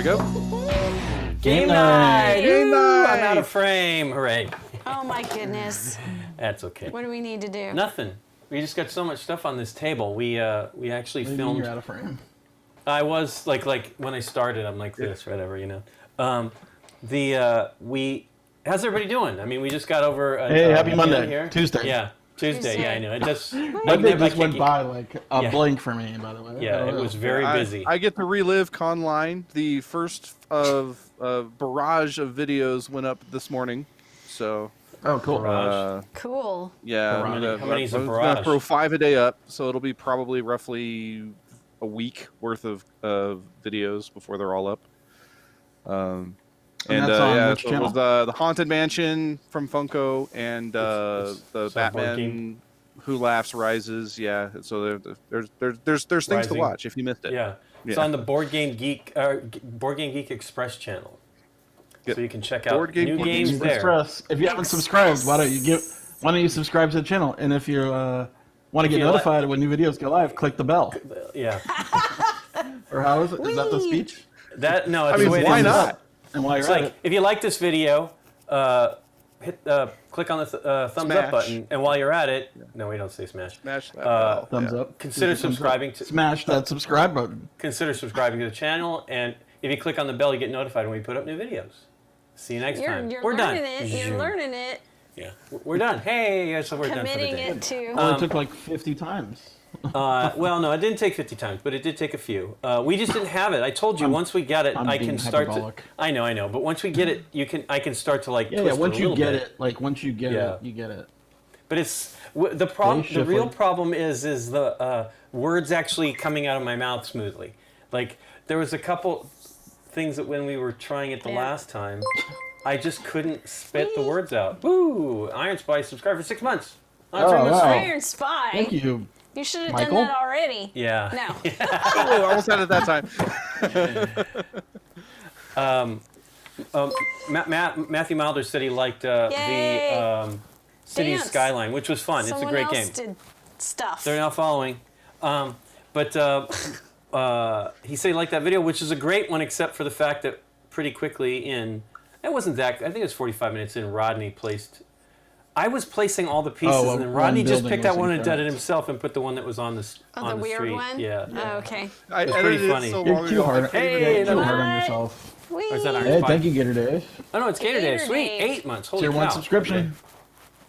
we go. Game night! Game night! I'm out of frame. Hooray. Oh my goodness. That's okay. What do we need to do? Nothing. We just got so much stuff on this table. We actually filmed. You're out of frame. I was like when I started, I'm like this, whatever, you know. How's everybody doing? I mean, we just got over. Hey, happy Monday. Here. Tuesday. Yeah, Tuesday. Yeah, I know. It just Monday just went by like a blink for me, by the way. Yeah, it was very busy. I get to relive Conline. The first of barrage of videos went up this morning. So. Oh, cool. Cool. Yeah, how many is a I'm barrage? gonna throw 5 a day up, so it'll be probably roughly a week worth of videos before they're all up. And that's on which so it channel? was the Haunted Mansion from Funko and the Batman Who Laughs Rises. Yeah, so there's things Rising. to watch if you missed it. Yeah, it's on the Board Game Geek Express channel. So you can check out new games there. Express. If you haven't subscribed, why don't you subscribe to the channel? And if you want to get notified when new videos go live, click the bell. Yeah. Or how is it? Is that the speech? No, it's I mean, the way why it is. not? And while It's you're at like it, if you like this video, click on the thumbs up button, and while you're at it, no, we don't say smash. Smash that bell. thumbs up. Consider subscribing to Smash that subscribe button. Consider subscribing to the channel, and if you click on the bell, you get notified when we put up new videos. See you next time. You're We're done. learning it. You're learning it. Yeah, we're done. Hey, so we're done for the Committing day. it to. Well, it took like 50 times. Well, no, it didn't take 50 times, but it did take a few. We just didn't have it. I told you once we get it, I'm I being can start hyperbolic. to. I know, but once we get it, I can start to like. Yeah, twist once it a you little get bit. it, like once you get it, you get it. But it's the problem. Hey, The real Shifley. problem is the words actually coming out of my mouth smoothly. Like there was a couple things that when we were trying it the last time, I just couldn't spit the words out. Woo! Iron Spy subscribed for 6 months. wow. Iron Spy. Thank you. You should have Michael? done that already. Yeah. No. Oh, almost had it that time. Matthew Milder said he liked Yay. the City Dance. Skyline, which was fun. Someone it's a great else game. did stuff. They're now following. But he said he liked that video, which is a great one, except for the fact that pretty quickly it wasn't that, I think it was 45 minutes in, Rodney placed, I was placing all the pieces, and then Rodney just picked out one and did it himself and put the one that was on the the weird street. one? Yeah. Oh, okay. I It's edited pretty funny. it so You're long too ago. hard. Hey, You're too what? hard on yourself. Whee! Or is that Iron Hey, Spy? thank you, Gator Dave. Oh no, it's Gator Dave. Gator Sweet, Dave. 8 months. Holy Tier cow. 1 subscription.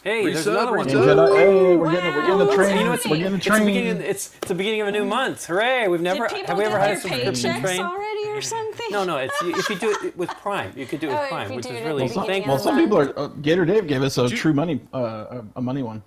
Hey, there's Resub, another one. resub. Jedi. Hey, we're Wow. getting the train. You know, it's, we're getting the it's the train. beginning. It's the beginning of a new month. Hooray! We've never Did people have we ever get had a their subscription paychecks train? already or something? No. It's if you do it with Prime, you could do it with Oh, if Prime, you which do is it at really the beginning thank. of Well, the some month. people are. Gator Dave gave us a true money, a money one.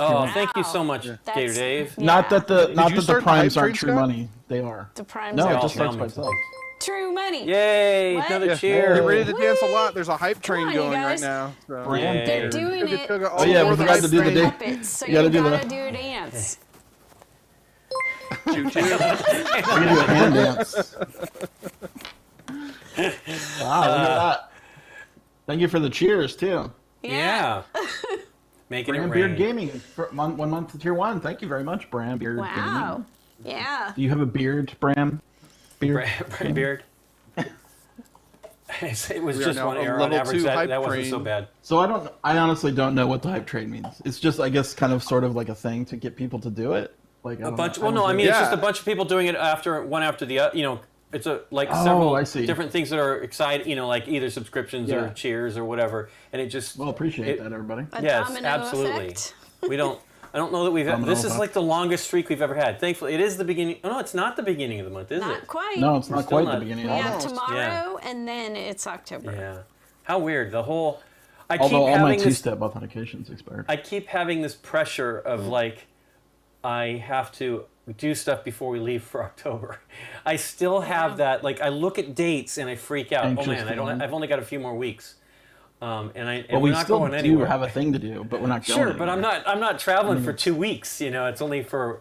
Oh, thank you so Wow. much, That's- Gator Dave. Yeah. Not that the you start the primes hype aren't train, true Scott? money. They are. The primes No, are it just all starts by filming. itself. true money. Yay! What? Another Yeah. cheer. Get ready to Whee! dance a lot. There's a hype train on, you going right guys. now. So. Brand. They're Yay. doing Chugga, it. chugga, all Oh, yeah, aboard we the forgot hype to do the train. day. Puppets, so You you gotta do gotta the- do a dance. Choo choo. We're gonna do a hand dance. Wow, look at that. Thank you for the cheers too. Yeah. Making Brand it Beard rain. Gaming for 1 month to tier 1. Thank you very much, Brand Beard Wow. Gaming. Yeah. Do you have a beard, Bram? Beard. Brand Beard. It was We are just now one a error on level average. 2 That hype wasn't so train. bad. So I honestly don't know what the hype train means. It's just, I guess, kind of sort of like a thing to get people to do it. Like A bunch. Well, no, I mean it's just a bunch of people doing it one after the other. You know, it's several I see. different things that are exciting. You know, like either subscriptions or Yeah. cheers or whatever. And it just Well, appreciate that, everybody. A yes, domino absolutely. effect. We don't. I don't know that we've. Domino This is effect. like the longest streak we've ever had. Thankfully, it is the beginning. Oh no, it's not the beginning of the month, is Not it? quite. No, it's We're not still quite not- the beginning. We have Almost. tomorrow, and then it's October. Yeah. How weird. The whole. I Although keep all my having this. two-step authentication's expired. I keep having this pressure of like, I have to do stuff before we leave for October. I still have that. Like, I look at dates and I freak out. Anxious Oh man, feeling. I've only got a few more weeks. And Well, we're we not still going do anywhere. have a thing to do, but we're not going Sure, but anywhere. I'm not traveling for 2 weeks. You know, it's only for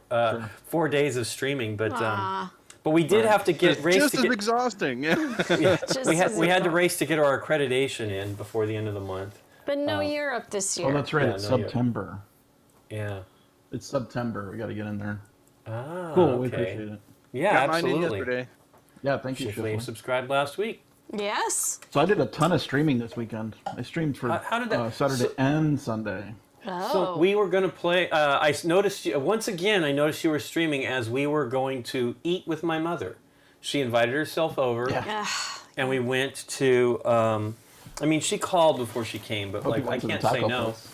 4 days of streaming. But we did have to get race Just to as get. exhausting. Yeah. Just We as had a to thought. race to get our accreditation in before the end of the month. But no Europe this year. Oh, that's right. Yeah, It's no, yeah. September. Yeah. It's September. We got to get in there. Ah. Cool. We okay. appreciate it. Yeah, Got mine in absolutely. yesterday. Yeah, thank you, Shifley Shifley. subscribed last week. Yes. So I did a ton of streaming this weekend. I streamed for How did that- Saturday and Sunday. Oh. So we were going to play. I noticed you once again. I noticed you were streaming as we were going to eat with my mother. She invited herself over, and we went to. I mean, she called before she came, but Hope you like I went to the can't say taco no. place.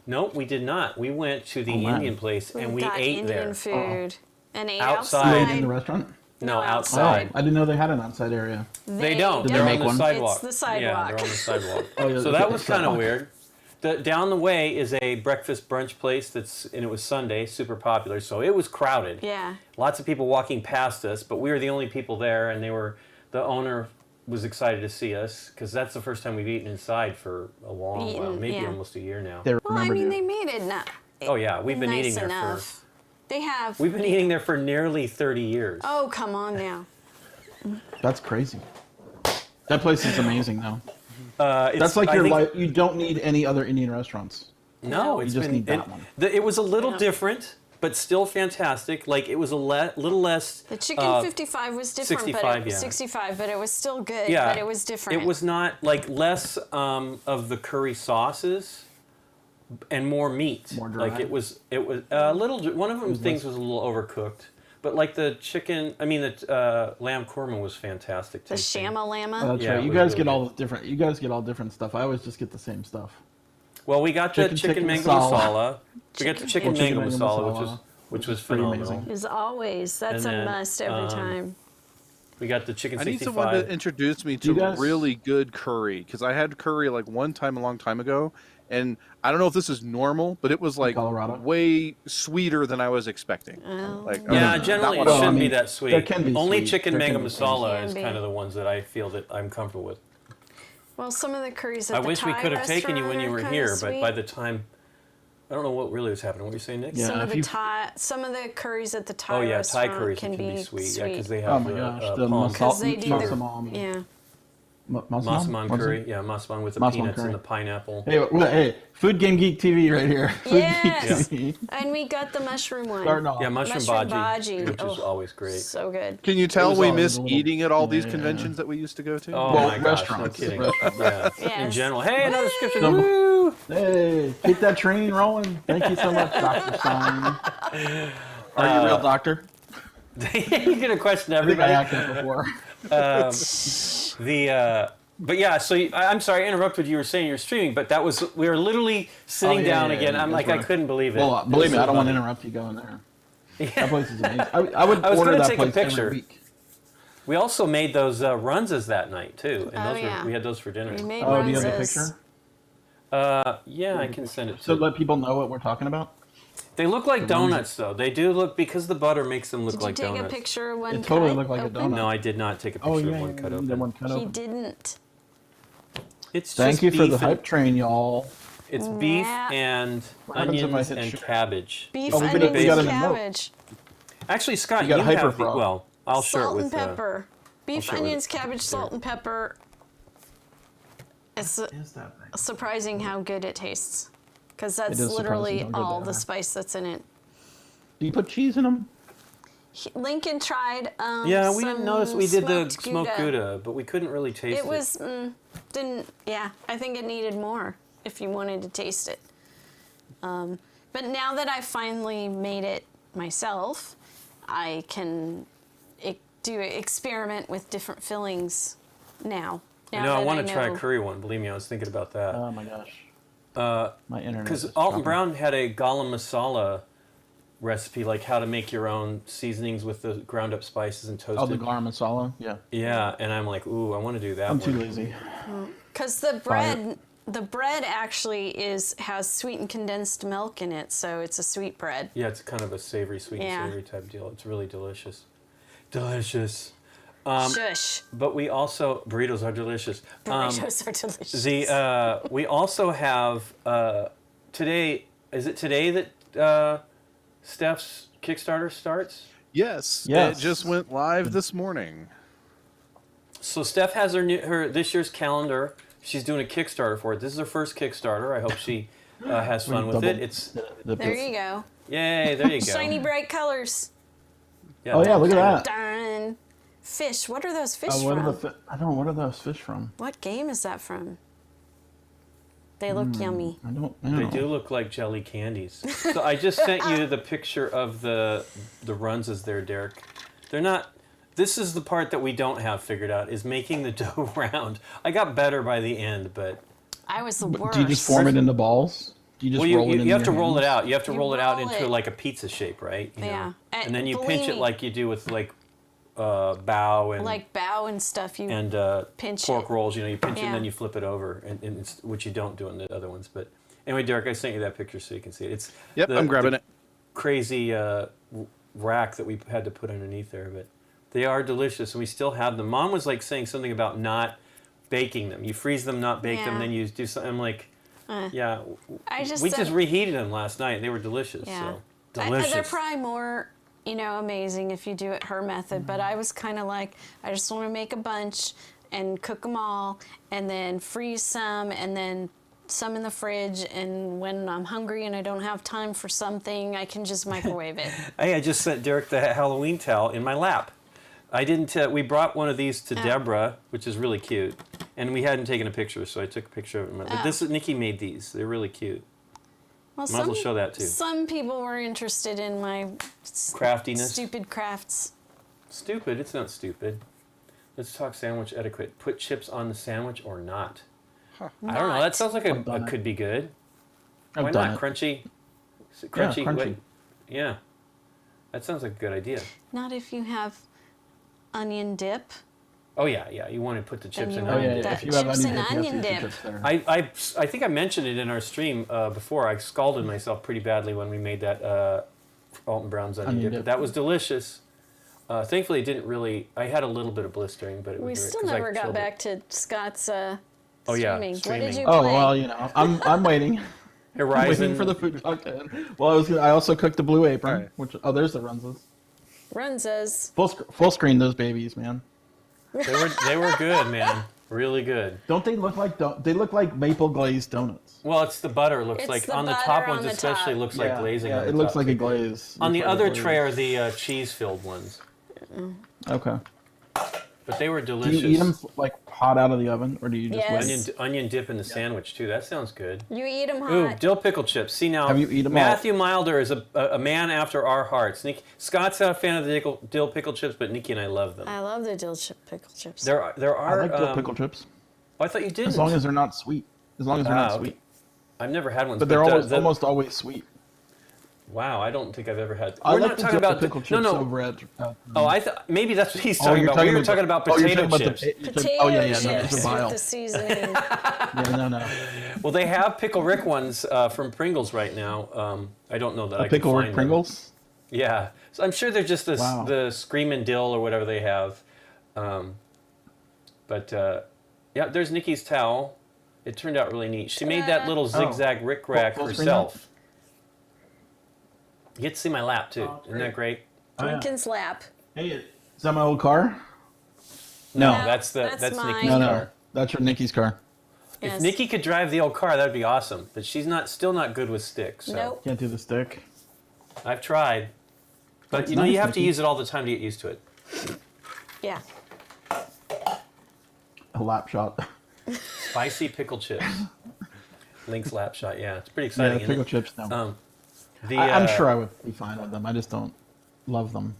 No, we did not. We went to the man. Indian place and we got ate Indian there. food and ate Outside. You ate outside. in the restaurant? No, No, outside. I didn't know they had an outside area. They don't. Did They're they on make the one? sidewalk. It's the sidewalk. Yeah, they're on the sidewalk. Oh, yeah, So okay, that was kind of sidewalk. weird. Down the way is a breakfast brunch place and it was Sunday, super popular. So it was crowded. Yeah. Lots of people walking past us, but we were the only people there, and the owner was excited to see us because that's the first time we've eaten inside for a long while, maybe yeah. almost a year now. They Well, I remembered mean, you. they made it not. Oh yeah, we've been nice eating there enough. They have. We've been eating there for nearly 30 years. Oh, come on now. That's crazy. That place is amazing, though. It's, That's like I your think- life. You don't need any other Indian restaurants. No, it's just been. need that one. It was a little Yeah. different, but still fantastic. Like it was a little less. The chicken 55 was different, 65, but yeah. 65, but it was still good. Yeah, But it was different. It was not like less of the curry sauces and more meat. More dry. Like it was a little. One of them things was a little overcooked, but like the chicken. I mean, the lamb korma was fantastic. the tasting. shama Oh, lama. that's Yeah, right. it You was guys really get all different. You guys get all different stuff. I always just get the same stuff. Well, we got the Chicken chicken tikka mango masala. masala. We got the chicken Chicken mango mango masala, masala. which was Pretty phenomenal. amazing. As always, that's And a then, must every time. We got the chicken I need 65. someone to introduce me You to guys- really good curry because I had curry like one time a long time ago, and I don't know if this is normal, but it was like Colorado? way sweeter than I was expecting. Oh. Like, Yeah, that generally it one- Well, I shouldn't be mean, that sweet. there can be Only sweet. chicken There mango can be masala Can is be. kind of the ones that I feel that I'm comfortable with. Well, some of the curries at I the wish we Thai could have taken you when you were restaurant are here, kinda but by sweet. the time, I don't know what really was happening. What were you saying, Nick? Yeah. some of if the you- some of the curries at the Thai Oh yeah, Thai restaurant curries can be sweet. Yeah, because they Oh have my gosh, the the palm masala, they do the- masamam. Yeah. masaman What's curry. it? Yeah, masaman with the Masaman peanuts curry. and the pineapple. Hey, Food Game Geek TV right here. Food Yes. Geek TV. And we got the mushroom one. Starting off. Yeah, mushroom Mushroom bhaji, bhaji. which is Oh, always great. So good. Can you tell was we always miss a little- eating at all these Yeah. conventions that we used to go to? Oh Well, my gosh, restaurants. no kidding. Restaurants. Yeah, in Yes. general. Hey, another subscription. Number- Woo! Hey, keep that train rolling. Thank you so much, Dr. Stein. Are you a real doctor? You get a question, I think I everybody. acted before. But yeah, so I'm sorry I interrupted. You were saying you're streaming, but that was we were literally sitting Oh, yeah, down yeah, again. yeah, I'm that's like I right. couldn't believe it. Well, It believe was me, so I don't want to funny. interrupt you going there. That place is amazing. I would I was order gonna that take a place picture. every week. We also made those runses that night too, and Oh, those yeah. we had those for dinner. We made Oh, do you have a Runzas. picture? Yeah, I can send it to So you. let people know what we're talking about. They look like donuts though. They do look because the butter makes them look Did like you take donuts. a picture of one It totally cut looked like a open? donut. No, I did not take a picture Oh of yeah, one cut the open. one cut He open. didn't. It's Thank just you for beef the and- hype train, y'all. It's beef Yeah. and happens if I onions hit and share? cabbage. Beef, Oh, we onions, got and an emote. cabbage. Actually, Scott, You you, got have the, hyperfrog. well. I'll share it Salt with and pepper. Beef, share it with- onions, cabbage, salt, and pepper. It's Is that thing? surprising how good it tastes. Because that's is surprising literally how good all they the are. spice that's in it. Do you put cheese in them? Lincoln tried. Yeah, we didn't notice. We did the smoked smoked Gouda, but we couldn't really taste it. It was didn't. Yeah, I think it needed more if you wanted to taste it. But now that I finally made it myself, I can do experiment with different fillings now. You know, I want to try a curry one. Believe me, I was thinking about that. Oh my gosh. My internet. Because is Alton dropping. Brown had a garam masala recipe, like how to make your own seasonings with the ground up spices and Oh, the toasted. garam masala. Yeah. Yeah, and I'm like, ooh, I want to do that I'm one. too lazy. Because the bread actually has sweetened condensed milk in it, so it's a sweet bread. Yeah, it's kind of a savory, sweet Yeah. and savory type deal. It's really delicious. Delicious. Shush. But we also burritos are delicious. Burritos are delicious. We also have today. Is it today that Steph's Kickstarter starts? Yes, Yes. it just went live this morning. So Steph has her this year's calendar. She's doing a Kickstarter for it. This is her first Kickstarter. I hope she has fun with it. It's There you go. yay! There you go. Shiny bright colors. Yeah, Oh yeah, look at that. Darn. Fish. What are those fish What from? are I don't know. What are those fish from? What game is that from? They look yummy. I don't They know. do look like jelly candies. So I just sent you the picture of the runses there, Derek. They're not. This is the part that we don't have figured out, is making the dough round. I got better by the end, but I was the worst. Do you just form it into balls? Do you just roll it into you have to your roll it hands? out. You have to You roll it out roll into it. like a pizza shape, right? You Yeah. know? And then you Believe pinch it me. like you do with like bao and Like bow and stuff. You and pinch pork it. rolls. You know, you pinch it and Yeah. then you flip it over, and it's, which you don't do in the other ones. But anyway, Derek, I sent you that picture so you can see it. It's Yep, I'm grabbing it. Crazy rack that we had to put underneath there, but they are delicious, and we still have them. Mom was like saying something about not baking them. You freeze them, not bake them, Yeah. then you do something. I'm like, yeah. I just we said- just reheated them last night. They were delicious. Yeah. So delicious. They're probably more, amazing if you do it her method. But I was kind of like, I just want to make a bunch and cook them all, and then freeze some, and then some in the fridge. And when I'm hungry and I don't have time for something, I can just microwave it. Hey, I just sent Derek the Halloween towel in my lap. I didn't. We brought one of these to Deborah, which is really cute, and we hadn't taken a picture, so I took a picture of it. But this is Nikki made these. They're really cute. Well, Might as well show that too. Some people were interested in my Craftiness. stupid crafts. Stupid? It's not stupid. Let's talk sandwich etiquette. Put chips on the sandwich or not? I don't know. That sounds like I've done it. could be good. I've Why done not? it. Crunchy. Is it crunchy? crunchy. Wait. Yeah. That sounds like a good idea. Not if you have onion dip. Oh yeah, yeah. You want to put the chips you in want Oh yeah, onion that dip. if you have chips onion and dip, you have to onion use the dip. chips there. I think I mentioned it in our stream before. I scalded myself pretty badly when we made that Alton Brown's onion dip. But that was delicious. Thankfully, it didn't really. I had a little bit of blistering, but it We was. still 'cause I never got chilled it. back to Scott's yeah, streaming. What streaming. did you Oh play? well, I'm waiting. I'm Horizon. waiting for the food to talk to him. Well, I also cooked the Blue Apron, Alright. which there's the Runzas. Runzas. Full screen those babies, man. They were good, man. Really good. Don't they look like they look like maple glazed donuts? Well, it's the butter. Looks It's like the on the butter top on ones, the especially top. looks like glazing. Yeah, on the it looks top. like a glaze. On the Looks like a other glaze. tray are the cheese-filled ones, Okay. but they were Do delicious. you eat them like hot out of the oven, or do you just Yes. wait? Onion dip in the sandwich too. That sounds good. You eat them Ooh, hot. dill pickle chips. See now, Have you eaten 'em Matthew Milder is a man after our hearts. Scott's not a fan of the dill pickle chips, but Nikki and I love them. I love the pickle chips. There I are. like dill pickle chips, Oh, I thought you didn't. as long as they're not sweet. As long as they're not okay. sweet, I've never had one, but they're almost always sweet. Wow, I don't think I've ever had. I We're like not the talking dill about pickle chips no. over at. Oh, I thought maybe that's what he's Oh, talking you're about. We were talking about oh, you're potato talking about chips. Potato oh yeah, no, chips those are vile. with the seasoning. Yeah, no. Well, they have Pickle Rick ones from Pringles right now. I don't know that I Pickle can Rick find Pringles. Them. Yeah, so I'm sure they're just Wow. the Screamin' Dill or whatever they have. But yeah, there's Nikki's towel. It turned out really neat. She made that little zigzag rick rack Full screen herself. You get to see my lap too. Isn't that great? Oh, yeah. Pumpkin's lap. Hey, is that my old car? No, No, that's that's Nikki's mine. No, car. no, that's your Nikki's car. If Yes. Nikki could drive the old car, that'd be awesome. But she's still not good with sticks. So Nope. Can't do the stick. I've tried. But That's you nice, have to Nikki. use it all the time to get used to it. Yeah. A lap shot. Spicy pickle chips. Link's lap shot. Yeah, it's pretty Yeah, exciting. pickle isn't it? chips. No, The, I'm sure I would be fine with them. I just don't love them.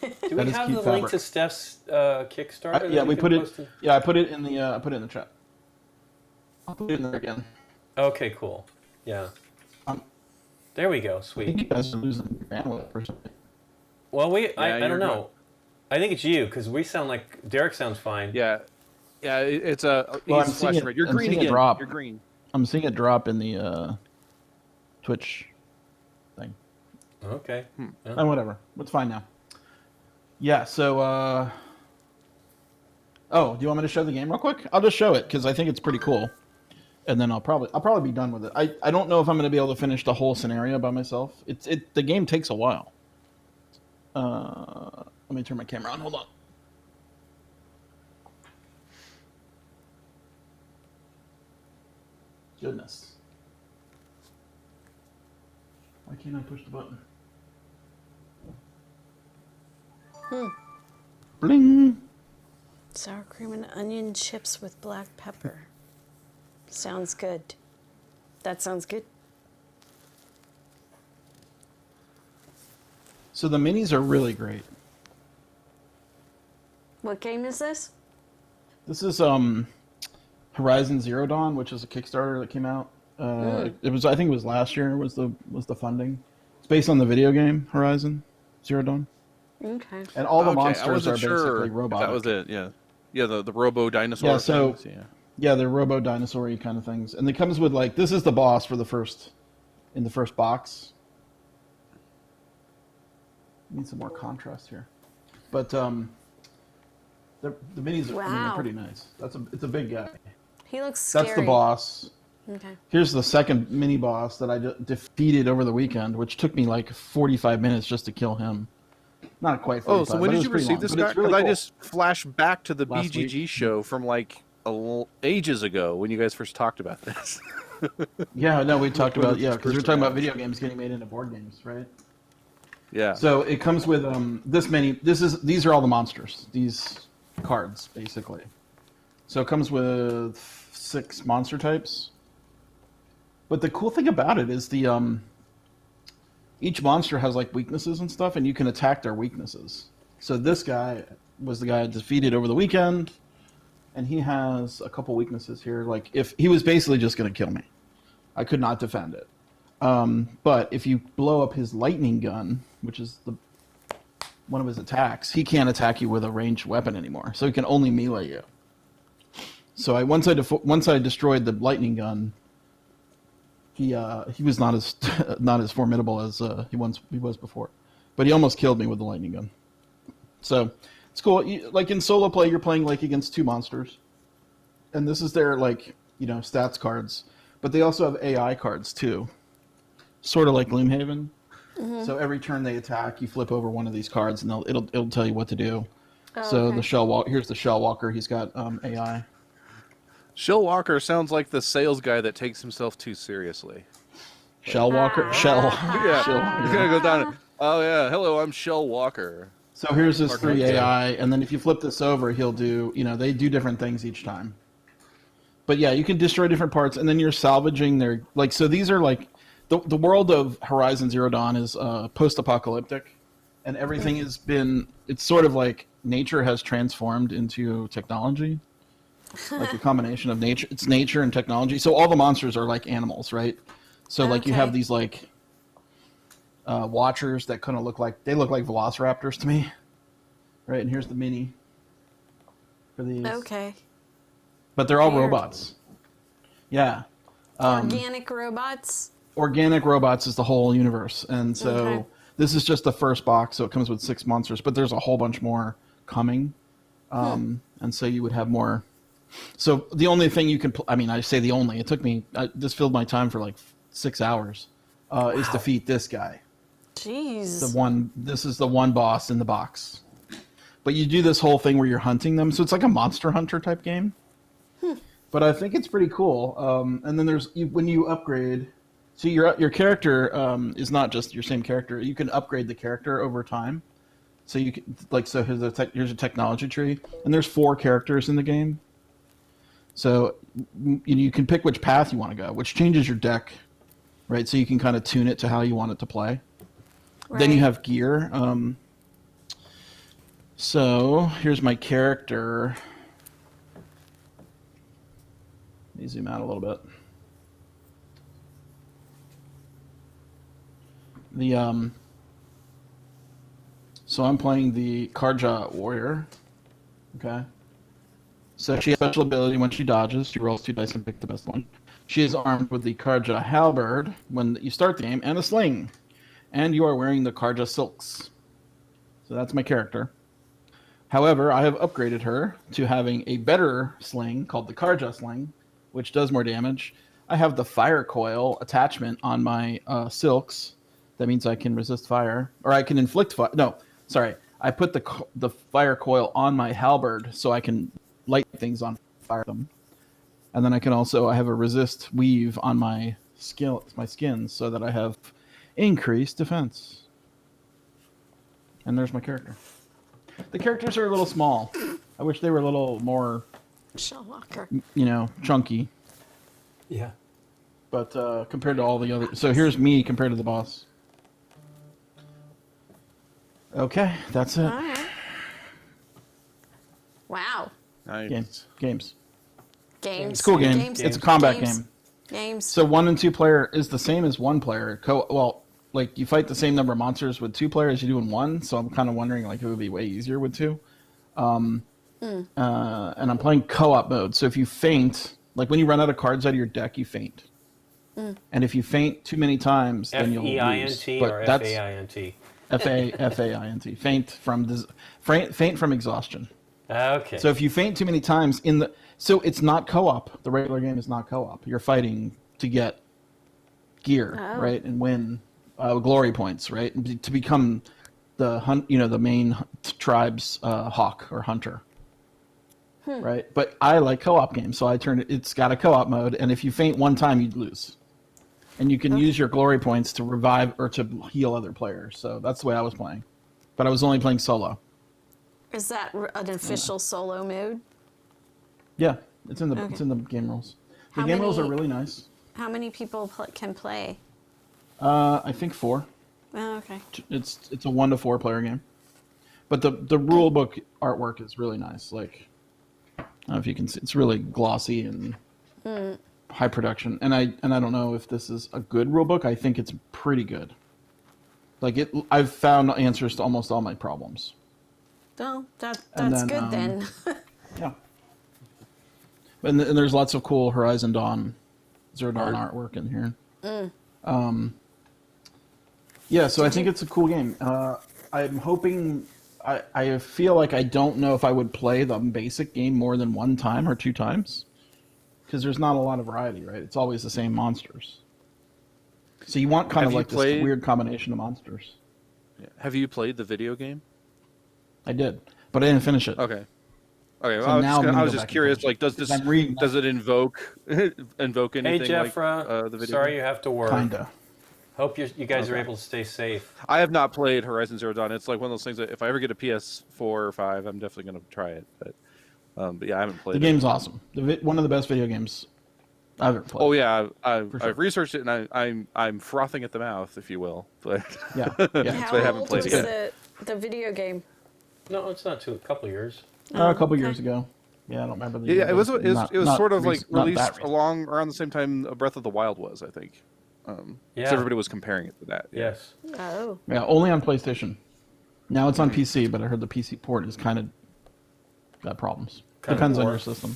Do we that is have cute the link fabric. to Steph's Kickstarter? that Yeah, we can put it. post in? Yeah, I put it in the chat. I'll put it in there again. Okay, cool. Yeah. Um, There we go. I think Sweet. you guys are losing bandwidth or something. Well, I you're don't know. good. I think it's you because we sound like Derek sounds fine. Yeah, yeah. It's a. Well, he's I'm seeing flashing it- red. You're I'm green seeing it again. drop. You're green. I'm seeing it drop in the Twitch thing. Okay. And whatever. It's fine now. Yeah, so oh, do you want me to show the game real quick? I'll just show it because I think it's pretty cool. And then I'll probably be done with it. I don't know if I'm going to be able to finish the whole scenario by myself. The game takes a while. Let me turn my camera on. Hold on. Goodness. Why can't I push the button? Bling. Sour cream and onion chips with black pepper. Sounds good. That sounds good. So the minis are really great. What game is this? This is Horizon Zero Dawn, which is a Kickstarter that came out. It was, I think it was last year was the funding. It's based on the video game Horizon Zero Dawn. Okay. And all the Okay, I monsters wasn't are sure basically if robotic. that was it. Yeah, yeah. The robo dinosaur. Yeah, so- things, yeah. Yeah, they're robo dinosaur-y kind of things. And it comes with like this is the boss for the first box. Need some more contrast here. But the minis are I mean, they're Wow. pretty nice. It's a big guy. He looks scary. That's the boss. Okay. Here's the second mini boss that I defeated over the weekend, which took me like 45 minutes just to kill him. Not quite 45. Oh, so when but it did was you pretty receive long. this But guy? it's really Because I cool. just flashed back to the Last BGG week. show from like ages ago when you guys first talked about this. Yeah, no, we talked about because we were first talking about announced. video games getting made into board games, right? Yeah. So it comes with this many. These are all the monsters. These cards, basically. So it comes with 6 monster types. But the cool thing about it is each monster has like weaknesses and stuff, and you can attack their weaknesses. So this guy was the guy I defeated over the weekend, and he has a couple weaknesses here. Like if he was basically just going to kill me, I could not defend it. But if you blow up his lightning gun, which is one of his attacks, he can't attack you with a ranged weapon anymore. So he can only melee you. So once I destroyed the lightning gun, he was not as formidable as he was before, but he almost killed me with the lightning gun. So it's cool. Like in solo play, you're playing like against 2 monsters, and this is their like stats cards, but they also have AI cards too, sort of like Gloomhaven. Mm-hmm. So every turn they attack, you flip over one of these cards, and it'll tell you what to do. Oh, So okay. here's the Shell Walker. He's got AI. Shell Walker sounds like the sales guy that takes himself too seriously. Shell Walker. Ah. Shell. Yeah. Shell. He's gonna go down. Oh yeah. Hello, I'm Shell Walker. So here's his 3 Okay. AI, and then if you flip this over, he'll do, they do different things each time. But yeah, you can destroy different parts, and then you're salvaging their, like, so these are like, the world of Horizon Zero Dawn is post-apocalyptic, and everything has been, it's sort of like nature has transformed into technology. Like a combination of nature, it's nature and technology. So all the monsters are like animals, right? So like you have Okay. these like watchers that kind of look like velociraptors to me, right? And here's the mini for these. Okay. But they're all Weird. robots. Yeah. Organic robots. Organic robots is the whole universe, and so Okay. this is just the first box. So it comes with 6 monsters, but there's a whole bunch more coming, and so you would have more. So the only thing you can, I say the only. It took me. This filled my time for like 6 hours. Is defeat this guy. Jeez. This is the one boss in the box. But you do this whole thing where you're hunting them, so it's like a Monster Hunter type game. But I think it's pretty cool. And then when you upgrade, so your character is not just your same character. You can upgrade the character over time. So you can here's a technology tree, and there's 4 characters in the game. So you can pick which path you want to go, which changes your deck, right? So you can kind of tune it to how you want it to play. Then you Right. have gear. So here's my character. Let me zoom out a little bit. So I'm playing the Karja warrior. Okay. So she has special ability when she dodges. She rolls 2 dice and picks the best one. She is armed with the Karja halberd when you start the game and a sling. And you are wearing the Karja silks. So that's my character. However, I have upgraded her to having a better sling called the Karja sling, which does more damage. I have the fire coil attachment on my silks. That means I can resist fire, or I can inflict fire. No, sorry. I put the fire coil on my halberd so I can light things on fire them. And then I have a resist weave on my skin so that I have increased defense. And there's my character. The characters are a little small. I wish they were a little more, Shell Walker. chunky. Yeah. But compared to all the other, so here's me compared to the boss. Okay, that's it. All right. Wow. Nice. Games. Games. It's a cool game. Games. It's a combat Games. game. Games. So 1 and 2 player is the same as 1 player. Like you fight the same number of monsters with 2 players as you do in 1. So I'm kind of wondering like it would be way easier with 2. And I'm playing co-op mode. So if you faint, like when you run out of cards out of your deck, you faint. And if you faint too many times, then you'll lose. F-E-I-N-T or F-A-I-N-T? F-A-I-N-T. Faint from exhaustion. Okay. So if you faint too many times so it's not co-op. The regular game is not co-op. You're fighting to get gear, right, and win glory points, right, and to become the main tribe's hawk or hunter, right. But I like co-op games, so I turned it. It's got a co-op mode, and if you faint one time, you'd lose, and you can use your glory points to revive or to heal other players. So that's the way I was playing, but I was only playing solo. Is that an official solo mode? Yeah, it's in the game rules. The game rules are really nice. How many people can play? I think 4. Oh, okay. It's a 1 to 4 player game, but the rule book artwork is really nice. Like, I don't know if you can see, it's really glossy and high production. And I don't know if this is a good rule book. I think it's pretty good. Like I've found answers to almost all my problems. Well, that's then, good then. Yeah. And there's lots of cool Horizon Zero Dawn artwork in here. Yeah, so I think it's a cool game. I'm hoping. I feel like I don't know if I would play the basic game more than 1 time or 2 times, because there's not a lot of variety, right? It's always the same monsters. So you want kind of like this weird combination of monsters. Have you played the video game? I did, but I didn't finish it. Okay. Okay. So Well, now I was just curious. Like, does it invoke anything Hey, like Jeffra, the video? sorry game? you have to work. Kinda. Hope you guys are able to stay safe. I have not played Horizon Zero Dawn. It's like one of those things that if I ever get a PS4 or 5, I'm definitely going to try it. But yeah, I haven't played it. The game's awesome. One of the best video games I've ever played. Oh yeah, I've sure. researched it and I'm frothing at the mouth, if you will. But Yeah. How I haven't old played was it yet. the video game? No, it's not a couple of years. A couple years ago. Yeah, I don't remember the year. Yeah, it was Not sort of like not that released recent. around the same time Breath of the Wild was, I think. Yeah. So everybody was comparing it to that. Yeah. Yes. Oh. Yeah, only on PlayStation. Now it's on PC, but I heard the PC port is kind of got problems. Kind of Depends on poor. your system.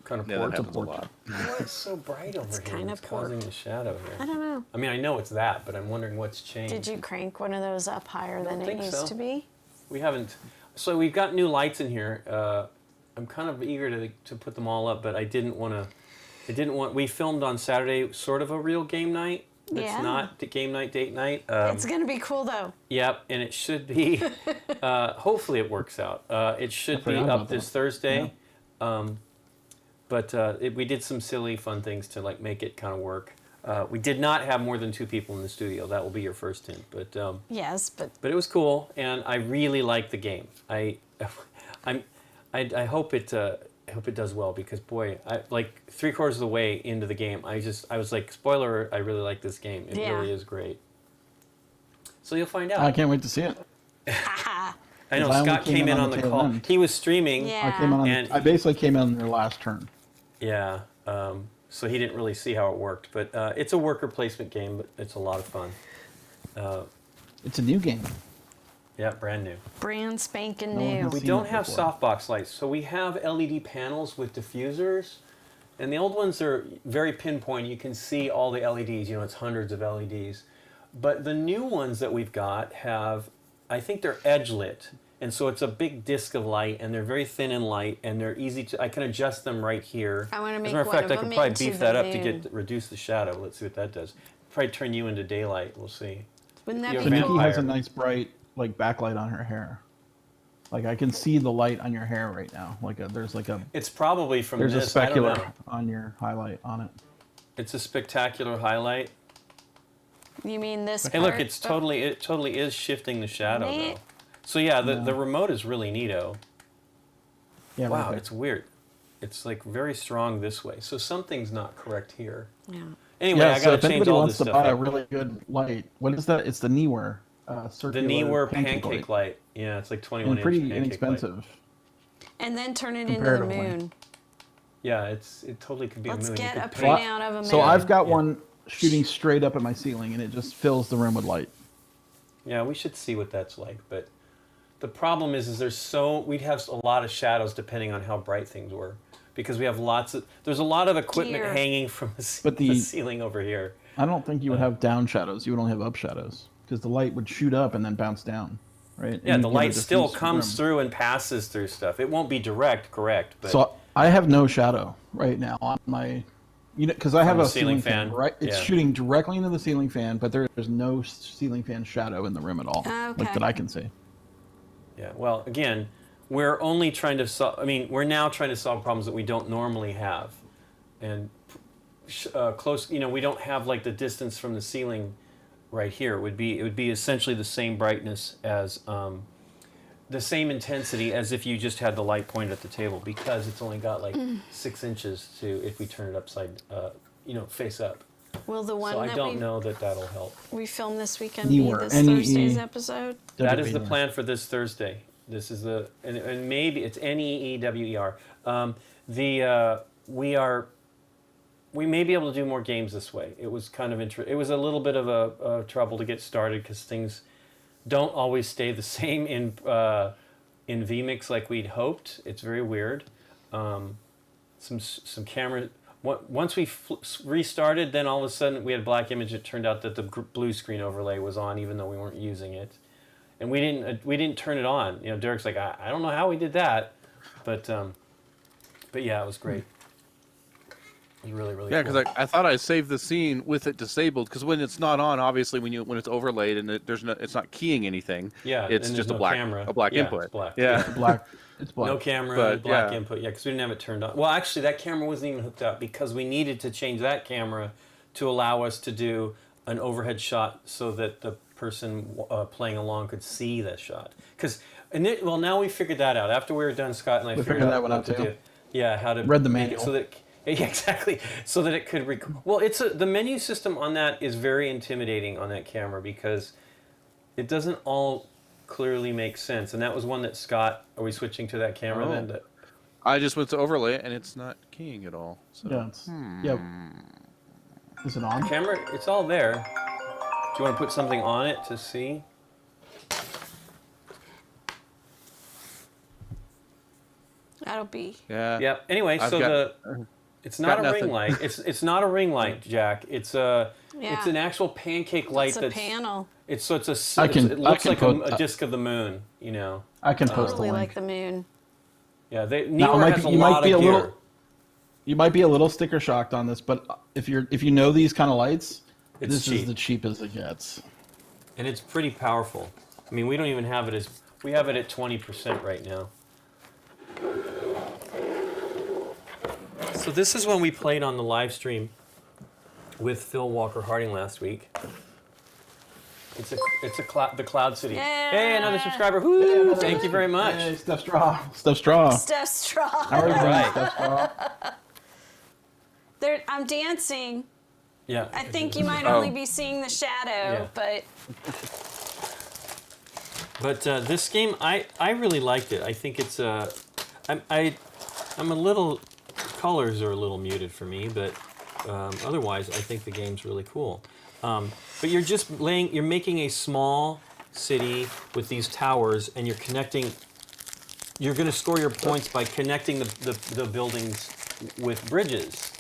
Kind of Yeah, poor. that happens a port. lot. Why it's so bright over here? kind It's of poor. causing the shadow here. I don't know. I mean, I know it's that, but I'm wondering what's changed. Did you crank one of those up higher than it think used so. to be? We haven't. So we've got new lights in here. I'm kind of eager to put them all up, but I didn't want to. We filmed on Saturday, sort of a real game night. It's Yeah. not the game night, date night. It's gonna be cool though. Yep, and it should be. Hopefully, it works out. It should be forgot up about this that. Thursday. But we did some silly, fun things to like make it kind of work. We did not have more than 2 people in the studio. That will be your first hint. But Yes, but it was cool, and I really like the game. I hope it does well, because boy, like 3/4 of the way into the game, I was like, spoiler, I really like this game. It Yeah. really is great. So you'll find out. I can't wait to see it. I know 'Cause I only Scott came in on the tail call. end. He was streaming. yeah. And- I basically came in on their last turn. Yeah. So he didn't really see how it worked, but it's a worker placement game, but it's a lot of fun. It's a new game. Yeah, brand new. Brand spanking No one new. has We seen don't it have before. softbox lights, so we have LED panels with diffusers, and the old ones are very pinpoint. You can see all the LEDs. You know, it's hundreds of LEDs. But the new ones that we've got have, I think they're edge lit, and so it's a big disc of light, and they're very thin and light, and they're easy to. I can adjust them right here. I wanna As make a matter of one fact, of I could them probably into beef the that up to moon. reduce the shadow. Let's see what that does. Probably turn you into daylight. We'll see. Wouldn't that You're be a Nikki cool? has a vampire. nice bright like backlight on her hair. Like I can see the light on your hair right now. There's It's probably from a this. I don't specular know. on your highlight on it. It's a spectacular highlight. You mean this? Hey, look, part? it totally is shifting the shadow Neat. though. So yeah, the remote is really neato. Yeah. Wow, right there. it's weird. It's like very strong this way. So something's not correct here. Yeah. Anyway, Yeah, I so got if to change anybody all wants this to stuff buy a up. really good light, what is that? It's the Neewer The circular Neewer pancake light. Yeah, it's like 21 and inch pretty pancake inexpensive. light. And then turn it into the Comparatively. moon. Yeah, it totally could be Let's a moon. You get could a paint- printout of a moon. So I've got Yeah. one shooting straight up at my ceiling, and it just fills the room with light. Yeah, we should see what that's like. But the problem is we'd have a lot of shadows depending on how bright things were, because we have there's a lot of equipment Deer. hanging from the But the ceiling over here. I don't think you would have down shadows. You would only have up shadows because the light would shoot up and then bounce down, right? Yeah, And the you'd get a light still diffuse comes room. through and passes through stuff. It won't be correct, but So I have no shadow right now on my, because I have From a the ceiling ceiling fan. fan? Right, it's Yeah. shooting directly into the ceiling fan, but there's no ceiling fan shadow in the room at all, like Okay. that I can see. yeah. Well, again, we're only trying to solve. I mean, we're now trying to solve problems that we don't normally have, and close. We don't have like the distance from the ceiling right here. It would be essentially the same brightness as the same intensity as if you just had the light pointed at the table, because it's only got like 6 inches to if we turn it upside, face up. Will the one So I that don't know that'll help. we filmed this weekend Neewer, be this N-E-E. Thursday's episode? That is the WBR. plan for this Thursday. This is and maybe it's NEEWER. We may be able to do more games this way. It was kind of it was a little bit of a trouble to get started because things don't always stay the same in vMix like we'd hoped. It's very weird. Some camera. Once we restarted, then all of a sudden we had a black image. It turned out that the blue screen overlay was on, even though we weren't using it, and we didn't turn it on. Derek's like, I don't know how we did that, but yeah, it was great. It was really, really Yeah, cool. because I thought I saved the scene with it disabled. Because when it's not on, obviously when it's overlaid and it's not keying anything. Yeah, it's and just there's a no black camera. a black Yeah, input. it's black. Yeah. It's black. No camera, But, black yeah. input. Yeah, because we didn't have it turned on. Well, actually, that camera wasn't even hooked up because we needed to change that camera to allow us to do an overhead shot so that the person playing along could see that shot. Well, now we figured that out. After we were done, Scott and I We figured figured out that one what out to too. do. Yeah, how to Read the make it manual. so that yeah, exactly, so that it could well, the menu system on that is very intimidating on that camera because it doesn't all clearly make sense. And that was one that Scott, are we switching to that camera Oh. then? That, I just went to overlay it and it's not keying at all. So. Yeah. Is it on? camera, it's all there. Do you want to put something on it to see? That'll be. Yeah. Yeah. Anyway, I've so got- it's not a got ring nothing. light. It's not a ring light, Jack. It's Yeah. an actual pancake light It's a that's panel. it looks I like can a disc of the moon. I can post the Totally link. like the moon. Yeah. Now, Neewer has a lot of gear. You might be a little sticker shocked on this, but if you know these kind of lights, It's this cheap. is the cheapest it gets. And it's pretty powerful. I mean, we don't even have it we have it at 20% right now. So this is when we played on the live stream with Phil Walker Harding last week. It's the Cloud City. Yeah. Hey, another subscriber. Woo! Thank you very much. Hey, Steph Straw. Steph Straw. Steph Straw. How are you doing, Right. Steph Straw? I'm dancing. Yeah. I think you might Oh. only be seeing the shadow, Yeah. but But this game, I really liked it. I think it's I'm a little, colors are a little muted for me, but otherwise I think the game's really cool. But you're making a small city with these towers, and you're connecting. You're going to score your points by connecting the buildings with bridges.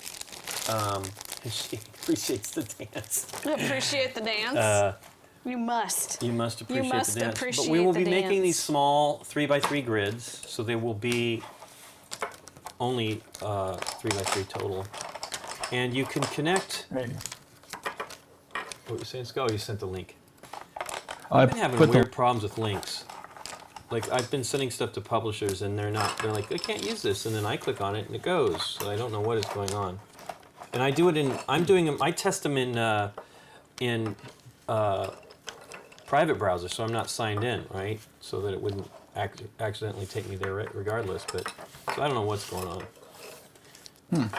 And she appreciates the dance. appreciate the dance. You must. You must appreciate must the dance. But we appreciate will the be making these dance. small 3x3 grids, so they will be only 3x3 total. And you can connect. Right. What you saying, Scott? You sent the link. I I've been having put weird problems with links. Like I've been sending stuff to publishers, and they're like, I can't use this, and then I click on it, and it goes. So I don't know what is going on. And I do it I test them in private browser, so I'm not signed in, right? So that it wouldn't accidentally take me there regardless. But so I don't know what's going on.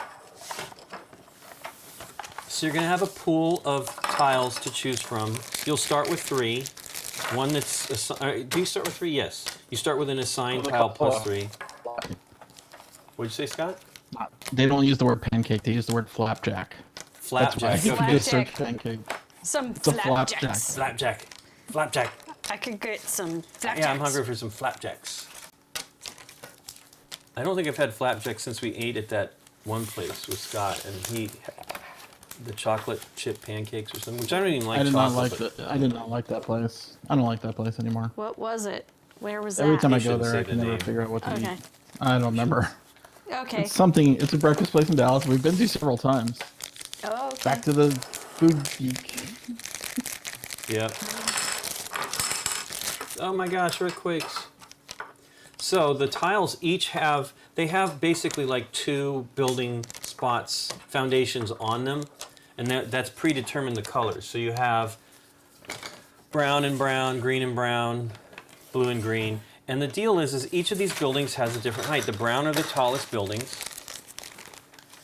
So you're going to have a pool of tiles to choose from. You'll start with 3. One that's do you start with 3? Yes. You start with an assigned tile plus 3. What'd you say, Scott? They don't use the word pancake. They use the word flapjack. Flapjack. That's why. Okay. You just search pancake. Some It's a flapjacks. Flapjack. Flapjack. I could get some flapjacks. Yeah, I'm hungry for some flapjacks. I don't think I've had flapjacks since we ate at that one place with Scott, and the chocolate chip pancakes or something, which I don't even like. I did chocolate, not like that place. I don't like that place anymore. What was it? Where was that? Every time I You go shouldn't there, say I the can never name. figure out what to Okay. eat. I don't remember. Okay. It's something. It's a breakfast place in Dallas. We've been to several times. Oh, okay. Back to the food geek. Yep. Oh my gosh, earthquakes. So the tiles each have basically like 2 building spots, foundations on them, and that's predetermined the colors. So you have brown and brown, green and brown, blue and green. And the deal is each of these buildings has a different height. The brown are the tallest buildings,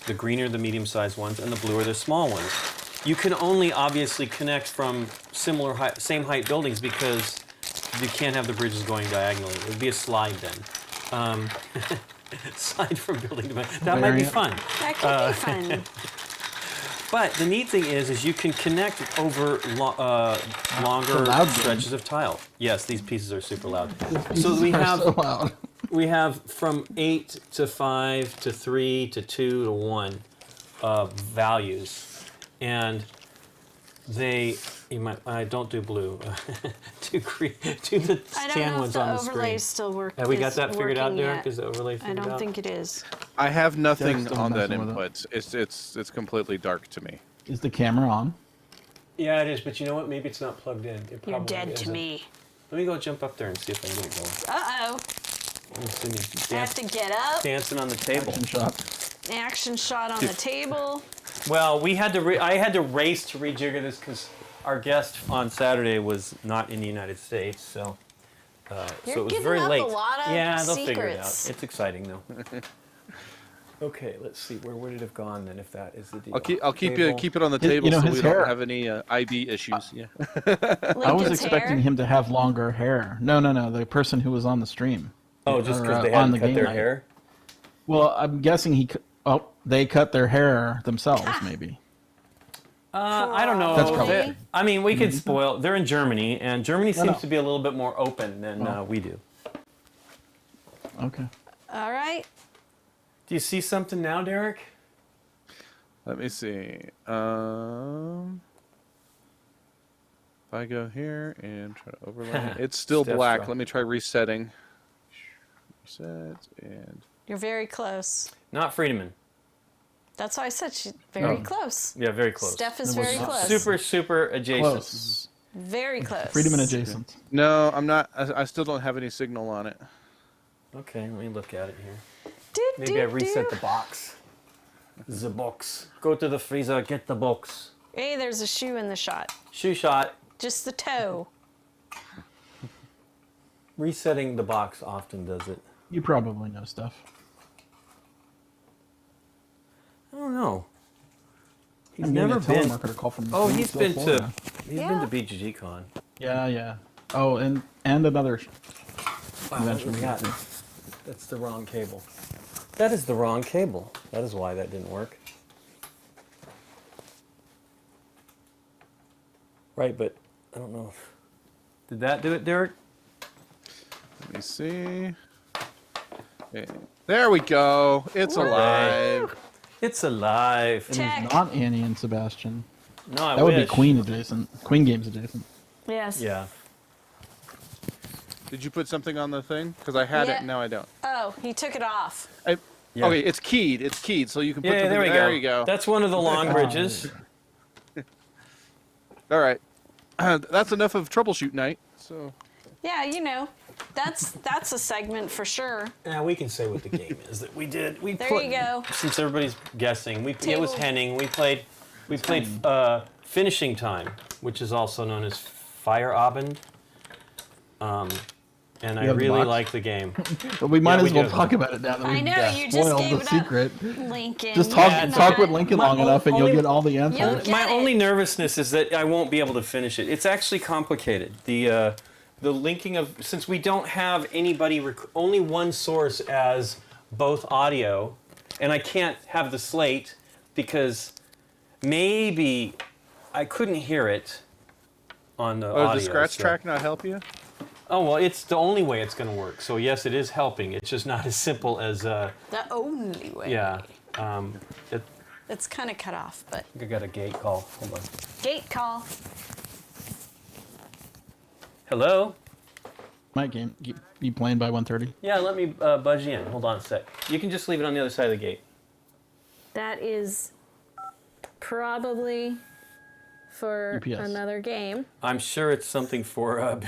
the green are the medium-sized ones, and the blue are the small ones. You can only obviously connect from same height buildings because you can't have the bridges going diagonally. It would be a slide then. Slide from building to building. That might be fun. That could be fun. But the neat thing is you can connect over longer loud stretches of tile. Yes, these pieces are super loud. These So we are have so loud. we have from 8 to 5 to 3 to 2 to 1 values, and I don't do blue. Do green. Do the I don't tan know if ones the on the overlay's screen. still working. Have we got that figured out, Derek? Yet. Is the overlay figured I out? don't think it is. I have nothing Derek's on that still messing with input. It's completely dark to me. Is the camera on? Yeah, it is. But you know what? Maybe it's not plugged in. It You're probably dead to isn't. me. Let me go jump up there and see if I can get it going. Uh-oh. Let me see me I have to get up. dancing on the table. Action shot. Action shot on the table. Well, I had to race to rejigger this because our guest on Saturday was not in the United States, so You're so it was giving very up late. a lot of Yeah, they'll figure it out. secrets. It's exciting though. Okay, let's see. Where would it have gone then if that is the deal? I'll keep Table. it on the You table know, so his we hair. don't have any IB issues. Yeah. I was Lincoln's expecting hair. him to have longer hair. No. The person who was on the stream. Oh, just or, because they on hadn't the cut their GameNight. hair? Well, I'm guessing they cut their hair themselves, maybe. I don't know. That's probably They- I mean, we could spoil. They're in Germany, and Germany seems no. to be a little bit more open than we do. Okay. All right. Do you see something now, Derek? Let me see. If I go here and try to overlay, it's still Steph's black. draw. Let me try resetting. Reset and You're very close. Not Friedemann. That's why I said she's very No. close. Yeah, very close. Steph is It was very not close. Super adjacent. Close. Very close. Friedemann adjacent. no, I'm not. I still don't have any signal on it. Okay, let me look at it here. Do, Maybe I reset the box. The box. Go to the freezer, get the box. Hey, there's a shoe in the shot. Shoe shot. Just the toe. Resetting the box often does it. You probably know stuff. I don't know. He's I'm getting never a been. telemarketer call from Oh, he's been Florida. to. He's Yeah. been to BGG Con. Yeah. Oh, and another. Wow, what we got? That's the wrong cable. That is the wrong cable. That is why that didn't work. Right, but I don't know. Did that do it, Derek? Let me see. Okay. There we go. It's alive. It's alive. It is Tech. not Annie and Sebastian. No, I That would be wish. Queen adjacent. Queen Games adjacent. Yes. Yeah. Did you put something on the thing? Because I had it Yeah. and now I don't. Oh, he took it off. Yeah. Okay, it's keyed. It's keyed, so you can put Yeah, the there we go. There you go. That's one of the long bridges. All right. That's enough of troubleshoot night. So Yeah, you know, that's a segment for sure. Yeah, we can say what the game is that we did. We There put, you go. Since everybody's guessing, it was Table. Henning. We played finishing time, which is also known as Feierabend. And I have the really box? like the game. But we might Yeah, as we well do. talk about it now that I we've know, you just spoiled gave the it secret. up, Lincoln. Just talk Yeah, talk Not- with Lincoln long enough, and you'll get all the answers. You'll get My it. only nervousness is that I won't be able to finish it. It's actually complicated. The linking of, since we don't have anybody, only one source as both audio, and I can't have the slate because maybe I couldn't hear it on the audio. Does the scratch so- track not help you? Oh, well, it's the only way it's going to work. So yes, it is helping. It's just not as simple as, The only way. yeah. It's kind of cut off, but I got a gate call. Hold on. gate call. Hello? My game be playing by 1:30. Yeah, let me budge you in. Hold on a sec. You can just leave it on the other side of the gate. That is probably for UPS. another game. I'm sure it's something for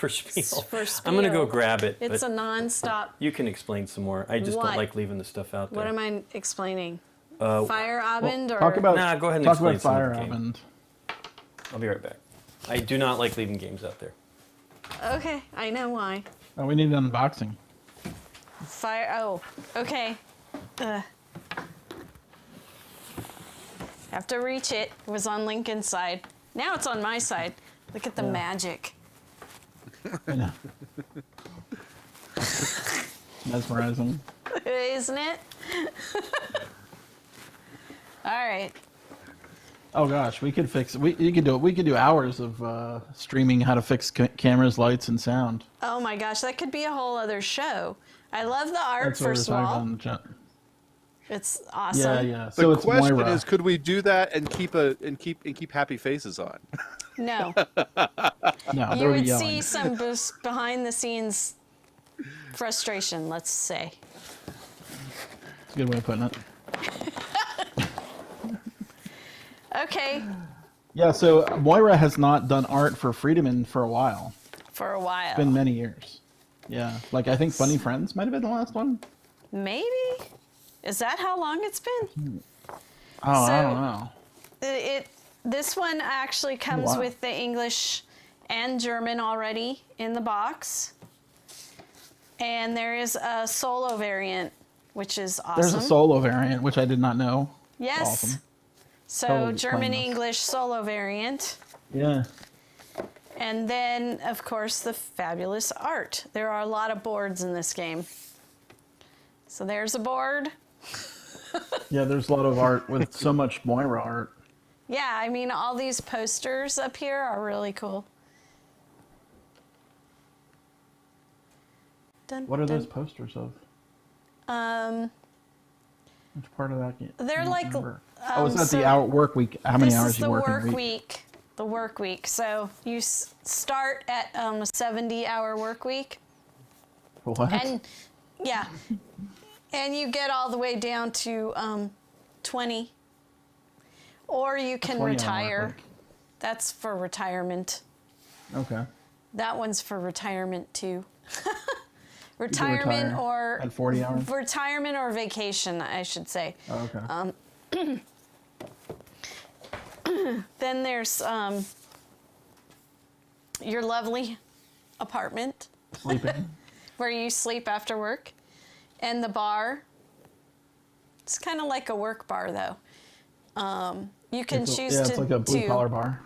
Spiel. For I'm gonna go Spiel. grab it. It's but a non-stop. you can explain some more. I just What? don't like leaving the stuff out there. What am I explaining? Uh, Feierabend or Talk about Nah, go ahead and talk explain about some of Fire the game. Abend. I'll be right back. I do not like leaving games out there. Okay, I know why. Oh, we need an unboxing. Oh, okay. Have to reach it. It was on Lincoln's side. Now it's on my side. Look at the magic. I know. Mesmerizing. Isn't it? All right. Oh gosh, we could fix. You could do it. We could do hours of streaming how to fix cameras, lights, and sound. Oh my gosh, that could be a whole other show. I love the art, That's what we were first of talking all. about in the chat. It's awesome. Yeah. The So it's question Moira. is, could we do that and keep happy faces on? No, No, you they'll be would yelling. see some behind the scenes frustration, let's say. It's a good way of putting it. Okay, Yeah. So Moira has not done art for Friedemann for a while. for a while. It's been many years. Yeah. Like I think Funny Friends might have been the last one. Maybe? Is that how long it's been? Oh, I So- don't know. This one actually comes Wow. with the English and German already in the box. And there is a solo variant, which is awesome. There's a solo variant, which I did not know. Yes. Awesome. So Totally German playing this. English solo variant. Yeah. And then, of course, the fabulous art. There are a lot of boards in this game. So there's a board. Yeah, there's a lot of art with so much Moira art. Yeah, I mean, all these posters up here are really cool. Dun, What are dun. those posters of? Um, Which part of that game? They're I don't like, remember. Oh, is that so the hour work week? How many this hours is you the work in work a week? week. The work week. So you start at a 70-hour work week, What? and yeah, and you get all the way down to 20, or you can 20-hour work retire. week. That's for retirement. Okay. That one's for retirement too. You can Retirement retire or at 40 hours. retirement or vacation, I should say. Oh, okay. Then there's your lovely apartment Sleeping. where you sleep after work, and the bar. It's kind of like a work bar, though. You can choose yeah, to it's like a blue collar bar.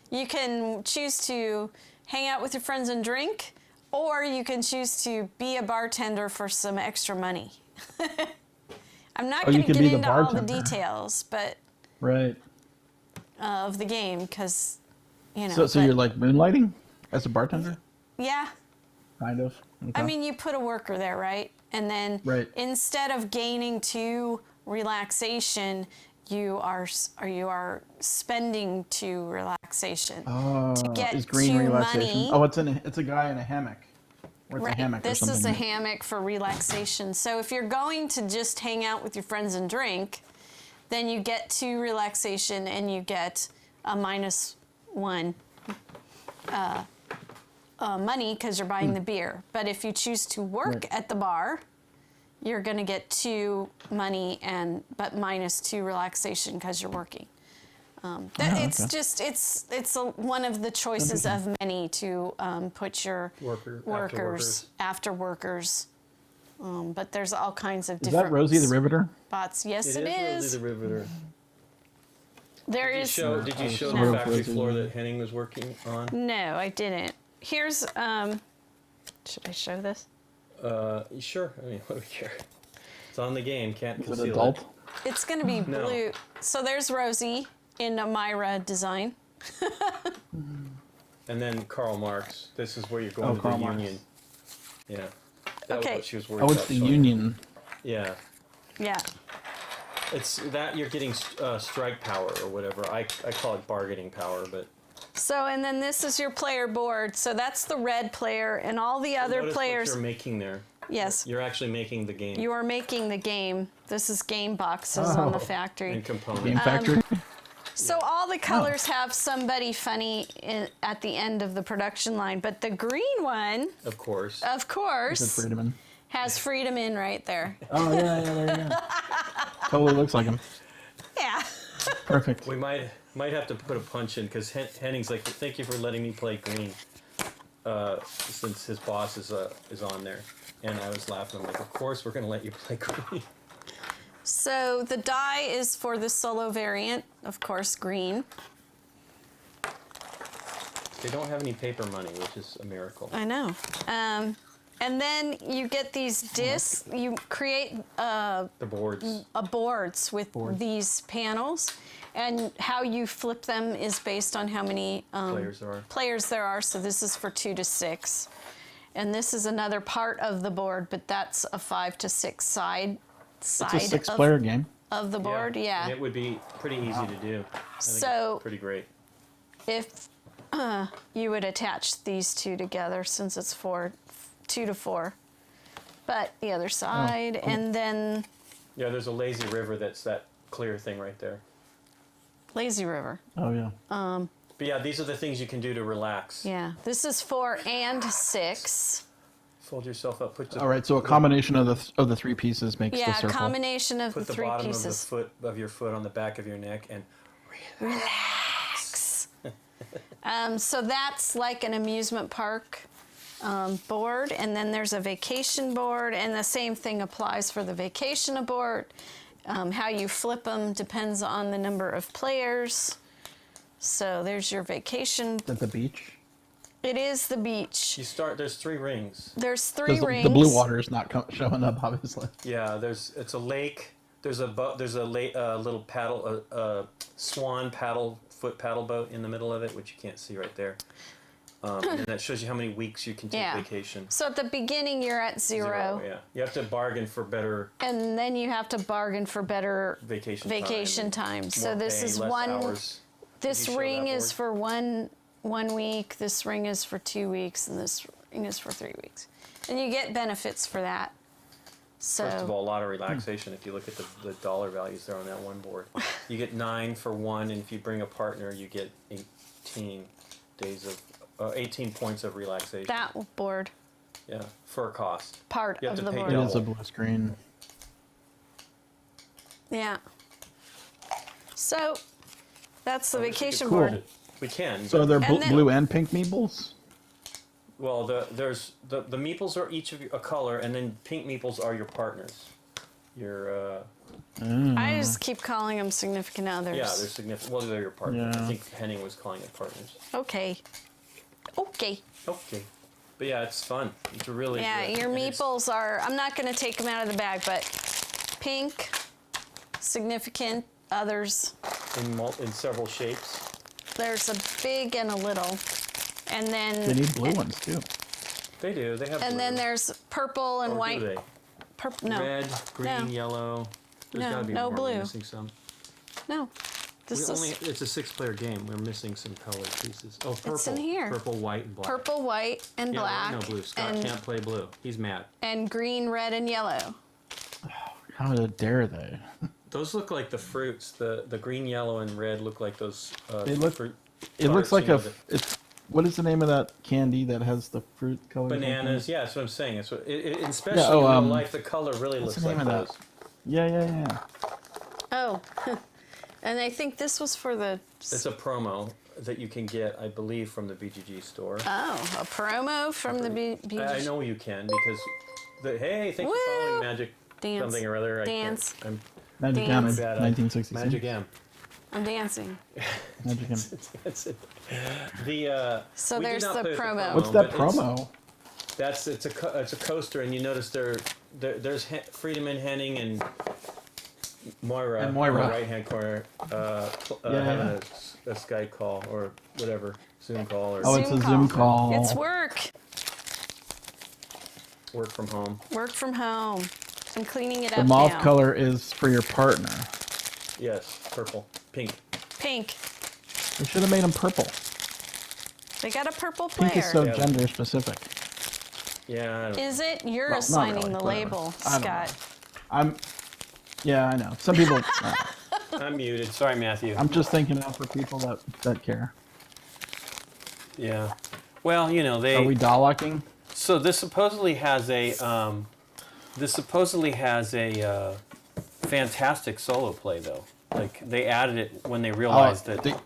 You can choose to hang out with your friends and drink, or you can choose to be a bartender for some extra money. I'm not Oh, you going to can get be the into all the bartender. details, but Right. of the game, because you know. So but- you're like moonlighting as a bartender? yeah. Kind of. Okay. I mean, you put a worker there, right? And then Right. instead of gaining 2 relaxation, you are spending 2 relaxation to get is green 2 relaxation. money. Oh, it's a guy in a hammock. Or it's a Right. hammock This or something. is a hammock for relaxation. So if you're going to just hang out with your friends and drink, then you get 2 relaxation and you get a -1 money because you're buying the beer. But if you choose to work Right. at the bar, you're going to get 2 money but -2 relaxation because you're working. It's okay. just one of the choices of many to put your workers after workers. But there's all kinds of Is different that Rosie the Riveter? spots. Yes, It it is is. Rosie the Riveter. There Did you is. show, did you show sort the of factory Rosie. floor that Henning was working on? No, I didn't. Here's. Should I show this? Sure. I mean, what do we care? It's on the game. Can't Is conceal it adult? It's going to be No. blue. So there's Rosie in a Myra design. And then Karl Marx. This is where you're going to Karl the Marx. Union. Yeah. That Okay. was what she was worried Oh, about. it's the showing. Union. Yeah. Yeah. It's that you're getting strike power or whatever. I call it bargaining power, but So, and then this is your player board. So that's the red player, and all the other notice players. what you're making there. Yes. You're actually making the game You are making the game. This is game boxes on the Oh. factory. and component. Game Factory. So all the colors have somebody funny at the end of the production line, but the green one, Of course. of Is it course, Friedemann? has Freedom in right there. Oh yeah, there you go. Totally looks like him. Yeah. Perfect. We might have to put a punch in because Henning's like, thank you for letting me play green, since his boss is on there, and I was laughing. I'm like, of course we're gonna let you play green. So the die is for the solo variant, of course, green. They don't have any paper money, which is a miracle. I know. And then you get these discs. You create The boards. boards with these panels, and how you flip them is based on how many Players there are. So this is for 2 to 6, and this is another part of the board, but that's a 5 to 6 side It's a 6-player game. of the board. Yeah. And it would be pretty easy to do. I think So- it's pretty great. If you would attach these two together, since it's 2 to 4, but the other side, cool. and then Yeah, there's a lazy river that's that clear thing right there. Lazy River. Oh yeah. But yeah, these are the things you can do to relax. Yeah, this is 4 and 6. Fold yourself up. Put the, All right. So a combination of the 3 pieces makes the Yeah, a circle. combination of put the the 3 bottom pieces. of your foot on the back of your neck and Relax. So that's like an amusement park board, and then there's a vacation board, and the same thing applies for the vacation board. How you flip them depends on the number of players. So there's your vacation. At the beach. It is the beach. there's 3 rings. There's 3 Because rings. the blue water is not showing up, obviously. Yeah, it's a lake. There's a little paddle, swan foot paddle boat in the middle of it, which you can't see right there. And that shows you how many weeks you can take vacation. So at the beginning, you're at 0. Yeah, you have to bargain for better And then you have to bargain for better vacation time. So more this pay, is less one. hours. This Did you show ring that is board? for one week. This ring is for 2 weeks, and this ring is for 3 weeks. And you get benefits for that. So First of all, a lot of relaxation. If you look at the dollar values there on that one board, you get 9 for 1, and if you bring a partner, you get 18 days of 18 points of relaxation. that board Yeah, for a cost. part You have of to the pay board. It double. is a blue screen. Yeah. So that's the I wish we could vacation cool. board. it. We can. So they're And then- blue and pink meeples. Well, there's the meeples are each of a color, and then pink meeples are your partners. Your I just keep calling them significant others. yeah, they're significant. Well, they're your partners. I Yeah. think Henning was calling it partners. Okay. Okay. Okay, but yeah, it's fun. It's really Yeah, good. your And it's- meeples are. I'm not going to take them out of the bag, but pink, significant others. in several shapes. There's a big and a little, and then They need blue ones too. They do. They have. and blue. then there's purple and Or white. Do they? No, Red, green, No. yellow. There's No, gotta be no more. blue. We're missing some. no. This is It's a 6-player game. We're missing some color pieces. Oh, purple. in here. Purple, white, and black. purple, white, and Yeah, black, no blue. Scott and can't play blue. He's mad. green, red, and yellow. How dare they? Those look like the fruits. The green, yellow, and red look like those. They look- fruit It looks tarts, like you know, a. It's what is the name of that candy that has the fruit colors? on bananas. it? Yeah, that's what I'm saying. It's especially Yeah, oh, in real um, life, the color really what's looks the name like of those. that? Yeah. Oh, and I think this was for the It's a promo that you can get, I believe, from the BGG store. Oh, a promo from the BGG. I know you can because hey, thanks for following Magic Dance. something or other. Dance. I'm Magic Dance. M, bad at 1966. Magic M. I'm dancing. Magic M. That's it. So we did there's not the play with promo. What's that but promo? It's a coaster, and you notice there's Friedemann, Henning, and Moira, And Moira. in the right hand corner having a Skype call or whatever, Zoom call or Oh, it's a Zoom call. It's work. work from home. Work from home. So I'm cleaning it The up mauve now. color is for your partner. Yes, purple, pink. Pink. They should have made them purple. They got a purple player. Pink is so Yeah. gender specific. Yeah, I don't Is it? You're Well, not assigning really, the whatever. label, I don't Scott. Yeah, I know. Some people. I'm muted. Sorry, Matthew. I'm just thinking out for people that care. Yeah. Well, you know, Are we doll locking? So this supposedly has a fantastic solo play though. Like they added it when they realized that.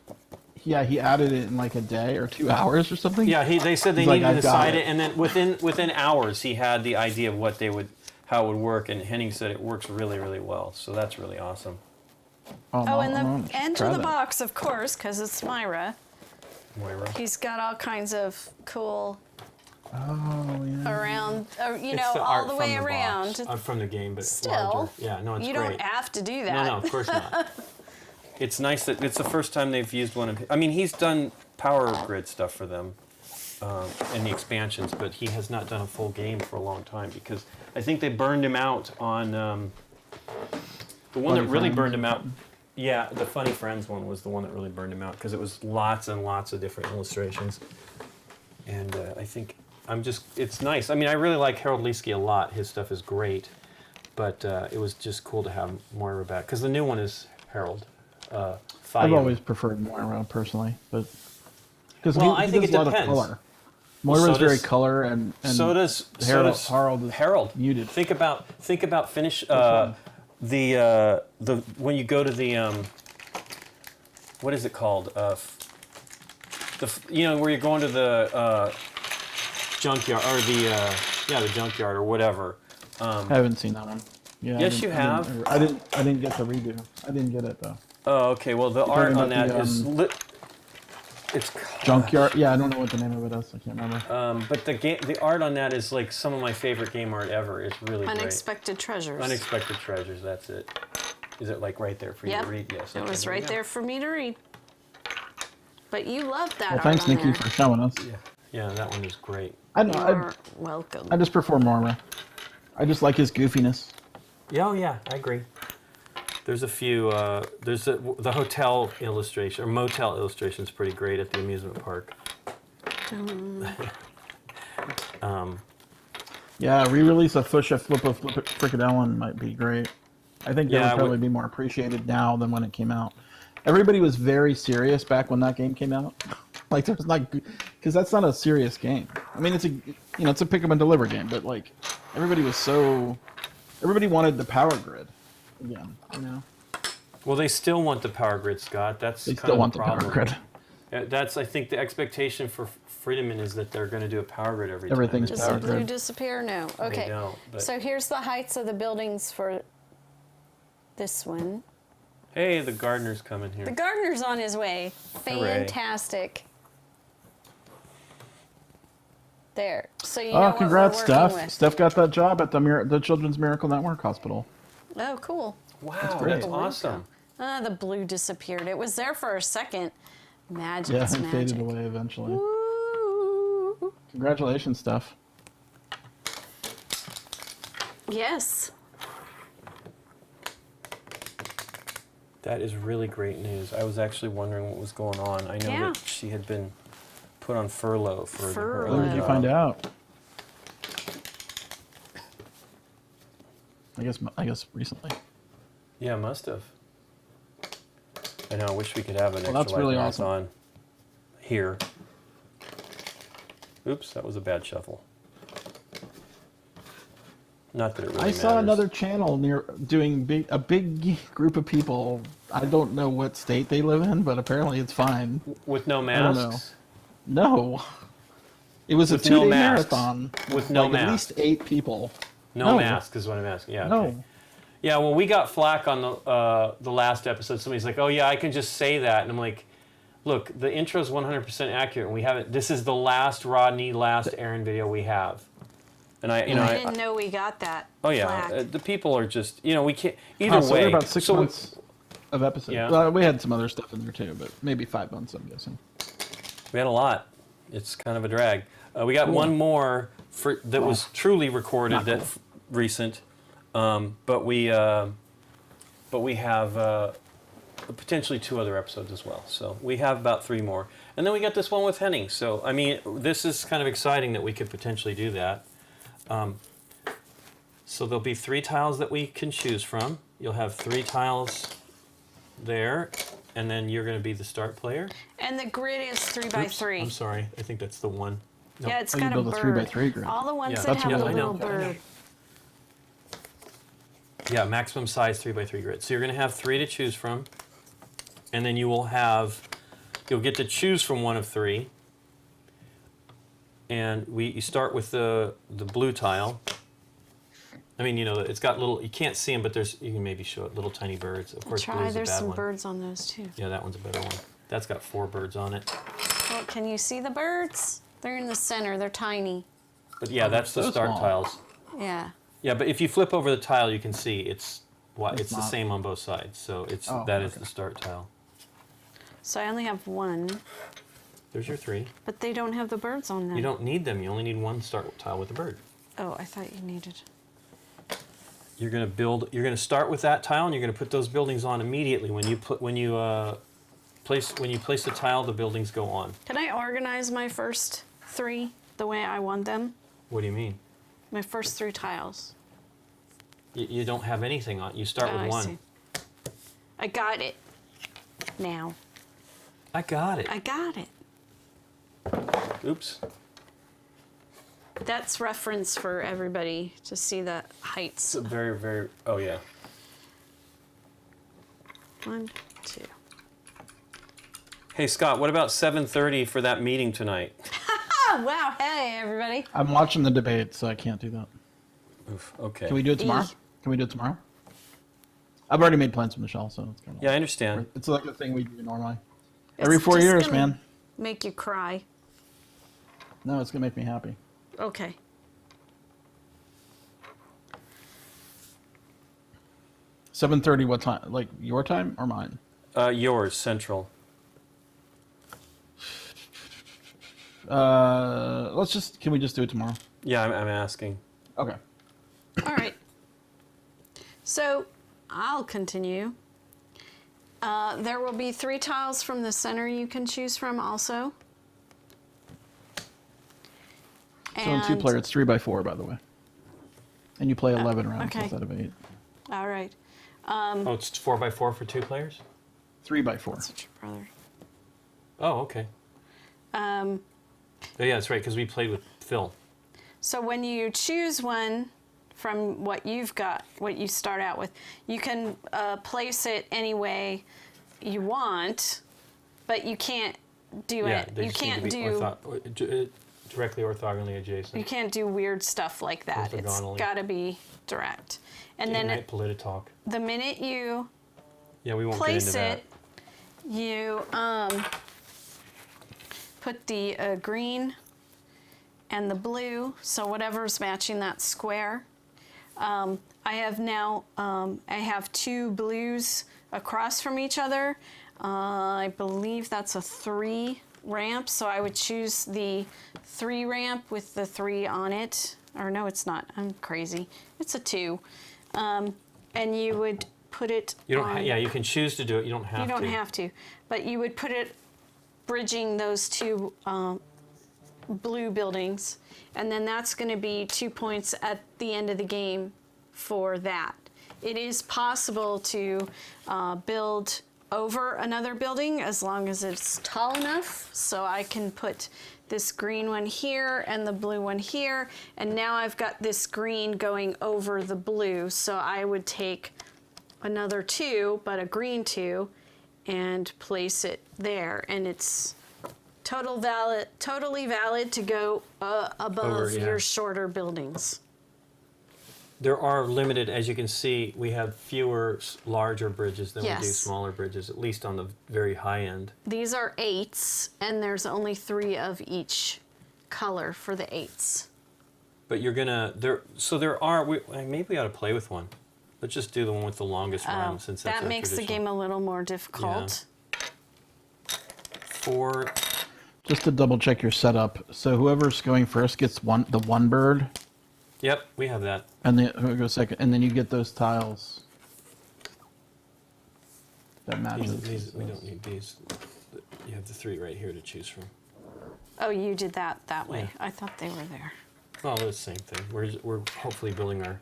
Yeah, he added it in like a day or 2 hours or something. Yeah, they said they He's like, needed to "I've got decide it." it, and then within hours he had the idea of how it would work, and Henning said it works really, really well. So that's really awesome. Oh, and I'm the gonna end try of the that. box, of course, because it's Myra. Moira. He's got all kinds of cool Oh, yeah. around, It's all art the way from around. The box. From the game, but Still, larger. Yeah, no, it's you great. don't have to do that. No, of course not. It's nice that it's the first time they've used one of. I mean, he's done Power Grid stuff for them in the expansions, but he has not done a full game for a long time because I think they burned him out on the one that really burned him out. Yeah, the Funny Friends one was the one that really burned him out because it was lots and lots of different illustrations, and I think it's nice. I mean, I really like Harold Leesky a lot. His stuff is great, but it was just cool to have Moira back because the new one is Harold. I've always preferred Moira personally, but because I he think does it a lot of depends. color. Moira's so very does- color, and so does Harold is Harold. muted. Think about finish the when you go to the what is it called? Where you're going to the junkyard or the junkyard or whatever. I haven't seen that one. Yeah, Yes, you have. I didn't get the redo. I didn't get it though. Oh, okay. Well, the art on that is it's Junkyard. Yeah, I don't know what the name of it is. I can't remember. but the art on that is like some of my favorite game art ever. It's really Unexpected treasures. great. Unexpected treasures. That's it. Is it like right there for you Yep. to read? Yes. It okay, was we right go. there for me to read. But you love that Well, art thanks, on Nikki, there. for showing us. Yeah, that one is great. I know. You're welcome. I just prefer Moira. I just like his goofiness. Yeah, oh yeah, I agree. There's a few. There's the hotel illustration or motel illustration is pretty great at the amusement park. Yeah, re-release of Flip of Fricadellin might be great. I think that would probably be more appreciated now than when it came out. Everybody was very serious back when that game came out. Like there was because that's not a serious game. I mean, it's a pick up and deliver game, but like everybody wanted the Power Grid again. Well, they still want the Power Grid, Scott. That's They kind still of want the the problem. Power Grid. That's I think the expectation for Friedemann is that they're going to do a Power Grid every Everything's time. Does Power the blue Grid. disappear? No. Okay. don't, but- So here's the heights of the buildings for this one. Hey, the gardener's coming here. The gardener's on his way. Hooray. Fantastic. There. So you know what Congrats, we're working Steph. with. Steph got that job at the Children's Miracle Network Hospital. Oh, cool. Wow, great. that's awesome. The blue disappeared. It was there for a second. Magic Yeah, is it magic. faded away eventually. Ooh. Congratulations, Steph. Yes. That is really great news. I was actually wondering what was going on. I know Yeah. that she had been put on furlough for her Furlough. other When did you job. find out? I guess recently. Yeah, must have. I know. I wish we could have an Well, extra that's really light awesome. on here. Oops, that was a bad shuffle. Not that it really I saw matters. another channel doing a big group of people. I don't know what state they live in, but apparently it's fine. With no I don't know. masks? No. It was With a no 2-day masks. marathon. With no like at least masks. 8 people. No mask is what I'm asking. Yeah. No. Okay. Yeah. Well, we got flack on the last episode. Somebody's like, "Oh yeah, I can just say that," and I'm like, "Look, the intro's 100% accurate, and we haven't. This is the last Rodney, last Aaron video we have." And I didn't know we got that. Oh yeah, flack. the people are just we can't either So way. we're about 6 months of episodes. Yeah. Well, we had some other stuff in there too, but maybe 5 months, I'm guessing. We had a lot. It's kind of a drag. We got one more that was truly recorded, recent, but we have potentially 2 other episodes as well. So we have about 3 more, and then we got this one with Henning. So I mean, this is kind of exciting that we could potentially do that. So there'll be 3 tiles that we can choose from. You'll have 3 tiles there, and then you're going to be the start player. And the grid is 3x3. I'm sorry, I think that's the one. No. Yeah, it's Oh, you got a build a bird. 3x3 grid. All the ones Yeah, that that's have what a I little know. bird. Yeah, maximum size 3x3 grid. So you're going to have 3 to choose from, and then you'll get to choose from one of 3. And you start with the blue tile. I mean, it's got little. You can't see them, but you can maybe show it. Little tiny birds. Of course, blue's a There's bad some one. birds on those too. Yeah, that one's a better one. That's got 4 birds on it. Well, can you see the birds? They're in the center. They're tiny. But yeah, that's the so start small. tiles. Yeah. Yeah, but if you flip over the tile, you can see it's the not. same on both sides. So that is the start tile. So I only have 1, There's your 3. but they don't have the birds on them. You don't need them. You only need 1 start tile with a bird. Oh, I thought you needed. You're going to build. You're going to start with that tile, and you're going to put those buildings on immediately. When you place the tile, the buildings go on. Can I organize my first 3 the way I want them? What do you mean? My first 3 tiles. You don't have anything on. You start Oh, with I 1. see. I got it. Now. I got it. I got it. Oops. That's reference for everybody to see the heights. It's a very, very. Oh yeah. 1, 2. Hey Scott, what about 7:30 for that meeting tonight? Oh, wow. Hey, everybody. I'm watching the debate, so I can't do that. Oof, okay. Can we do it tomorrow? Can we do it tomorrow? I've already made plans with Michelle, so it's kind of. Yeah, I understand. It's like a thing we do normally. Every It's 4 just years, gonna man. Make you cry. No, it's gonna make me happy. Okay. $7:30. What time? Like your time or mine? Yours, Central. Can we just do it tomorrow? Yeah, I'm asking. Okay. All right. So I'll continue. There will be 3 tiles from the center you can choose from also. So in 2 player, it's 3x4, by the way. And you play 11 rounds okay. instead of 8. All right. Oh, it's 4x4 for 2 players? 3x4. That's what your brother. Oh, okay. Oh, yeah, that's right, because we played with Phil. So when you choose one from what you've got, what you start out with, you can place it any way you want, but you can't do it. They You just need to can't be do directly orthogonally adjacent. you can't do weird stuff like that. It's Orthogonally. got to be direct. And then GameNight Polititalk. the minute you Yeah, we won't place get into it, you put the green and the blue, so whatever's matching that square. I have now, I have 2 blues across from each other. I believe that's a 3 ramp, so I would choose the 3 ramp with the 3 on it. Or no, it's not. I'm crazy. It's a 2. And you would put it You don't. on, Yeah, you can choose to do it. You don't have to. you don't have to, but you would put it bridging those 2 blue buildings, and then that's going to be 2 points at the end of the game for that. It is possible to build over another building as long as it's tall enough, so I can put this green one here and the blue one here, and now I've got this green going over the blue, so I would take another 2, but a green 2, and place it there, and it's totally valid to go above your shorter buildings. There are limited, as you can see, we have fewer larger bridges than we do smaller bridges, at least on the very high end. These are 8s, and there's only 3 of each color for the 8s. But you're gonna, maybe we ought to play with one. Let's just do the one with the longest run, since that's that makes the game a little more difficult. Yeah. 4. Just to double check your setup, so whoever's going first gets the one bird. Yep, we have that. And then whoever goes second, and then you get those tiles. That matches. We don't need these. You have the 3 right here to choose from. Oh, you did that way. Yeah. I thought they were there. Well, it's the same thing. We're hopefully building our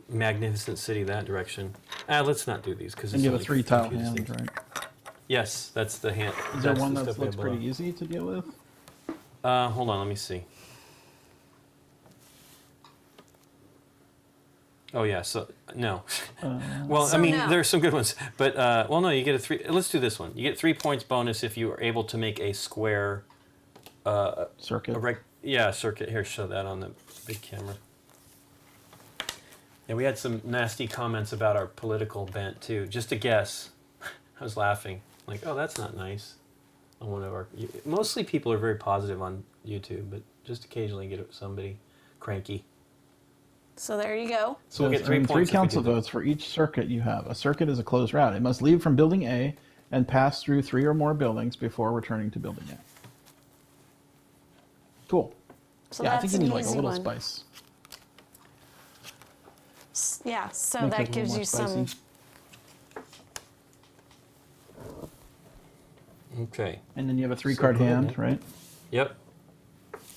magnificent city that direction. Let's not do these because and you have a 3 tile hand, right? Yes, that's the hand. Is there one that looks pretty easy to deal with? Hold on, let me see. Oh yeah, so no. Well, so I mean, no. there's some good ones, but well, no, you get a 3. Let's do this one. You get 3 points bonus if you are able to make a square circuit. Circuit. Here, show that on the big camera. And we had some nasty comments about our political bent too. Just a guess. I was laughing, like, oh, that's not nice. On one of our, mostly people are very positive on YouTube, but just occasionally get somebody cranky. So there you go. So we'll get 3 3 council votes for each circuit you have. A circuit is a closed route. It must leave from building A and pass through 3 or more buildings before returning to building A. Cool. So yeah, I that's think you need like a easy little one. spice. Yeah, so Make it a that little gives more you spicy. some. Okay. And then you have a 3-card hand, right? Yep.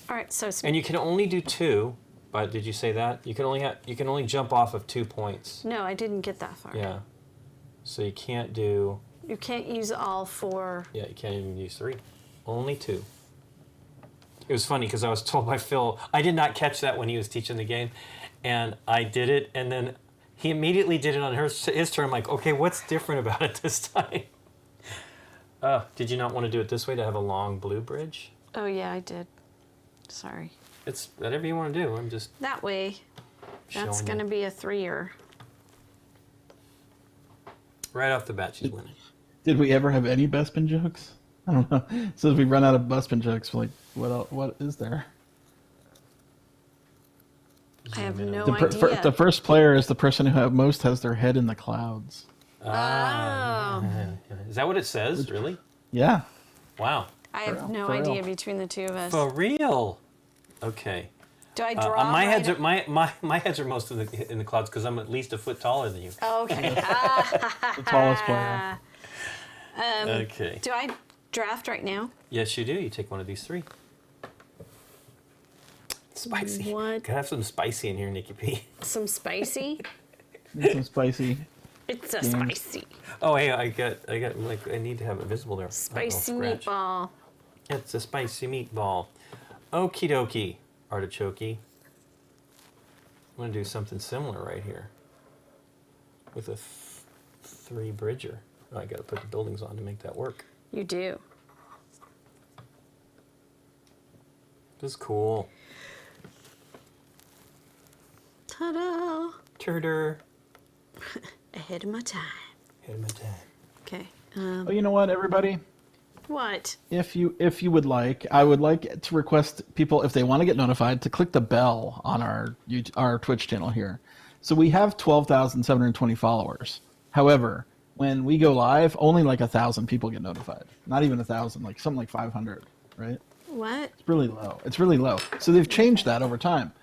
All right, so And you can only do 2. But did you say that? You can only jump off of 2 points. no, I didn't get that far. Yeah. So you can't do. You can't use all 4. Yeah, you can't even use 3. Only 2. It was funny because I was told by Phil, I did not catch that when he was teaching the game, and I did it, and then he immediately did it on his turn. I'm like, okay, what's different about it this time? Did you not want to do it this way to have a long blue bridge? Oh yeah, I did. Sorry. It's whatever you want to do. I'm just That way, that's showing going to you. be a 3-er. Right off the bat, she's winning. Did we ever have any Bespin jokes? I don't know. So as we run out of Bespin jokes, like, what is there? I have no The, idea. the first player is the person who most has their head in the clouds. Oh. Is that what it says? Really? Yeah. Wow. I have no for real. idea between the 2 of us. For real? Okay. Do I draw? My right heads up- are my heads are most in the clouds because I'm at least a foot taller than you. Oh, okay. The tallest player. Okay. Do I draft right now? Yes, you do. You take one of these 3. Spicy. What? Gotta have some spicy in here, Nikki P. Some spicy? Some spicy. It's a Games. spicy. Oh, hey, I got like I need to have it visible there. Spicy scratch. meatball. It's a spicy meatball. Okie dokie, artichokey. I'm gonna do something similar right here with a 3 bridger. Oh, I gotta put the buildings on to make that work. You do. This is cool. Ta-da! Turder. Ahead of my time. Hit him a 10. Okay. Oh, you know what, everybody? What? If you would like, I would like to request people, if they want to get notified, to click the bell on our Twitch channel here. So we have 12,720 followers. However, when we go live, only like 1,000 people get notified. Not even 1,000, like something like 500, right? What? It's really low. It's really low. So they've changed that over time.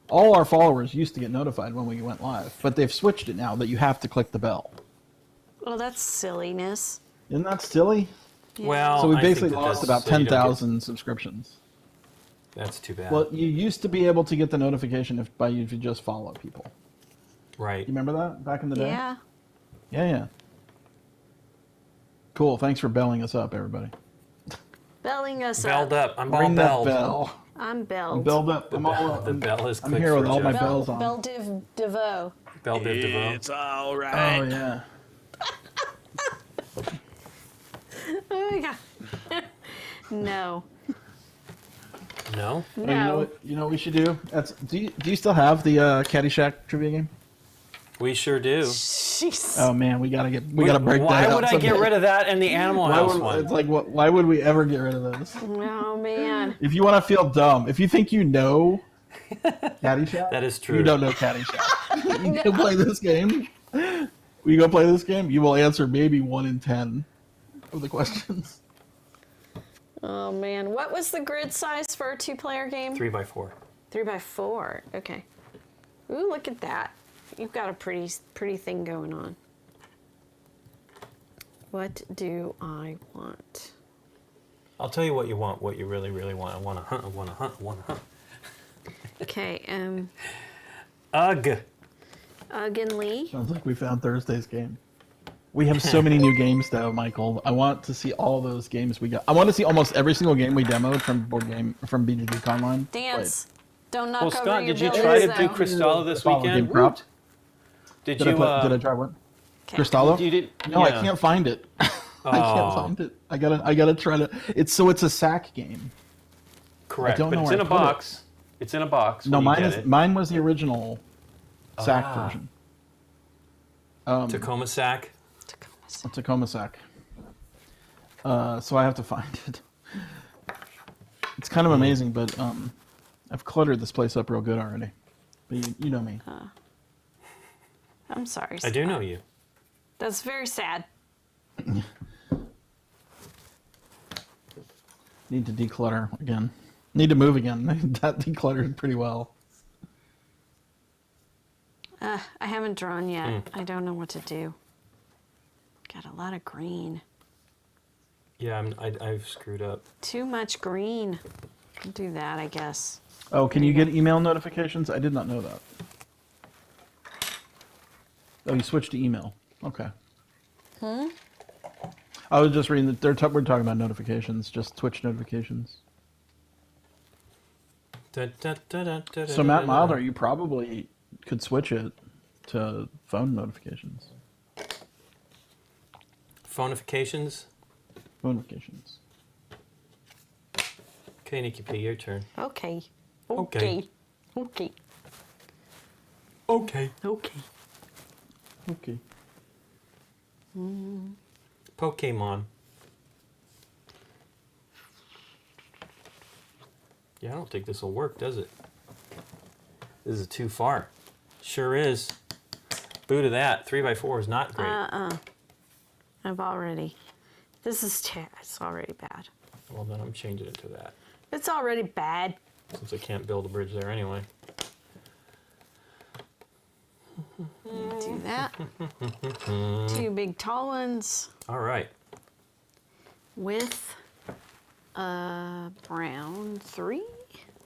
All our followers used to get notified when we went live, but they've switched it now that you have to click the bell. Well, that's silliness. Isn't that silly? Yeah. Well, So we I think basically that lost that's- about so you don't get- 10,000 subscriptions. That's too bad. Well, you used to be able to get the notification if you just follow people. right. You remember that back in the day? Yeah. Yeah. Cool. Thanks for belling us up, everybody. Belling us Belled up. I'm all Ring that belled. bell. I'm belled. I'm belled up. The I'm bell, all the bell is I'm clicked here for with all my Joe. bells on. Bell Div DeVoe. Bell Biv DeVoe. It's all right. Oh yeah. Oh my god. No. No? Oh, No. you know what we should do? Do you still have the Caddyshack trivia game? We sure do. Jeez. Oh man, we gotta break that Why out would I get someday. rid of that and the Animal Why House would, one? it's like why would we ever get rid of this? Oh man. If you want to feel dumb, if you think you know Caddyshack, That is true. You don't know Caddyshack. You can play this game. We go play this game. You will answer maybe 1 in 10 of the questions. Oh man. What was the grid size for a 2-player game? 3x4. 3x4. Okay. Ooh, look at that. You've got a pretty thing going on. What do I want? I'll tell you what you want, what you really, really want. I want to hunt, I want to hunt, I want to hunt. Okay, Ugh. Ugg and Lee. Sounds like we found Thursday's game. We have so many new games, though, Michael. I want to see all those games we got. I want to see almost every single game we demoed from BGG Online. Dance. Don't knock Well, over Scott, your did you buildings, try to though. do Crystallo this Follow weekend? Game Cropped. Did Did you? I try what? Okay. Cristallo? You did? No, I yeah. can't find it. I Oh. can't find it. I gotta try to. It's a sack game. Correct, don't but know it's where in I a put it. box. It's in a box. No, when you get it. mine was the original sack Ah. version. Tacoma sack. A Tacoma sack. So I have to find it. It's kind of amazing, but I've cluttered this place up real good already. But you know me. I'm sorry. I do Scott. know you. That's very sad. Need to declutter again. Need to move again. That decluttered pretty well. I haven't drawn yet. I don't know what to do. Got a lot of green. Yeah, I've screwed up. Too much green. I'll do that, I guess. Oh, can you get email notifications? I did not know that. Oh, you switched to email. Okay. I was just reading that we're talking about notifications, just Twitch notifications. So Matt Milder, you probably could switch it to phone notifications. Phonifications. Notifications. Okay, Nikki P, your turn. Okay. Okay. Okay. Okay. Okay. Okay. Pokemon. Yeah, I don't think this will work, does it? This is too far. Sure is. Boo to that. 3x4 is not great. I've already. This is it's already bad. Well, then I'm changing it to that, It's already bad. since I can't build a bridge there anyway. Do that. 2 big tall ones All right. with brown 3?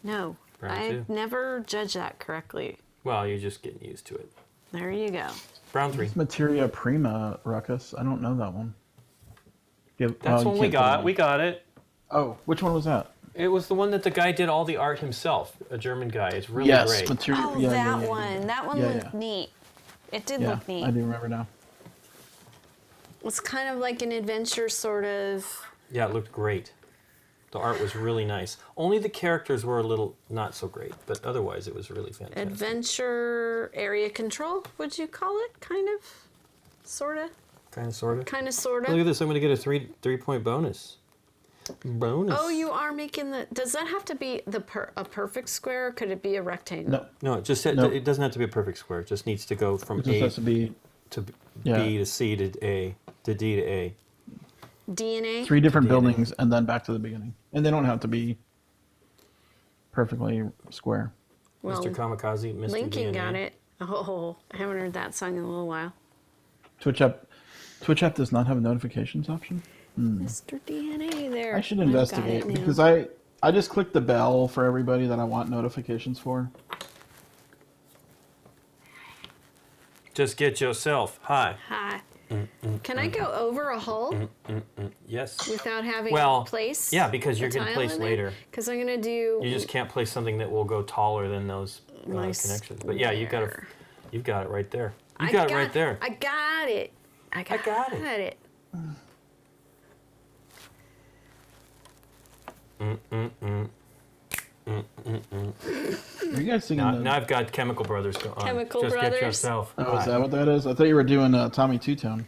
No. Brown I 2. never judged that correctly. Well, you're just getting used to it. There you go. Brown 3. Materia Prima, Ruckus. I don't know that one. That's you one we can't put it got. on. We got it. Oh, which one was that? It was the one that the guy did all the art himself. A German guy. It's really Yes, great. Materia. Oh, yeah, that yeah. one. That one Yeah, looked yeah. neat. It did Yeah, look neat. I do remember now. It's kind of like an adventure sort of. Yeah, it looked great. The art was really nice. Only the characters were a little not so great, but otherwise it was really fantastic. Adventure area control, would you call it? Kind of? Sort of? Kind of, sort of. Kind of, sort Look at of? this. I'm going to get a three-point bonus. Bonus. Oh, you are making the. Does that have to be a perfect square, or could it be a rectangle? No, No, it just No. it doesn't have to be a perfect square. It just needs to go from it just A has to be to Yeah. B to C to A to D to A. DNA? 3 different DNA. buildings and then back to the beginning. And they don't have to be perfectly square. Well, Mr. Kamikaze, Mr. Lincoln DNA. got it. Oh, I haven't heard that song in a little while. Twitch app does not have a notifications option. Mr. DNA there. I should I've got investigate it now. because I just clicked the bell for everybody that I want notifications for. Just get yourself high. Hi. Can I go over a hull Yes. without having Well, to place? yeah, because you're going to place later. Because I'm gonna do. You just can't place something that will go taller than those My connections. But yeah, you've got it right there. You I got it right there. I got it. I got it. Are you guys singing? Now I've got Chemical Brothers on. Chemical Just Brothers? get yourself. Oh, is that what that is? I thought you were doing Tommy Two Tone.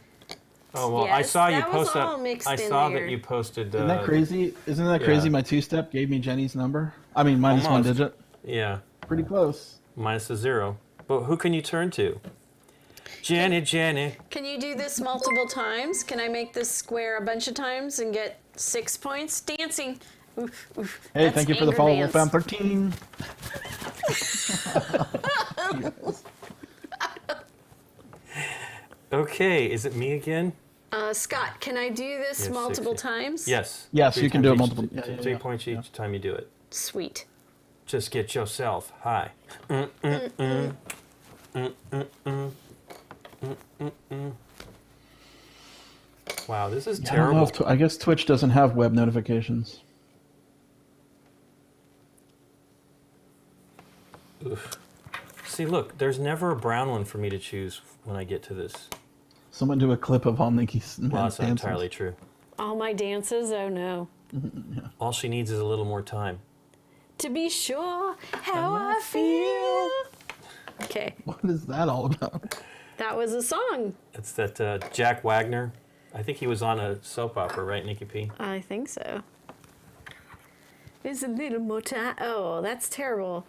Oh well, I Yes, saw you that was post all that. mixed I in saw there. that you posted. Isn't that crazy? Isn't that crazy? yeah. My two-step gave me Jenny's number. I mean, minus one Almost. digit. Yeah, Pretty close. minus a 0. But who can you turn to? Janet. Can you do this multiple times? Can I make this square a bunch of times and get 6 points? Dancing. Oof, oof. Hey, That's thank you for the anger follow, dance. Wolfam 13. Okay, is it me again? Scott, can I do this Yes, multiple 60. times? Yes. Yes, 3 you can times do it each- multiple- yeah, 3 yeah, points each time you do it. Sweet. Just get yourself high. Wow, this is I don't know terrible. if I guess Twitch doesn't have web notifications. See, look, there's never a brown one for me to choose when I get to this. Someone do a clip of all Nikki's Well, that's not dances. entirely true. All my dances? Oh no. All she needs is a little more time. To be sure how I feel. Okay, What is that all about? that was a song. It's that Jack Wagner. I think he was on a soap opera, right, Nikki P? I think so. There's a little more time. Oh, that's terrible.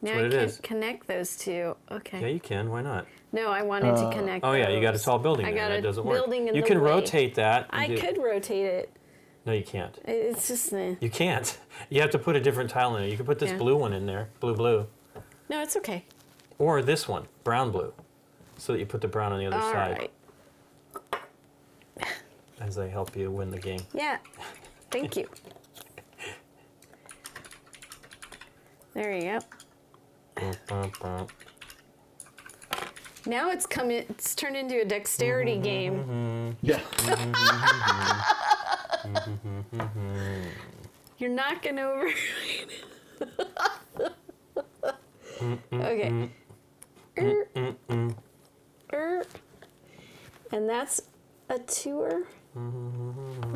Now what I it can't is. connect those two. Okay. Yeah, you can. Why not? No, I wanted to connect. Oh yeah, you got a those. tall building I there. got That a doesn't work. building in You the can way. rotate that. and I do- could rotate it. No, you can't. It's just You can't. You have to put a different tile in it. You can put this Yeah. blue one in there, blue, no, it's okay. or this one, brown blue, so that you put the brown on the other All side right. as they help you win the game. Yeah. Thank you. There you go. Now it's turned into a dexterity game. Yeah. You're knocking over. Okay. And that's a tour. A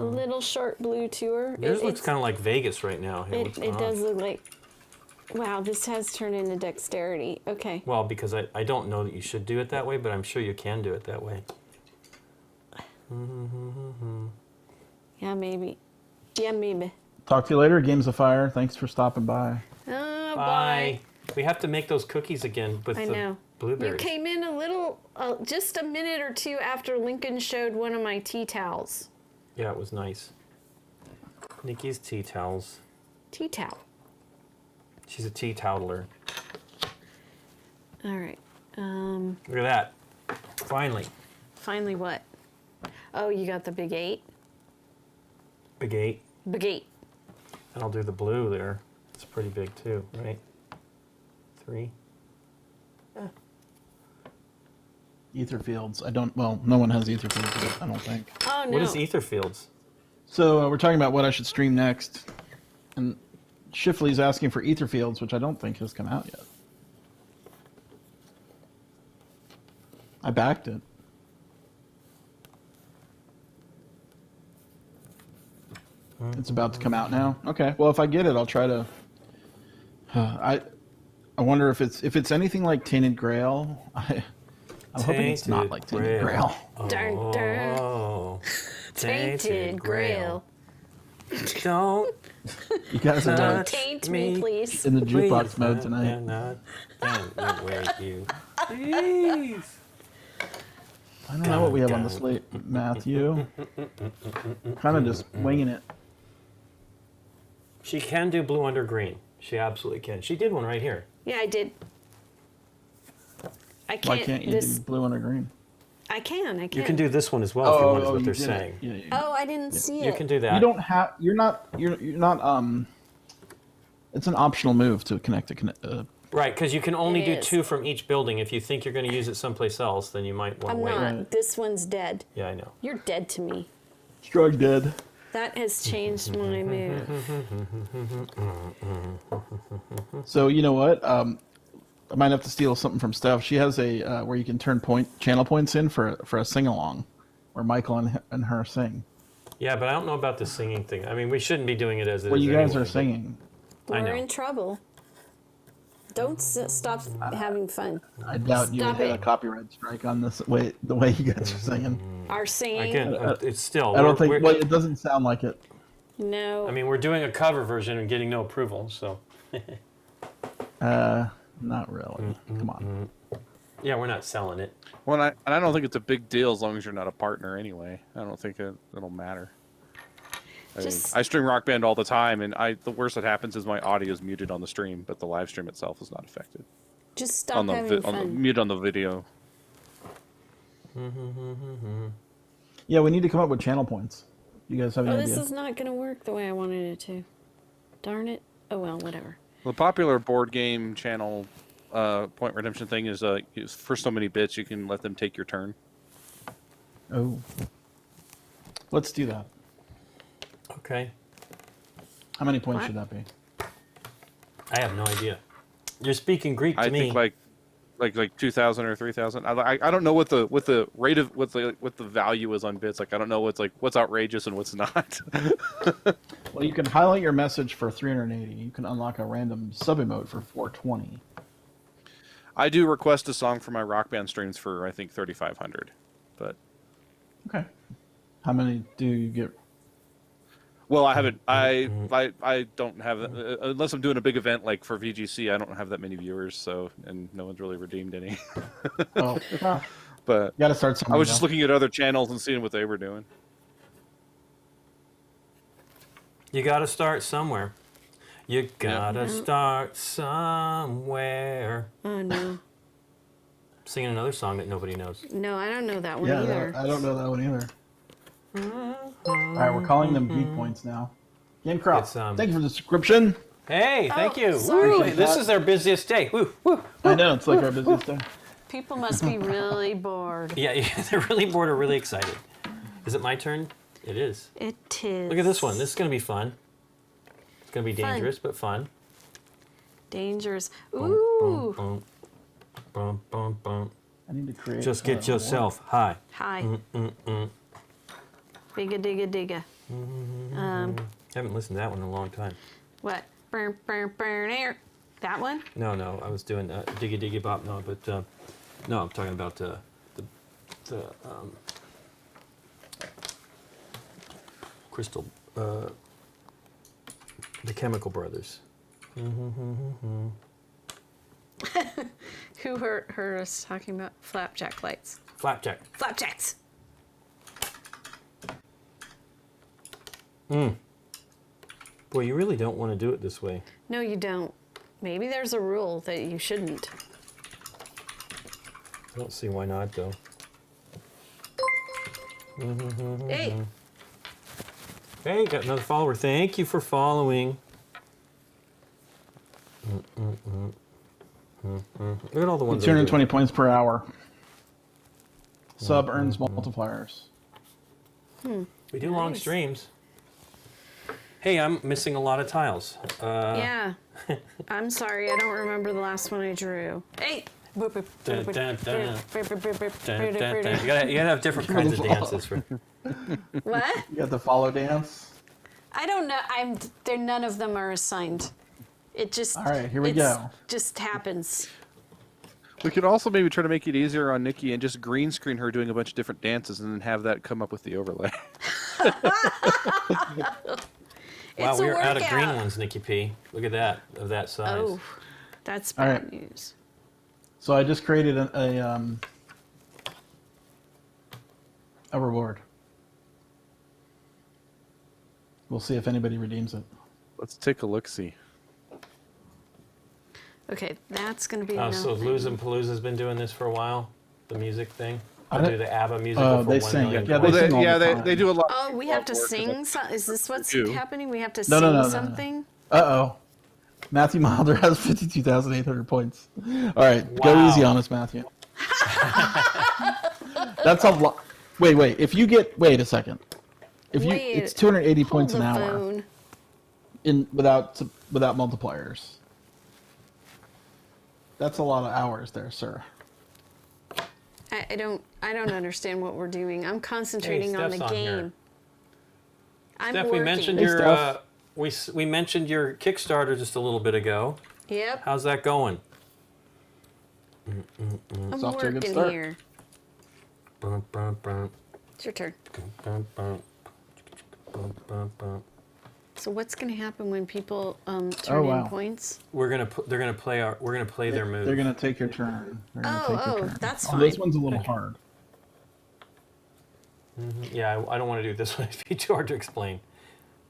little short blue tour. Yours looks kind of like Vegas right now. Here, what's It going on? does look like. Wow, this has turned into dexterity. Okay. Well, because I don't know that you should do it that way, but I'm sure you can do it that way. Yeah, maybe. Yeah, maybe. Talk to you later. Games of Fire. Thanks for stopping by. Oh, Bye. We have to make those cookies again with I the know. You blueberries. came in a little, just a minute or two after Lincoln showed one of my tea towels. Yeah, it was nice. Nikki's tea towels. Tea towel. She's a tea toweler. All right. Look at that. Finally. Finally, what? Oh, you got the big 8? Big 8. Big 8. And I'll do the blue there. It's pretty big too, right? 3. Ether fields. I don't. Well, no one has ether fields yet, I don't think. Oh, no. What is ether fields? So we're talking about what I should stream next, and Shifley's asking for ether fields, which I don't think has come out yet. I backed it. It's about to come out now. Okay. Well, if I get it, I'll try to. I wonder if it's anything like Tainted Grail. I'm hoping it's not like Tainted Grail. Dun, dun. Oh. Tainted Grail. Don't You guys are Don't like taint me, please. in the jukebox mode tonight. Please. I don't know what we have on the slate, Matthew. Kind of just winging it. She can do blue under green. She absolutely can. She did one right here. Yeah, I did. I can't. Why can't you this, do blue under green? I can. You can do this one as well if you want, is what they're saying. Yeah, Oh, I didn't see it. You can do that. You don't have. You're not. It's an optional move to connect a Right, because you can only It do is. 2 from each building. If you think you're going to use it someplace else, then you might want I'm to wait. not. Right. This one's dead. Yeah, I know. You're dead to me. Struck dead. That has changed my mood. So you know what? I might have to steal something from Steph. She has a where you can turn channel points in for a sing along, where Michael and her sing. Yeah, but I don't know about the singing thing. I mean, we shouldn't be doing it as it Well, is you guys anyway, are but- singing. I We're know. in trouble. Don't stop having fun. I doubt you would Stop hit a it. copyright strike on this the way you guys are singing. Our singing. Again, it's still. I don't we're- think. Well, it doesn't sound like it. No. I mean, we're doing a cover version and getting no approval, so. Not really. Come on. Yeah, we're not selling it. Well, I don't think it's a big deal as long as you're not a partner anyway. I don't think it'll matter. I mean, Just- I stream Rock Band all the time, and the worst that happens is my audio is muted on the stream, but the live stream itself is not affected. Just stop On the, having on the fun. mute on the video. Yeah, we need to come up with channel points. You guys have any Oh, idea? this is not going to work the way I wanted it to. Darn it. Oh, well, whatever. The popular board game channel point redemption thing is for so many bits you can let them take your turn. Oh. Let's do that. Okay. How many points What? should that be? I have no idea. You're speaking Greek to I me. think like 2,000 or 3,000. I don't know what the rate of what the value is on bits. Like I don't know what's outrageous and what's not. Well, you can highlight your message for 380. You can unlock a random sub emote for 420. I do request a song for my Rock Band streams for I think 3,500, but Okay. How many do you get? well I haven't I don't have unless I'm doing a big event like for VGC. I don't have that many viewers, so and no one's really redeemed any. Oh, well, But you got to start somewhere. I was just though. looking at other channels and seeing what they were doing. You got to start somewhere. You gotta start somewhere. Oh, no. Singing another song that nobody knows. No, I don't know that one Yeah, either. I don't know that one either. All right, we're calling them geek points now. Game Crop, It's, thank you for the subscription. Hey, thank you. sorry. Woo, this is their busiest day. Woo, woo. I know, it's like our busiest day. People must be really bored. Yeah, they're really bored or really excited. Is it my turn? It is. It is. Look at this one. This is going to be fun. It's going to be Fun. dangerous, but fun. Dangerous. Boom, Ooh. boom, boom, boom, boom. I need to create. Just get yourself high. Hi. Bigga digga digga. Haven't listened to that one in a long time. What? Burn, burn, burn, air. That one? No, I was doing Diggy Diggy Bop. No, but no, I'm talking about the Crystal, the Chemical Brothers. Who heard us talking about flapjack lights? Flapjack. Flapjacks! Boy, you really don't want to do it this way. No, you don't. Maybe there's a rule that you shouldn't. I don't see why not, though. Hey! Hey, got another follower. Thank you for following. Look at all the ones. that are doing 220 points per hour. Sub earns multipliers. it. We do long Nice. streams. Hey, I'm missing a lot of tiles. Yeah. I'm sorry, I don't remember the last one I drew. Hey! Dun, dun, dun. Dun, dun, dun. You gotta have different kinds of dances for. What? You got the follow dance. I don't know. None of them are assigned. It just. All right, here we go. Just happens. We could also maybe try to make it easier on Nikki and just green screen her doing a bunch of different dances and then have that come up with the overlay. Wow, It's a we're out of green workout. ones, Nikki P. Look at that, of that size. Oh, that's All bad right. news. So I just created a reward. We'll see if anybody redeems it. Let's take a look-see. Okay, that's gonna be. Oh, so nothing. Luz and Palooza's been doing this for a while? The music thing? I I'll don't- do the ABBA musical for they 1 sing. million Yeah, points. they sing all the time. they do a lot. Oh, we have to work sing. Is this what's do. happening? We have to No, sing no, no, no, no. something. Uh-oh. Matthew Milder has 52,800 points. All right, go Wow. easy on us, Matthew. That's a lot. Wait. If you get, wait a second. It's 280 points an hour Phone. without multipliers. That's a lot of hours there, sir. I don't understand what we're doing. I'm concentrating on the Steph's on here. game. I'm Steph, working. we mentioned Hey, your Steph. we mentioned your Kickstarter just a little bit ago. Yep. How's that going? I'm It's off to a good working start. here. Bum, bum, bum, It's your turn. bum, bum, bum, bum, bum. So what's going to happen when people turn wow. in points? We're gonna play their move. They're gonna take your turn. They're gonna take your turn. That's Oh, this fine. one's a little hard. Yeah, I don't want to do this one. It'd be too hard to explain.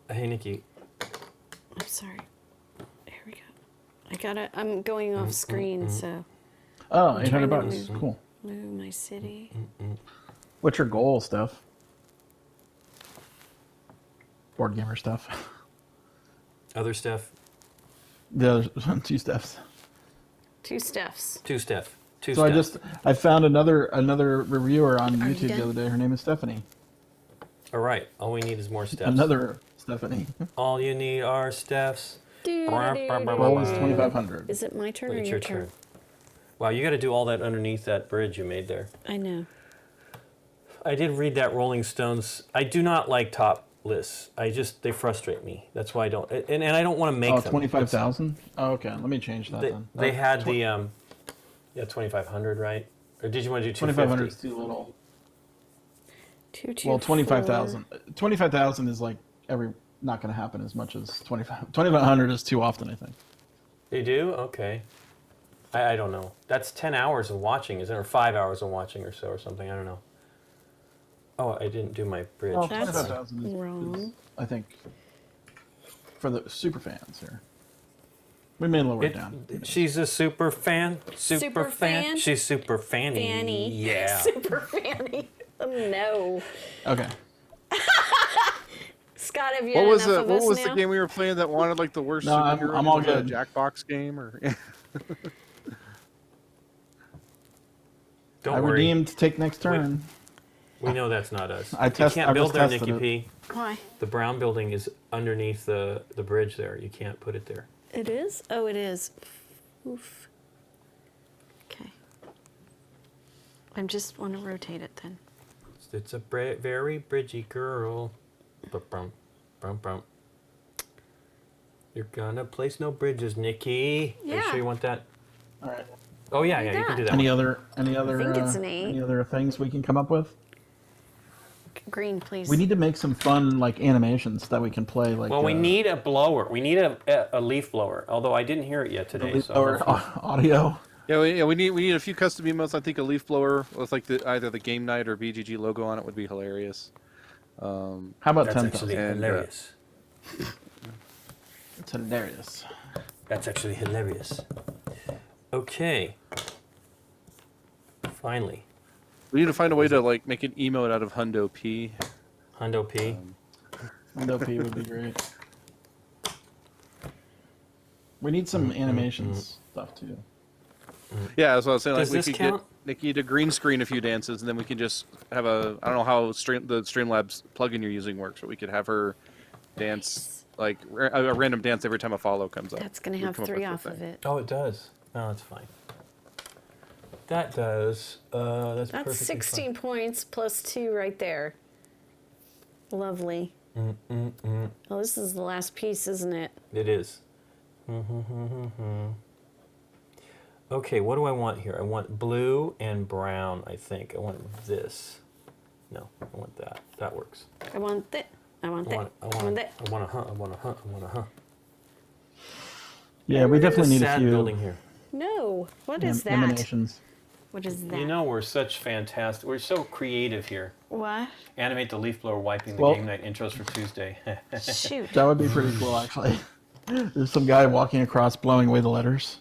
Hey, Nikki. I'm sorry. Here we go. I'm going off screen, so Oh, I'm trying 800 to bucks. move. Cool. move my city. What's your goal, Steph? Board gamer stuff. Other Steph. The other 2 Stephs. 2 Stephs. Two Steph. Two So Steph. I found another reviewer on Are you YouTube the done? other day. Her name is Stephanie. All right. All we need is more Stephs. Another Stephanie. All you need are Stephs. Goal is 2,500. Is it my turn or It's your your turn? turn. Wow, you got to do all that underneath that bridge you made there. I know. I did read that Rolling Stones. I do not like top lists. They frustrate me. That's why I don't. And I don't want to make Oh, them. 25,000? Oh, okay. Let me change that then. They had the 2,500, right? Or did you want to do 2,500 is 250? too little. 2, 2, Well, 4. 25,000. 25,000 is like not going to happen as much as 25. 2,500 is too often, I think. They do? Okay. I don't know. That's 10 hours of watching, isn't it? Or 5 hours of watching or so or something. I don't know. Oh, I didn't do my bridge. Well, That's 25,000 is, wrong. I think, for the super fans here. We may lower it down. She's a super fan. Super fan? She's super fanny. Fanny. Yeah. Super Fanny. Oh, no. Okay. Scott, have you What had was enough the of what us was now? the game we were playing that wanted like the worst No, I'm superhero? all Was it a good. Jackbox game or? Don't I worry. redeemed take next turn. We know that's not us. I You just can't build there, tested Nikki it. P. Why? The brown building is underneath the bridge there. You can't put it there. It is? Oh, it is. Oof. Okay. I just want to rotate it then. It's a very bridgy girl. Bum, bum, bum. You're gonna place no bridges, Nikki. Are you Yeah. sure you want that? All right. Oh yeah, Like yeah, you can that. do that. Any one. other think it's an 8. any other things we can come up with? Green, please. We need to make some fun like animations that we can play. Like Well, we need a blower. We need a leaf blower. Although I didn't hear it yet today. So or audio. Yeah, we need a few custom emotes. I think a leaf blower with like either the GameNight or BGG logo on it would be hilarious. How about that's 10,000? actually And, hilarious. It's hilarious. That's actually hilarious. Okay. Finally, We need to find a way to like make an emote out of Hundo P. Hundo P. Window P would be great. We need some animations stuff too. Yeah, that's what I was saying. Like Does we this could count? get Nikki to green screen a few dances, and then we can just have a. I don't know how the Streamlabs plugin you're using works, but we could have her dance like a random dance every time a follow comes up. That's going to We'd have come up 3 with a off of thing. it. Oh, it does. No, that's fine. That does. That's That's perfectly 16 points plus 2 right there. Lovely. Well, this is the last piece, isn't it? Fine. It is. Okay, what do I want here? I want blue and brown, I think. I want this. No, I want that. That works. I want that. I want I that. want, I I want, want that. I want a hunt. I want a hunt. I want a hunt. Yeah, we definitely need a Sad few building here. No. What is that? animations. What is that? You know, we're such fantastic. We're so creative here. What? Animate the leaf blower wiping the Well- game night intros for Tuesday. Shoot. That would be pretty cool, actually. There's some guy walking across, blowing away the letters.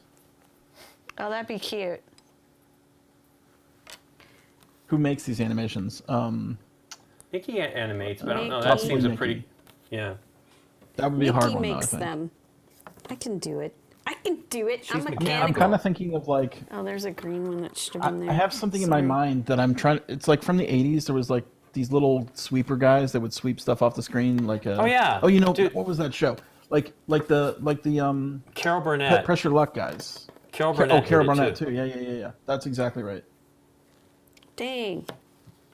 Oh, that'd be cute. Who makes these animations? Nikki animates, but I don't know. That Nikki. seems a Nikki. pretty. Yeah. That would be a hard Nikki one, though, I makes think. them. I can do it. can do it. I'm She's mechanical. I'm kind of thinking of like Oh, there's a green one that should have been there. I have something in my Sorry. mind that I'm trying. It's like from the '80s. There was like these little sweeper guys that would sweep stuff off the screen. Like a, Oh, yeah. Oh, you know Dude. what was that show? Like the Carol Burnett. Pressure Luck guys. Carol Burnett. Carol did it, Burnett too. too. Yeah. That's exactly right. Dang,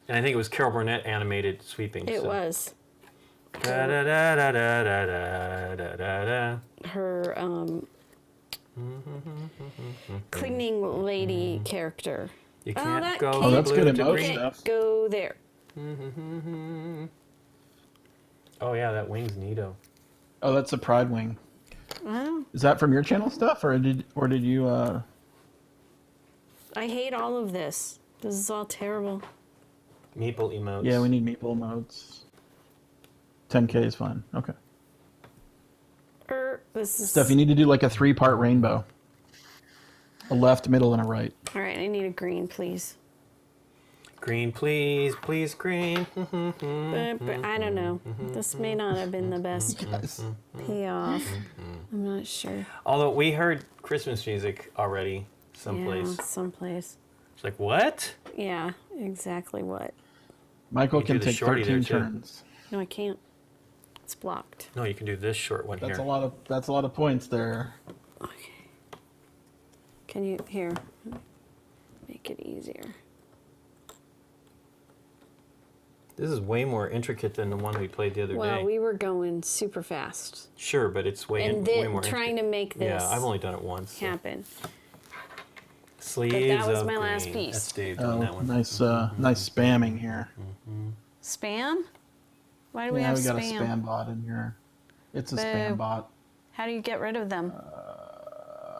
And I think it was Carol Burnett animated sweeping. it so. was. Da, da, da, da, da, da, da, da, da. Her cleaning lady character. You Oh, can't that go can't- Oh, that's good blue to emote green. stuff. Go there. Oh yeah, that wing's neato. Oh, that's a Pride Wing. Wow. Is that from your channel stuff, or did you? I hate all of this. This is all terrible. Meeple emotes. Yeah, we need meeple modes. 10K is fine. Okay. This is. Steph, you need to do like a 3-part rainbow. A left, middle, and a right. All right, I need a green, please. Green, please, please, green. But I don't know. This may not have been the best Yes. payoff. I'm not sure. Although we heard Christmas music already someplace. Yeah, someplace. It's like, what? Yeah, exactly what. Michael You can do the take shorty 13 there, too. turns. No, I can't. It's blocked. No, you can do this short one That's here. a lot of points there. Okay. Can you here? Make it easier. This is way more intricate than the one we played the other Well, day. we were going super fast, Sure, but it's way, and way more trying to intricate. make this Yeah, I've only done it once. So. happen. Sleeves was of my last green. piece. That's Dave on that Oh, one. nice, nice spamming here. Spam? Why do we Yeah, have we got spam? a spam bot in here. It's a Boo. spam bot. How do you get rid of them?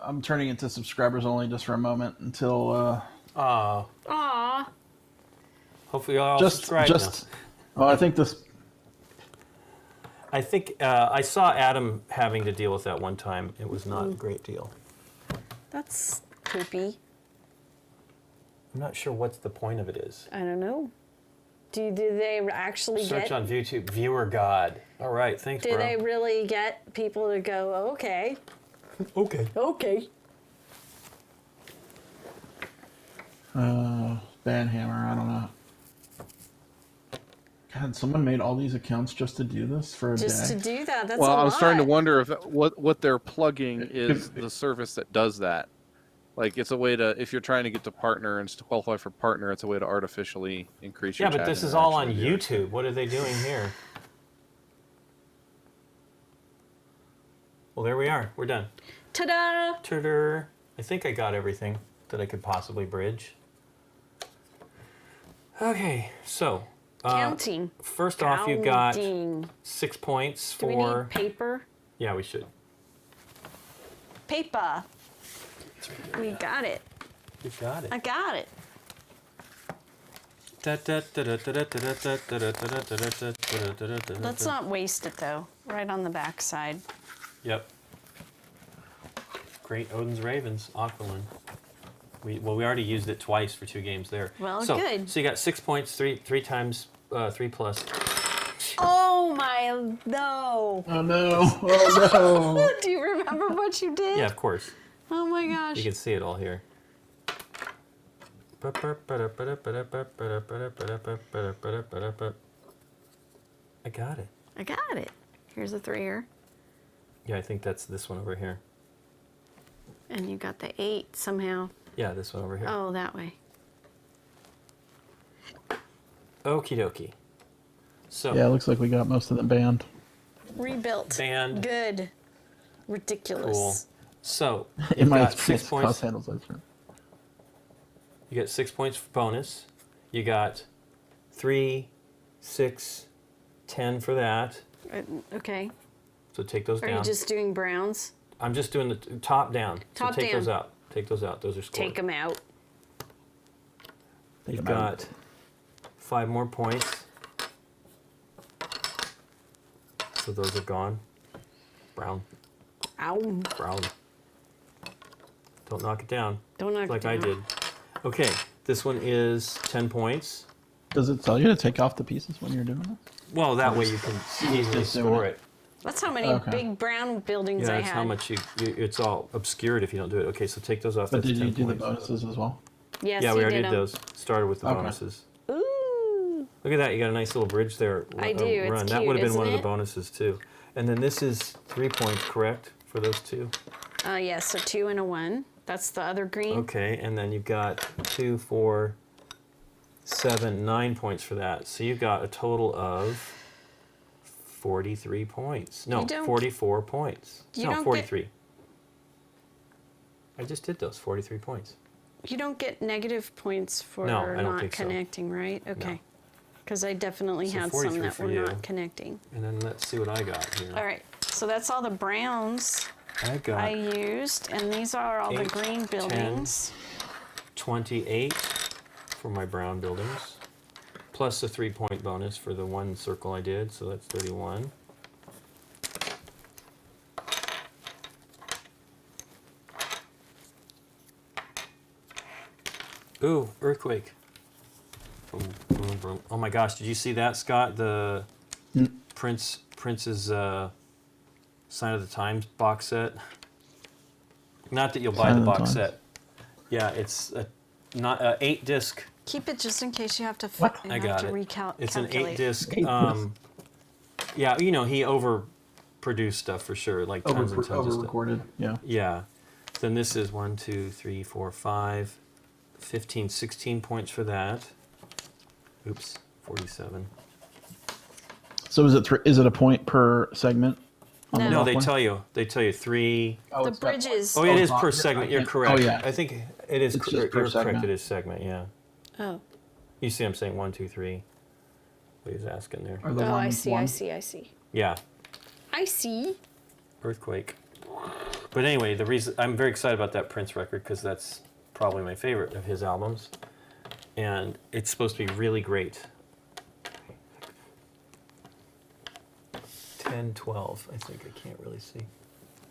I'm turning it to subscribers only just for a moment until Oh, Aw. hopefully y'all just. subscribe Oh, I think this. now. I think I saw Adam having to deal with that one time. It was not a great deal. That's poopy. I'm not sure what's the point of it is. I don't know. Do they actually Search get? on YouTube, viewer God. All right, thanks, Do bro. they really get people to go? Okay. Okay. Okay. Banhammer, I don't know. God, someone made all these accounts just to do this for a Just day. to do that. That's Well, a lot. I'm starting to wonder if what they're plugging is the service that does that. Like, it's a way to, if you're trying to get to partner and to qualify for partner, it's a way to artificially increase your Yeah, but chat this is all on interaction. YouTube. What are they doing here? Well, there we are. We're done. Ta-da! Ta-da. I think I got everything that I could possibly bridge. Okay, so Counting. first off, you got Counting. 6 points Do we for. need paper? Yeah, we should. Paper. We got it. You got it. I got it. Let's not waste it though. Right on the back side. Yep. Great Odin's Ravens, Aquilin. We already used it twice for 2 games there. Well, so, good. So you got 6 points, three times 3 plus. Oh my no! Oh no! Oh no! Do you remember what you did? Yeah, of course. Oh my gosh. You can see it all here. I got it. I got it. Here's a 3-er. Yeah, I think that's this one over here. And you got the 8 somehow. Yeah, this one over here. Oh, that way. Okie dokie. So, Yeah, it looks like we got most of them banned. Rebuilt. Banned. Good. Ridiculous. Cool. So, In you my got 6 experience, points. cross handles. That's right. You got 6 points for bonus. You got 3, 6, 10 for that. Okay. So take those Are down. you just doing browns? I'm just doing the top down. Top so take down. those out. Take those out. Those are scored. Take them out. Take You've 'em out. got 5 more points. So those are gone. Brown. Ow. Brown. Don't knock it down Don't knock like it I down. did. Okay, this one is 10 points. Does it tell you to take off the pieces when you're doing this? Well, that way you can easily just doing score it. it. That's how many Okay. big brown buildings Yeah, I that's had. how much it's all obscured if you don't do it. Okay, so take those off. But That's did you 10 do the points. bonuses as well? Yes, Yeah, we you already did 'em. those. Started with the Okay. bonuses. Ooh. Look at that. You got a nice little bridge there. I do, it's Run. That cute, would have been one of isn't the it? bonuses too. And then this is 3 points, correct, for those two? Yeah, so 2 and a 1. That's the other green. Okay, and then you've got 2, 4, 7, 9 points for that. So you've got a total of 43 points. No, You don't 44 points. you No, don't get- 43. I just did those 43 points. You don't get negative points for No, I don't not think so. connecting, right? Okay. Because I definitely So had some 43 that for were you. not connecting. And then let's see what I got here. All right. So that's all the browns I got I used, and these are all the 8, green 10. buildings. 28 for my brown buildings, plus a 3-point bonus for the one circle I did, so that's 31. Ooh, earthquake. Boom, boom, boom. Oh my gosh, did you see that, Scott? The Prince's Sign of the Times box set. Not that you'll buy Sign the of the box Times. set. Yeah, it's a not a 8-disc. Keep it just in case you have to. What? You I have got to it. recalculate. It's an 8-disc. 8-disc. Yeah, you know he overproduced stuff for sure, like tons and tons of stuff. Over-recorded, yeah. Yeah. Then this is 1, 2, 3, 4, 5, 15, 16 points for that. Oops, 47. So is it a point per segment? on the No. No, they walkway? tell you. They tell you 3. Oh, The it's got- bridges. Oh, it is it's per not- segment. I You're can't- correct. Oh, yeah. I think it is. It's just You're per correct. segment. It is segment. Yeah. Oh. You see, I'm saying 1, 2, 3. What he's asking there. Are the Oh, I ones see. one? I see. I see. Yeah. I see. Earthquake. But anyway, the reason I'm very excited about that Prince record because that's probably my favorite of his albums, and it's supposed to be really great. 10, 12. I think I can't really see.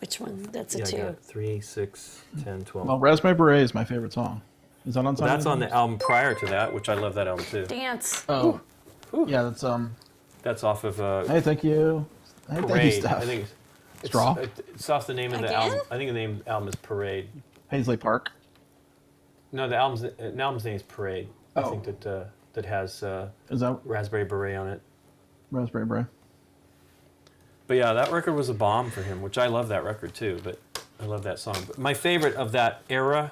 Which one? That's a Yeah, I 2. got it. 3, 6, 10, 12. Well, Raspberry Beret is my favorite song. Is that on Well, that's on the album prior to that, which I love that album too. Dance. Oh. Ooh. Yeah, that's That's off of Hey, thank you. Hey, thank you, Parade. Steph. I think it's Straw? It's off the name of the Again? album. I think the name of the album is Parade. Paisley Park. No, the album's name is Parade. I Oh. think that has Is that Raspberry Beret on it. Raspberry Beret? But yeah, that record was a bomb for him, which I love that record too. But I love that song. But my favorite of that era,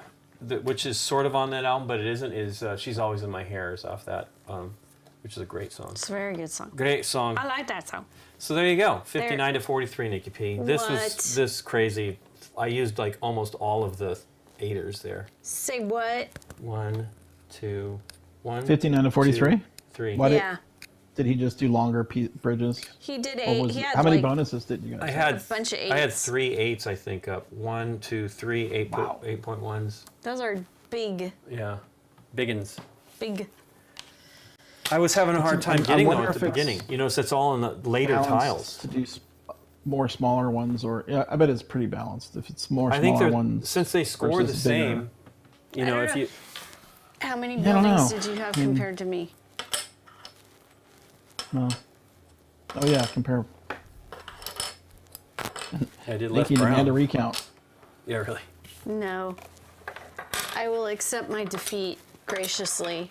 which is sort of on that album, but it isn't, is "She's Always in My Hair" is off that, which is a great song. It's a very good song. Great song. I like that song. So there you go, 59 to 43, Nikki P. This What? was this crazy. I used like almost all of the 8ers there. Say what? 1, 2, 1. 59 to 43? 2, 3. What? Yeah. Did he just do longer bridges? He did Or 8. was He it- had how many like bonuses did you guys I have? had a bunch of I had 8s. 3 8s, I think, up. 1, 2, 3, 8, Wow. 8.1s. Those are big, Yeah, biggins. big. I was having a hard time I getting them wonder at if the it's beginning. You notice it's all in the later Balanced tiles. to do more smaller ones, or yeah, I bet it's pretty balanced. If it's more I think smaller they're ones, since they score the versus bigger. same. You I know, don't if know. you How many I don't buildings know. did you have I mean- compared to me? no. Oh yeah, compare. I did left Nikki demand a brown. recount. Yeah, really. No. I will accept my defeat graciously.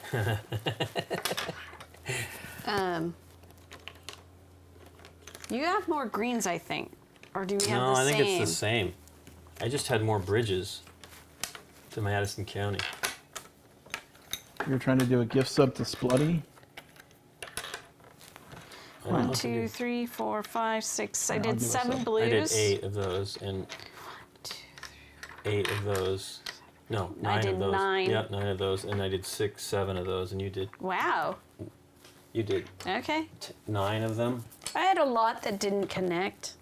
You have more greens, I think. Or do we have No, the I same? think it's the same. I just had more bridges to Madison County. You're trying to do a gift sub to Splutty. I don't know 1, if I 2, did. 3, 4, 5, 6. I I'll did give us 7 a- blues. I did 8 of those and 8 of those. No, 9 did of those. 9. Yep, 9 of those, and I did 6, 7 of those, and you did Wow. did Okay. 9 of them. I had a lot that didn't connect.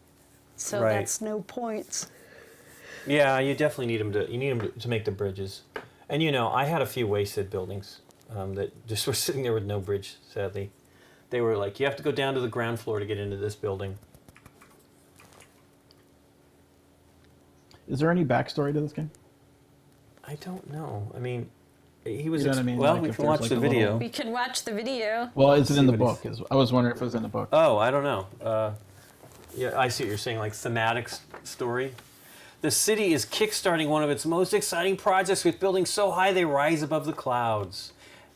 So Right. that's no points. Yeah, you definitely need them to make the bridges. And you know, I had a few wasted buildings that just were sitting there with no bridge. Sadly, they were like, you have to go down to the ground floor to get into this building. Is there any backstory to this game? I don't know. I mean, he was. You know what I mean? Well, Like we if can there's watch like the a little- video. We can watch the video. Well, is it in see the what book? I was wondering if it was in the book. Oh, I don't know. Yeah, I see what you're saying, like thematic story. The city is kickstarting one of its most exciting projects with buildings so high they rise above the clouds.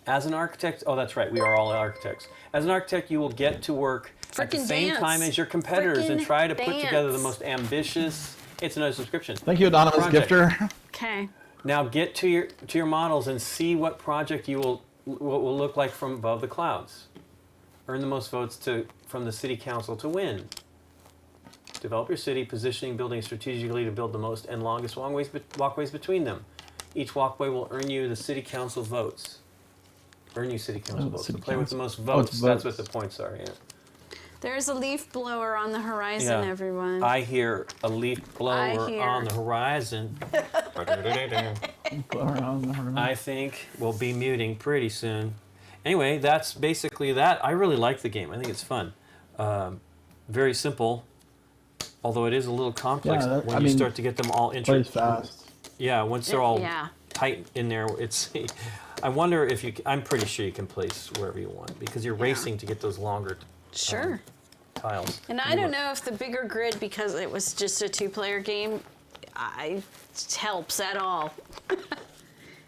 As an architect, oh, that's right, we are all architects. As an architect, you will get to work at the Frickin' same dance. time as your competitors and try to put Frickin' together the dance. most ambitious. It's another subscription. Thank you, Anonymous Project. Gifter. Okay. Now get to your models and see what project what will look like from above the clouds. Earn the most votes from the city council to win. Develop your city, positioning buildings strategically to build the most and longest walkways between them. Each walkway will earn you the city council votes. Earn you city council votes. So play with the most votes. That's what the points are. Yeah. There's a leaf blower on the horizon, Yeah. everyone. I hear a leaf blower on the horizon. I think we'll be muting pretty soon. Anyway, that's basically that. I really like the game. I think it's fun. Very simple, although it is a little complex when you start to get them all Plays fast. Yeah, once they're all Yeah. tight in there, it's. I wonder if you. I'm pretty sure you can place wherever you want because you're racing to get those longer. Sure. Tiles. And I don't know if the bigger grid, because it was just a 2-player game, helps at all.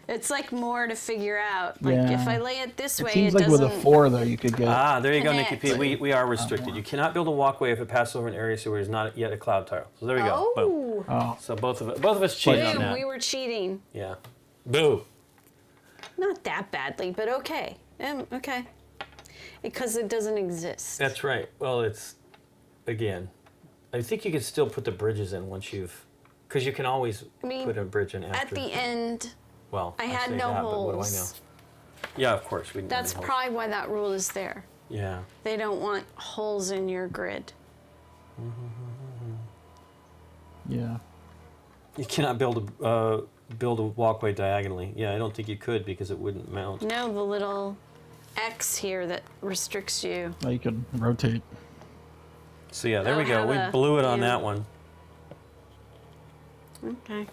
It's like more to figure out. Like if I lay it this way, it seems like doesn't. with a 4 though, you could get. There you go, Nikki Connect. P. We are restricted. You cannot build a walkway if it passes over an area where there's not yet a cloud tile. So there we go. Boom. Oh, So both of us cheated on Boom, that. we were cheating. Yeah. Boo. Not that badly, but okay. Okay. Because it doesn't exist. That's right. Well, it's again. I think you can still put the bridges in once you've, because you can always put a bridge in after. At the end, Well, I had say no that, but what do I know? holes. Yeah, of course. We That's probably why that rule is there. Yeah. They don't want holes in your grid. yeah. You cannot build a walkway diagonally. Yeah, I don't think you could because it wouldn't mount. No, the little X here that restricts you. Well, you could rotate. So yeah, there we I'll go. have We a- blew it on yeah. that one. Okay.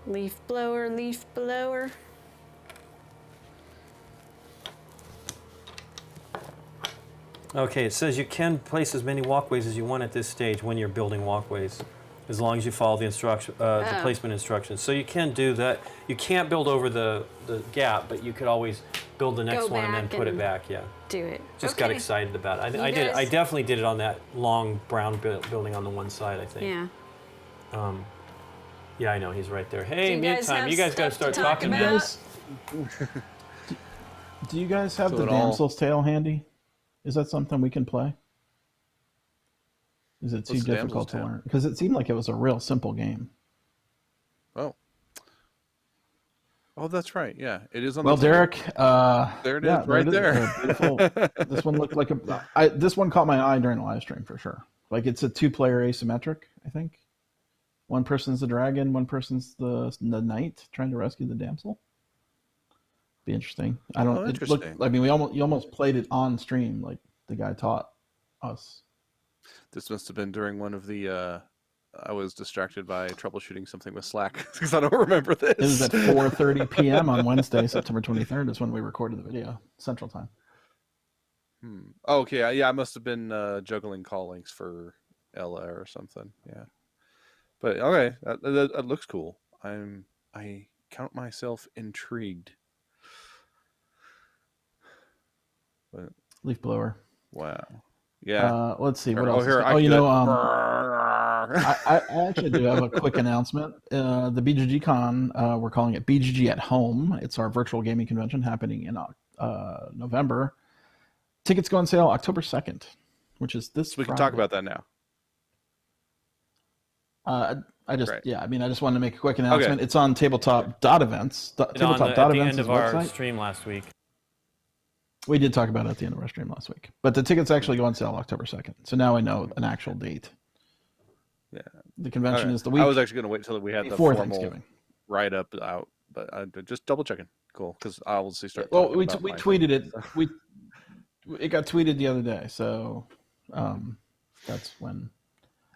Leaf blower, leaf blower. Okay, it says you can place as many walkways as you want at this stage when you're building walkways, as long as you follow the the placement instructions. So you can do that. You can't build over the gap, but you could always build the next Go one and then back put it and back. Yeah. Do it. Just got Okay. excited about it. You I did. guys- I definitely did it on that long brown building on the one side. I think. Yeah. Yeah, I know he's right there. Hey, you mute guys time. have You guys got to stuff to start talk talking. about? Man. Do you guys have So the it all- Damsel's Tale handy? Is that something we can play? Is it too What's the difficult Damsel's to Tale? learn? Because it seemed like it was a real simple game. Oh, that's right. Yeah, it is on. Well, the table. Derek, There it is, yeah, right it there. Beautiful. This one looked like this one caught my eye during the live stream for sure. Like it's a 2-player asymmetric, I think. One person's the dragon, one person's the knight trying to rescue the damsel. Be interesting. I don't. Oh, It interesting. looked. I mean, you almost played it on stream, like the guy taught us. This must have been during one of the. I was distracted by troubleshooting something with Slack because I don't remember this. It was at 4:30 p.m. on Wednesday, September 23rd. Is when we recorded the video, Central Time. Oh, okay, yeah, I must have been juggling call links for Ella or something. Yeah, but okay, that looks cool. I count myself intrigued. But Leaf blower. wow, yeah. Let's see what Oh, else. here, I Oh, you could- know, I actually do have a quick announcement. The BGG Con, we're calling it BGG at Home. It's our virtual gaming convention happening in November. Tickets go on sale October 2nd, which is this. We can talk about that now. I just, Right. yeah, I mean, I just wanted to make a quick announcement. Okay. It's on tabletop.events. At the Tabletop.events end is of our website. stream last week. We did talk about it at the end of our stream last week. But the tickets actually go on sale October 2nd. So now I know an actual date. Yeah, The convention Okay. is the week I was actually going to wait until we had the before formal Thanksgiving. write up out, but I just double checking. Cool, because I will see start. Well, talking we about my tweeted it. thing. It got tweeted the other day, so that's when.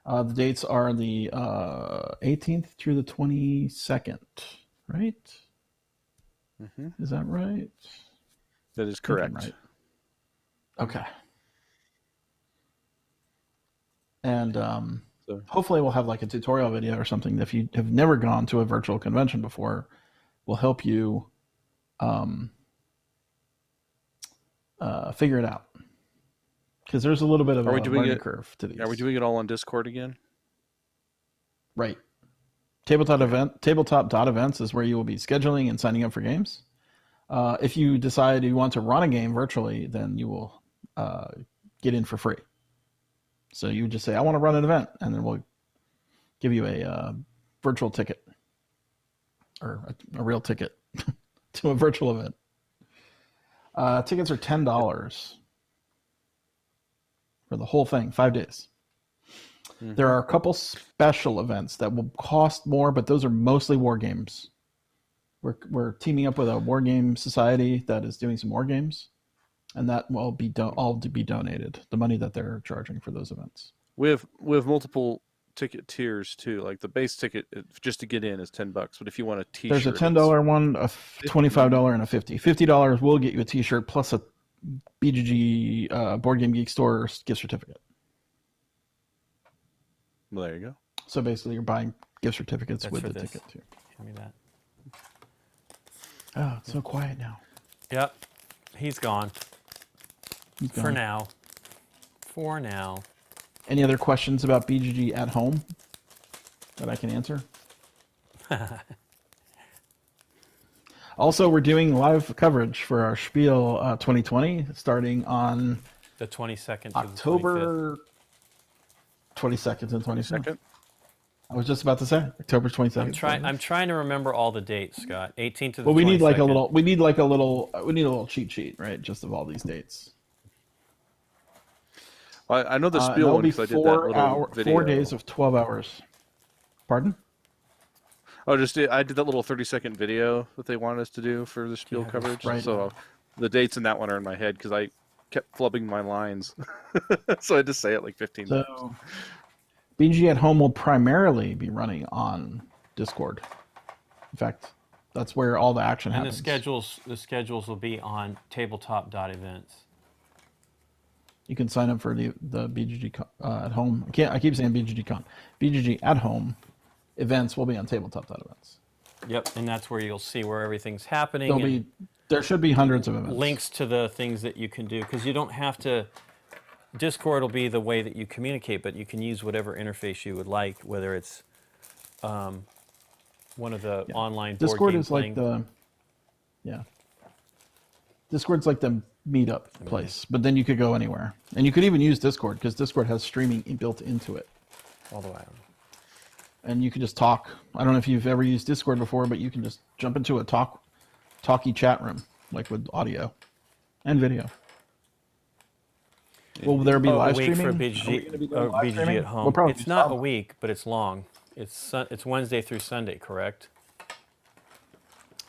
The dates are the 18th through the 22nd, right? Mm-hmm. Is that right? That is I think I'm correct. right. Okay. And So hopefully we'll have like a tutorial video or something. If you have never gone to a virtual convention before, will help you figure it out. Because there's a little bit of a learning curve to these. Are we doing it all on Discord again? Right. Tabletop.events is where you will be scheduling and signing up for games. If you decide you want to run a game virtually, then you will get in for free. So you would just say, I want to run an event, and then we'll give you a virtual ticket or a real ticket to a virtual event. Tickets are $10 for the whole thing, 5 days. Mm-hmm. There are a couple special events that will cost more, but those are mostly war games. We're teaming up with a war game society that is doing some war games, and that will be all to be donated. The money that they're charging for those events. We have multiple ticket tiers too. Like the base ticket just to get in is $10, but if you want a T-shirt, there's a $10 one, a $25, and a $50. $50 will get you a T-shirt plus a BGG Board Game Geek Store gift certificate. Well, there you go. So basically, you're buying gift certificates with the ticket too. Give me that. Oh, it's so quiet now. Yep, he's gone. He's gone. For now. Any other questions about BGG at home that I can answer? Also, we're doing live coverage for our Spiel 2020 starting on the 22nd October 22nd and 23rd. I was just about to say October 22nd. I'm trying to remember all the dates, Scott. 18th to the 22nd. Well, we need a little cheat sheet, right? Just of all these dates. I know the Spiel one because I did that little video. 4 days of 12 hours. Pardon? I did that little 30-second video that they wanted us to do for the Spiel coverage. Right. So the dates in that one are in my head because I kept flubbing my lines. So I had to say it like 15 times. So BG at Home will primarily be running on Discord. In fact, that's where all the action happens. And the schedules will be on tabletop.events. You can sign up for the BGG at Home. I keep saying BGG Con. BGG at Home events will be on tabletop.events. Yep, and that's where you'll see where everything's happening. There should be hundreds of events. Links to the things that you can do, because you don't have to. Discord will be the way that you communicate, but you can use whatever interface you would like, whether it's one of the online board Discord game is like Discord's like the meetup place, but then you could go anywhere, and you could even use Discord because Discord has streaming built into it. All the way. And you can just talk. I don't know if you've ever used Discord before, but you can just jump into a talky chat room, like with audio and video. Will there be live streaming? A week for BGG at Home. It's not a week, but it's long. It's Wednesday through Sunday, correct?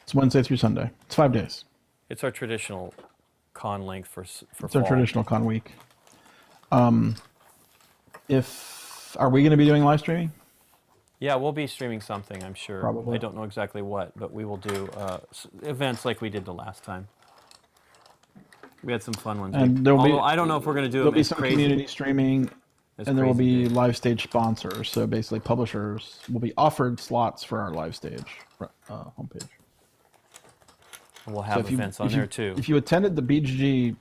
It's Wednesday through Sunday. It's 5 days. It's our traditional con length for It's fall. our traditional con week. Are we going to be doing live streaming? Yeah, we'll be streaming something, I'm sure. Probably. I don't know exactly what, but we will do events like we did the last time. We had some fun ones. And I don't know if we're going to do there'll be some community streaming, and there will be live stage sponsors. So basically, publishers will be offered slots for our live stage homepage. And we'll have events on there too. If you attended the BGG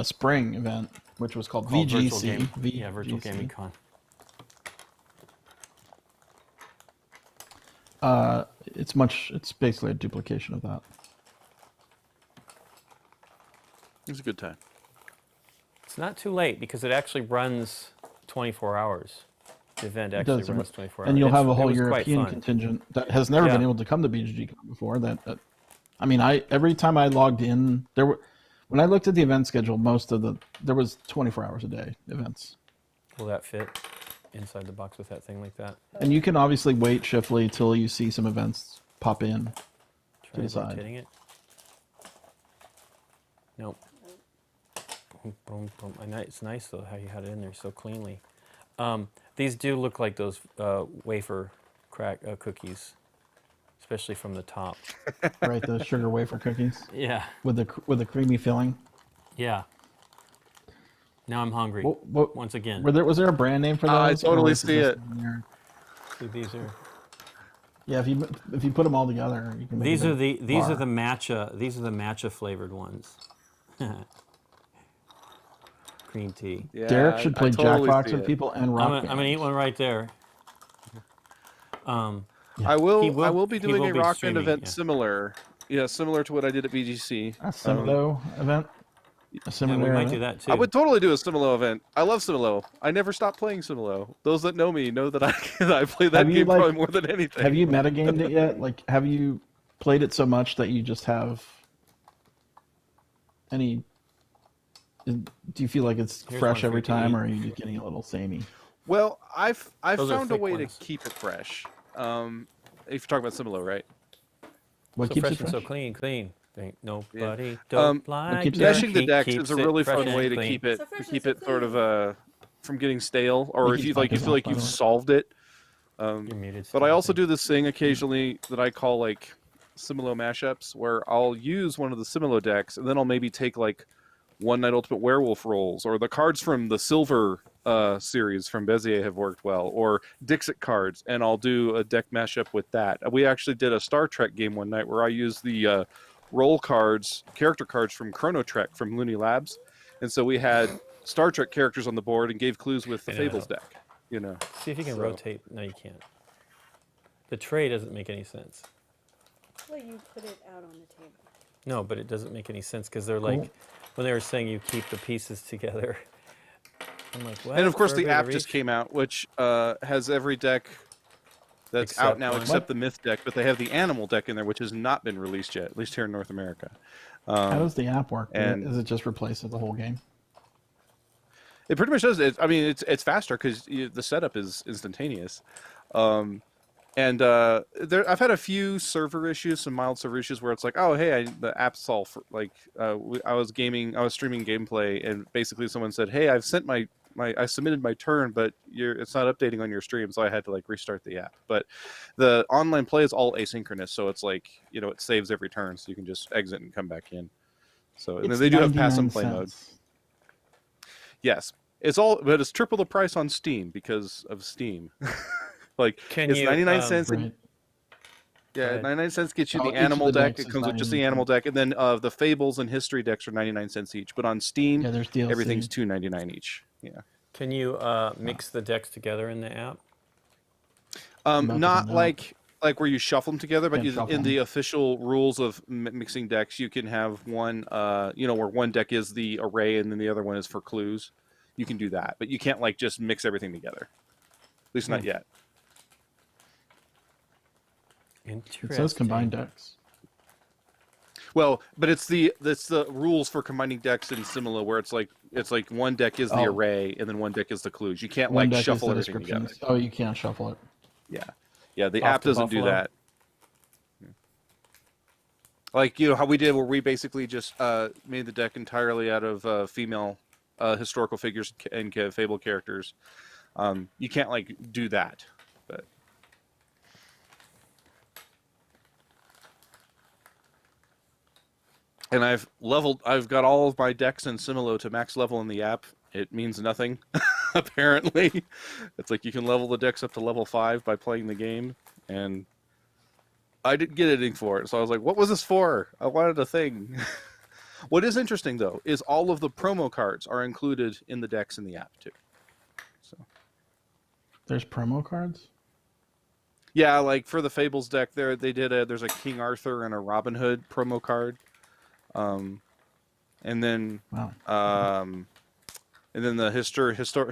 spring event, which was called VGC, Virtual Gaming Con. It's basically a duplication of that. It was a good time. It's not too late because it actually runs 24 hours. The event actually runs 24 hours. And you'll have a whole European contingent that has never been able to come to BGG before. Every time I logged in, when I looked at the event schedule, there was 24 hours a day events. Will that fit inside the box with that thing like that? And you can obviously wait shiftly till you see some events pop in to the side. Rotating it. Nope. Boom, boom, boom. It's nice though how you had it in there so cleanly. These do look like those wafer cookies, especially from the top. Right, the sugar wafer cookies. Yeah. With the creamy filling. Yeah. Now I'm hungry. Once again. Was there a brand name for those? I or totally was see it. See, these are Yeah, if you put them all together, you can. Make these a are the bar. matcha flavored ones. Green tea. Yeah, Derek should play I totally Jackbox see with it. people and I'm rock gonna, band. I'm gonna eat one right there. Yeah. I will be he doing will a be rock band streaming, event yeah. similar. Yeah, similar to what I did at BGC. A Similo event. A Yeah, similar we might event. do that too. I would totally do a Similo event. I love Similo. I never stop playing Similo. Those that know me know that I play that Have you, game like- probably more than anything. Have you metagamed it yet? Like, have you played it so much that you just have any? Do you feel like it's Here's fresh one for every you to time, eat. or are you just getting a little samey? Well, I've Those are found a thick way ones. to keep it fresh. If you're talking about Similo, right? What So keeps fresh it fresh? and so clean. Ain't nobody Um, don't like keeps it dirt. Meshing the He decks keeps is a it really fresh fun and way to clean. keep it So fresh and keep so it sort clean. of from getting stale, or if He's you mic is feel off, like by you've the way. solved it. You're muted. But I also Stephen. do this thing occasionally that I call like Similo mashups, where I'll use one of the Similo decks, and then I'll maybe take like One Night Ultimate Werewolf rolls, or the cards from the Silver series from Bezier have worked well, or Dixit cards, and I'll do a deck mashup with that. We actually did a Star Trek game one night where I used the roll cards, character cards from Chrono Trek from Looney Labs, and so we had Star Trek characters on the board and gave clues with the I know. Fables deck. You know, See if you can So- rotate. No, you can't. The tray doesn't make any sense. Well, you put it out on the table. No, but it doesn't make any sense because they're like, when they were saying you keep the pieces together. I'm like, what? and of course For the everybody app to just reach? came out, which has every deck that's Except out now one. except the Myth deck, but they have the Animal deck in there, which has not been released yet, at least here in North America. How does the app work? and- Is it just replaces the whole game? It pretty much does. I mean, it's faster because the setup is instantaneous. And I've had a few server issues, some mild server issues where it's like, oh, hey, the app's all for, like, I was streaming gameplay, and basically someone said, hey, I've sent I submitted my turn, but it's not updating on your stream, so I had to like restart the app. But the online play is all asynchronous, so it's like, it saves every turn, so you can just exit and come back in. So and then It's they do have pass 99 and play mode. cents. Yes, but it's triple the price on Steam because of Steam. Like Can it's you, 99 cents. Right. Yeah, ahead. 99 cents gets you Oh, the each of animal the deck. decks It is comes with just 99 the animal deck, and then the Fables and History decks are 99 cents each. But on Steam, Yeah, there's DLC. everything's $2.99 each. Yeah. Can you mix the decks together in the app? about to Not find out. like where you shuffle them together, but Can't shuffle in the them. official rules of mixing decks, you can have one, where one deck is the array and then the other one is for clues. You can do that, but you can't like just mix everything together. At least not yet. Interesting. It says combined decks. Well, but it's the rules for combining decks in Simula where it's like one deck is the Oh. array and then one deck is the clues. You can't One like deck is shuffle the everything together. descriptions. Oh, you can't shuffle it. Yeah. The Off app to doesn't do Buffalo. that. Like how we did, where we basically just made the deck entirely out of female historical figures and fable characters. You can't like do that, but. And I've got all of my decks in Similo to max level in the app. It means nothing, apparently. It's like you can level the decks up to level 5 by playing the game, and I didn't get anything for it. So I was like, what was this for? I wanted a thing. What is interesting, though, is all of the promo cards are included in the decks in the app, too. So There's promo cards. yeah, like for the Fables deck, there's a King Arthur and a Robin Hood promo card. And then Wow. the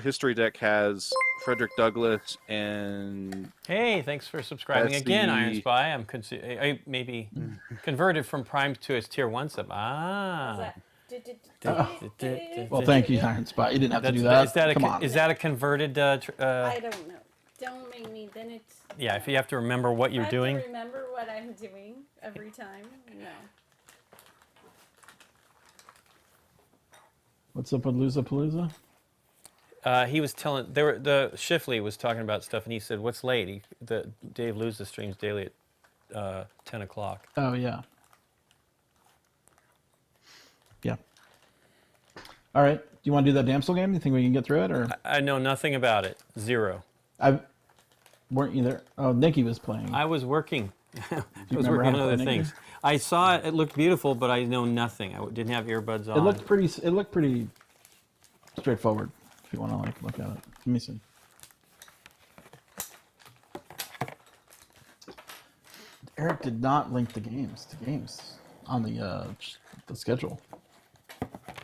history deck has Frederick Douglass and Hey, thanks for subscribing That's again, the- Iron Spy. I maybe converted from Prime to his tier 1 sub. Ah. Well, thank you, Iron Spot. You didn't have to do that. Come on. Is that a converted? I don't know. Don't make me. Then it's. Yeah, if you have to remember what you're I have doing. to remember what I'm doing every time. No. What's up with Loozapalooza? He was telling the Shifley was talking about stuff, and he said, "What's late?" Dave Luza streams daily at 10 o'clock. Oh, yeah. Yeah. All right. you want to do that Damsel game? You think we can get through it, or I know nothing about it. Zero. weren't you there? Oh, Nikki was playing. I was working. I was remember working how on to other play things. I saw it. It looked beautiful, but I know nothing. I didn't have earbuds on. It looked pretty straightforward. If you want to look at it, let me see. Eric did not link the games to games on the schedule.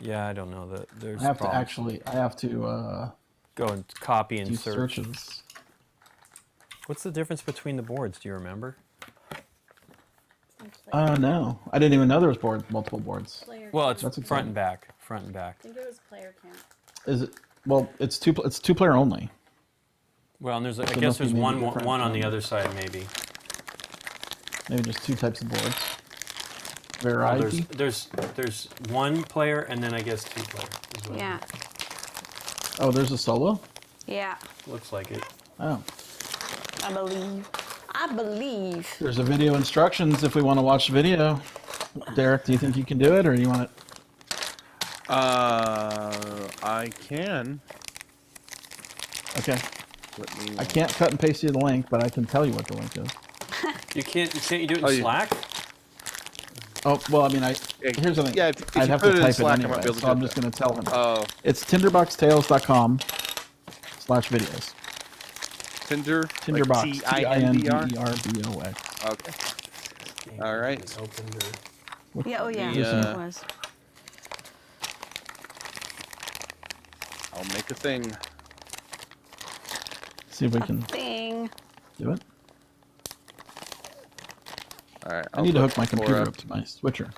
Yeah, I don't know that. There's I have to go and copy and do search. searches. What's the difference between the boards? Do you remember? No, I didn't even know there was multiple boards. Well, it's That's front exciting. and back. Front and back. I think it was player count. Is it? Well, it's two player only. Well, and there's I So guess must be there's maybe one different. on the other side maybe. Maybe just two types of boards. Well, Variety. there's one player and then I guess two player. Is what it Yeah. Oh, there's a solo. Yeah. looks like it. Oh, I believe. there's a video instructions if we want to watch the video. Derek, do you think you can do it, or do you want it? I can. Okay. Let me. I can't cut and paste you the link, but I can tell you what the link is. You can't you do it in Oh, you- Slack? Oh, well, I mean, Yeah, here's the thing. yeah, if I'd you have put to it in type Slack, I it might anyway, be able to so do I'm that. just going to tell him. Oh, It's tinderboxtales.com/videos. Tinder. Tinderbox. Like Tindr. Tinderbox. Okay. All right. Opened or... Yeah. Oh yeah. The, It was. I'll make a thing. See if we can Thing. do it. All right. I need to hook my computer up to my switcher.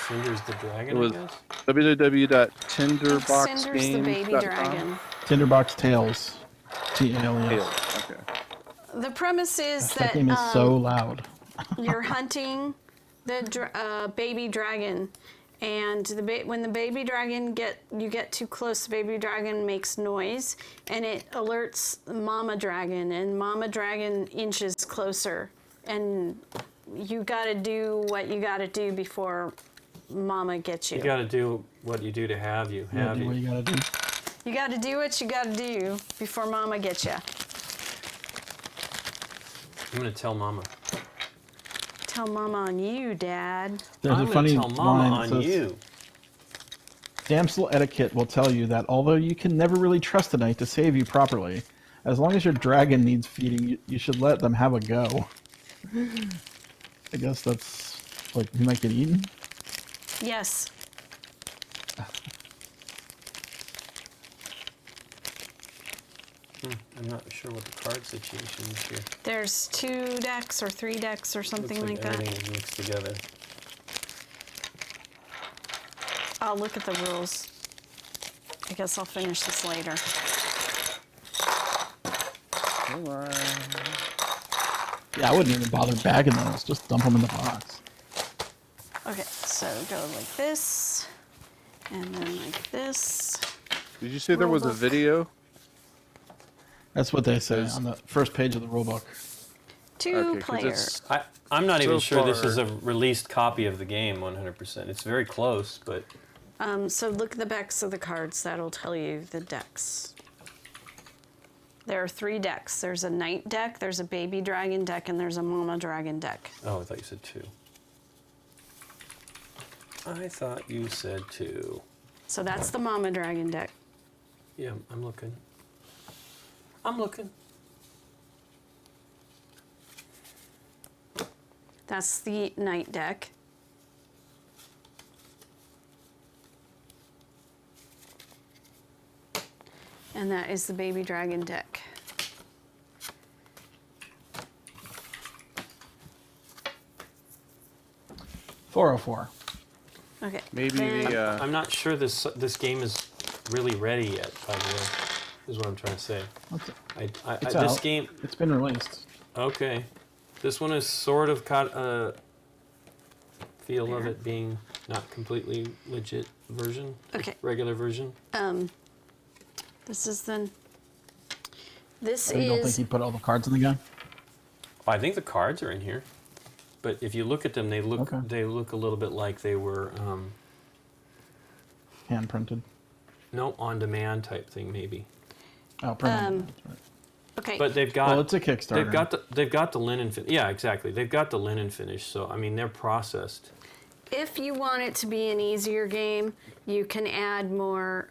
Cinder's the dragon, It was I guess? www.tinderboxgames.com. Cinder's the baby dragon. Tinderbox Tales. TALES. Okay. The premise is That game is so loud. you're hunting the baby dragon, and when the baby dragon you get too close, the baby dragon makes noise, and it alerts mama dragon, and mama dragon inches closer, and you got to do what you got to do before mama gets you. You gotta do what you do to have you. Have Do what you. you gotta do. You got to do what you got to do before mama gets you. I'm gonna tell Mama. Tell mama on you, dad. There's I'm a gonna funny tell Mama line on that says, you. Damsel etiquette will tell you that although you can never really trust a knight to save you properly, as long as your dragon needs feeding, you should let them have a go. I guess that's like he might get eaten. Yes. I'm not sure what the card situation is here. There's 2 decks or 3 decks or something Looks like everything that. is mixed together. I'll look at the rules. I guess I'll finish this later. Come on. Yeah, I wouldn't even bother bagging those. Just dump them in the box. Okay, so go like this, and then like this. Did you say there was a Rulebook. video? That's what they say on the first page of the rulebook. 2 Okay, 'cause player. it's- I'm not even So sure this far- is a released copy of the game 100%. It's very close, but So look at the backs of the cards. That'll tell you the decks. There are 3 decks. There's a knight deck, there's a baby dragon deck, and there's a mama dragon deck. oh, I thought you said 2. I thought you said 2. So that's the mama dragon deck. Yeah, I'm looking. I'm looking. That's the knight deck. And that is the baby dragon deck. $404. Okay. Maybe then- the. I'm not sure this game is really ready yet, by the way, is what I'm trying to say. What's it? This out. game, It's been released. okay. This one is sort of caught a feel of it being not completely legit version, Okay. regular version. This is then. This You don't think is. he put all the cards in the gun? I think the cards are in here. but if you look at them, they look Okay. they look a little bit like they were Hand printed. no on demand type thing maybe. Oh, printed. That's right. Okay. But they've got Well, it's a Kickstarter. they've got the linen yeah, exactly. They've got the linen finish, so I mean they're processed. if you want it to be an easier game, you can add more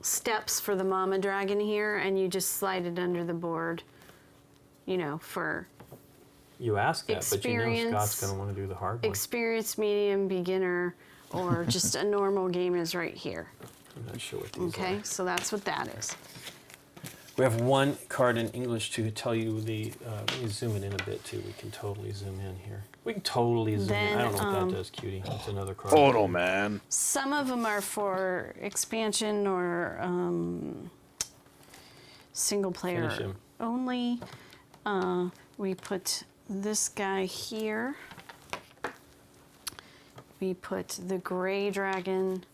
steps for the mama dragon here, and you just slide it under the board, you know, for You ask that, but you know Experience- Scott's going to want to do the hard one. experienced, medium, beginner, or just a normal game is right here. I'm not sure what these Okay, are. so that's what that is. We have one card in English to tell you the. Let me zoom it in a bit too. We can totally zoom in here. We can totally zoom in. I don't know what that does, cutie. It's another card. Total, man. Some of them are for expansion or single player Finish him. only. We put this guy here. We put the gray dragon.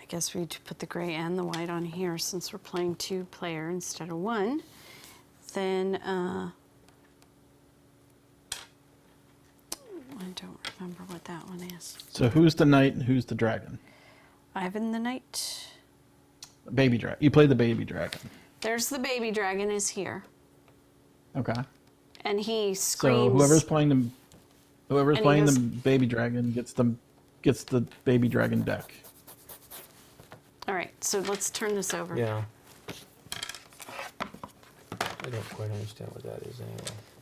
I guess we put the gray and the white on here since we're playing 2-player instead of 1. Then I don't remember what that one is. So who's the knight and who's the dragon? Ivan the Knight. Baby dragon. You play the baby dragon. There's the baby dragon is here, Okay. and he screams. So whoever's playing the And he goes- baby dragon gets the baby dragon deck. All right, so let's turn this over. Yeah. I don't quite understand what that is anyway.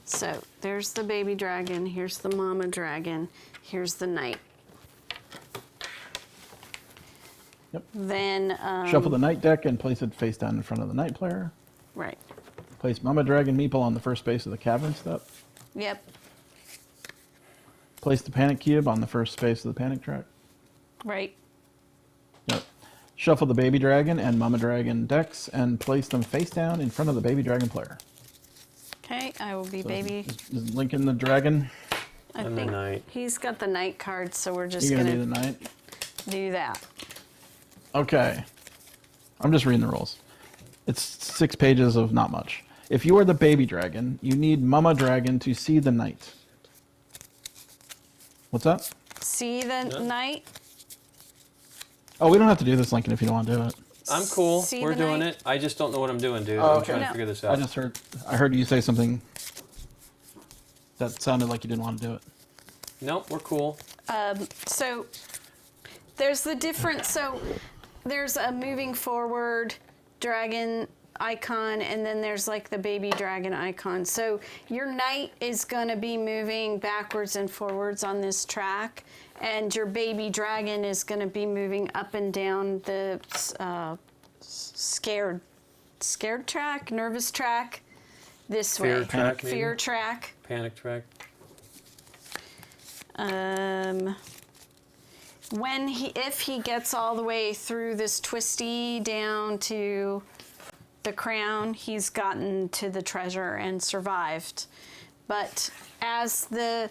So there's the baby dragon. Here's the mama dragon. Here's the knight. Yep. Then Shuffle the knight deck and place it face down in front of the knight player. right. Place Mama Dragon Meeple on the first space of the cavern step. Yep. Place the panic cube on the first space of the panic track. Right. Yep. Shuffle the baby dragon and Mama Dragon decks and place them face down in front of the baby dragon player. Okay, I will be So baby. Is Lincoln the dragon? I And the think knight. he's got the knight card, so we're just You're gonna gonna do the knight. do that. Okay. I'm just reading the rules. It's 6 pages of not much. If you are the baby dragon, you need Mama Dragon to see the knight. What's that? See the knight? Oh, we don't have to do this, Lincoln, if you don't want to do it. I'm cool. See We're the doing knight? it. I just don't know what I'm doing, dude. Oh, I'm okay. trying No. to figure this I out. just heard you say something that sounded like you didn't want to do it. Nope, we're cool. So there's the different. So there's a moving forward dragon icon, and then there's like the baby dragon icon. So your knight is going to be moving backwards and forwards on this track, and your baby dragon is going to be moving up and down the scared track, nervous track, this Fear way. track, maybe? Fear track. Panic track. If he gets all the way through this twisty down to the crown, he's gotten to the treasure and survived. But as the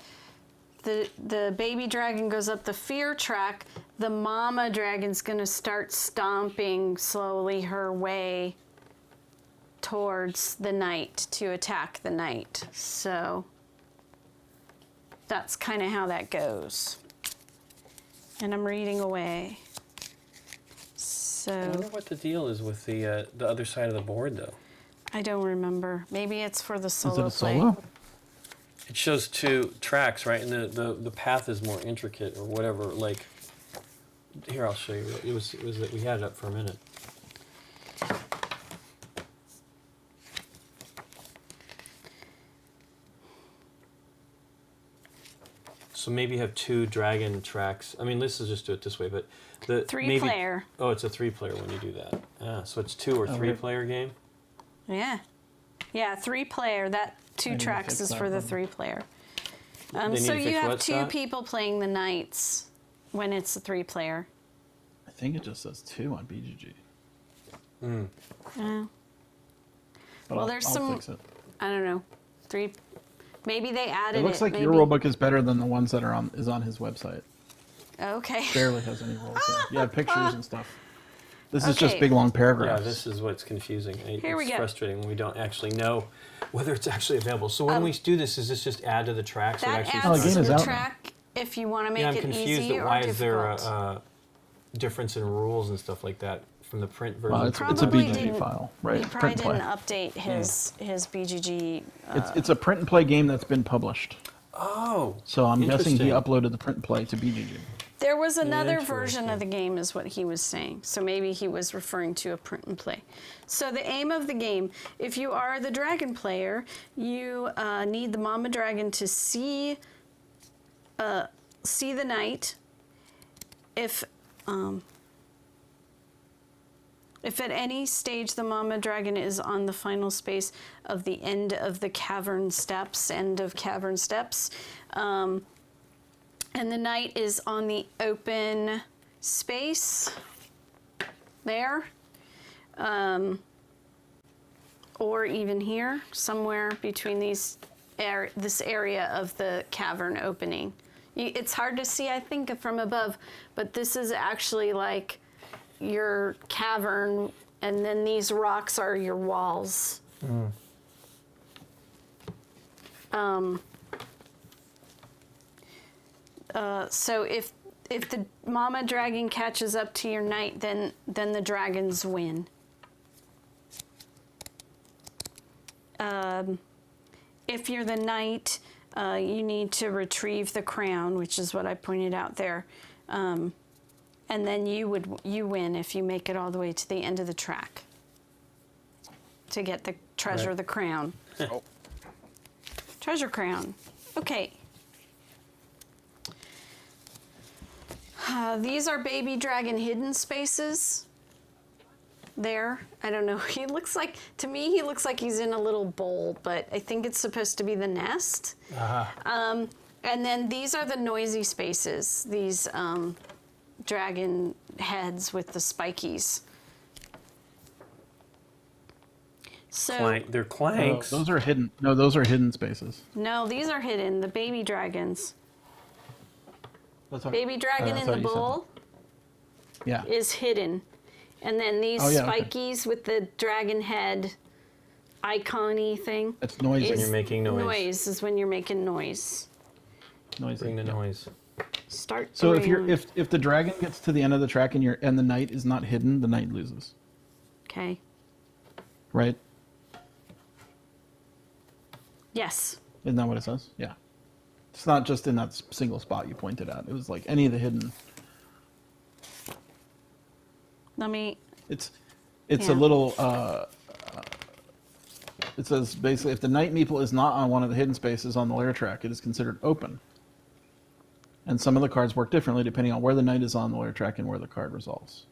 baby dragon goes up the fear track, the mama dragon's gonna start stomping slowly her way towards the knight to attack the knight. So that's kind of how that goes. And I'm reading away. I wonder So what the deal is with the other side of the board, though. I don't remember. Maybe it's for the Is it solo a play. solo? It shows 2 tracks, right? And the path is more intricate or whatever. Like, here, I'll show you. It was that we had it up for a minute. So maybe you have 2 dragon tracks. I mean, let's just do it this way, but the 3-player. Oh, it's a 3-player when you do that. Ah, so it's 2 or 3-player game. Yeah. Yeah, 3-player. That 2 need to tracks fix is that for the one. 3-player. They need So to you fix have what, 2 Scott? people playing the knights when it's a 3-player. I think it just says 2 on BGG. Yeah. But Well, I'll there's some- fix it. I don't know. 3. Maybe they added It looks like maybe. your rulebook is better than the ones that are on his website. Okay. Barely has any rules there. Yeah, pictures and stuff. This is just Okay. big long Yeah, paragraphs. this is what's confusing. Here we It's go. frustrating when we don't actually know whether it's actually available. So when we do this, is this just add to the track? So it That actually adds game to is the out now. track if you want to make I'm it confused easy at or why is there difficult. a difference in rules and stuff like that from the print version. Well, to it's a Probably BGG didn't- file, right? He probably Print and play. didn't update his BGG. It's a print and play game that's been published. Oh, So I'm guessing he interesting. uploaded the print and play to BGG. There was another version Interesting. of the game, is what he was saying. So maybe he was referring to a print and play. So the aim of the game, if you are the dragon player, you need the mama dragon to see the knight. If at any stage the mama dragon is on the final space of the end of the cavern steps, and the knight is on the open space there, or even here, somewhere between this area of the cavern opening. It's hard to see, I think, from above, but this is actually like your cavern, and then these rocks are your walls. So if the mama dragon catches up to your knight, then the dragons win. If you're the knight, you need to retrieve the crown, which is what I pointed out there. And then you win if you make it all the way to the end of the track to get the treasure, Right. the crown. Oh, Treasure crown. Okay. These are baby dragon hidden spaces. There. I don't know. To me, he looks like he's in a little bowl, but I think it's supposed to be the nest. And then these are the noisy spaces. These dragon heads with the spikies. So They're clanks. Those are hidden. No, those are hidden spaces. no, these are hidden. The baby dragons. That's what- Baby dragon I in thought the you said bowl that. Yeah. is hidden. And then these Oh, yeah, okay. spikies with the dragon head icon-y thing. It's noisy. When you're making noise. Noise is when you're making noise. Noisy. Bring the yeah. noise. Start So the round. if the dragon gets to the end of the track and the knight is not hidden, the knight loses. Okay. Right? Yes. Isn't that what it says? Yeah. It's not just in that single spot you pointed at. It was like any of the hidden. Let me. It's Yeah. a little. It says basically if the knight meeple is not on one of the hidden spaces on the layer track, it is considered open. And some of the cards work differently depending on where the knight is on the layer track and where the card resolves.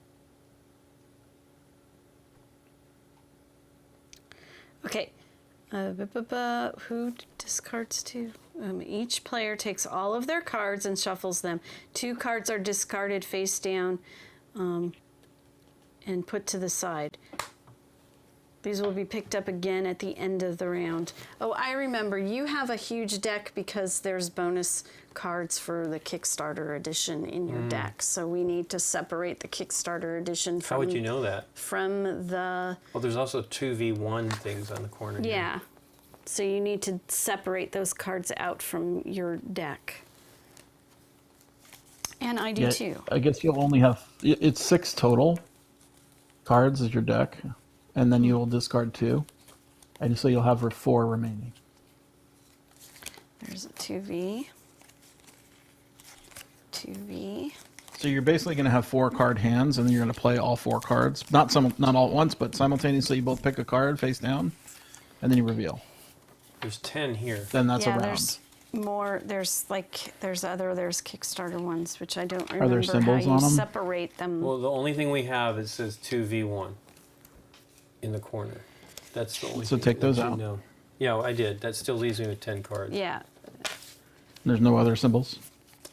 Okay. Who discards two? Each player takes all of their cards and shuffles them. 2 cards are discarded face down and put to the side. These will be picked up again at the end of the round. Oh, I remember. You have a huge deck because there's bonus cards for the Kickstarter edition in your deck. So we need to separate the Kickstarter edition from, How would you know that? from the... Well, there's also 2v1 things on the corner. here. Yeah. So you need to separate those cards out from your deck. And I do Yeah, too. I guess you'll only have it's 6 total cards as your deck, and then you will discard 2, and so you'll have 4 remaining. There's a 2V. 2V. So you're basically going to have 4 card hands, and then you're going to play all 4 cards. Not all at once, but simultaneously. You both pick a card face down, and then you reveal. There's 10 here. Then that's a round. There's more. There's Kickstarter ones, which I don't there remember how symbols you on 'em? separate them. Well, the only thing we have is says 2v1 in the corner. That's the only So thing take that those you out. know. Yeah, I did. That still leaves me with 10 cards. Yeah. There's no other symbols.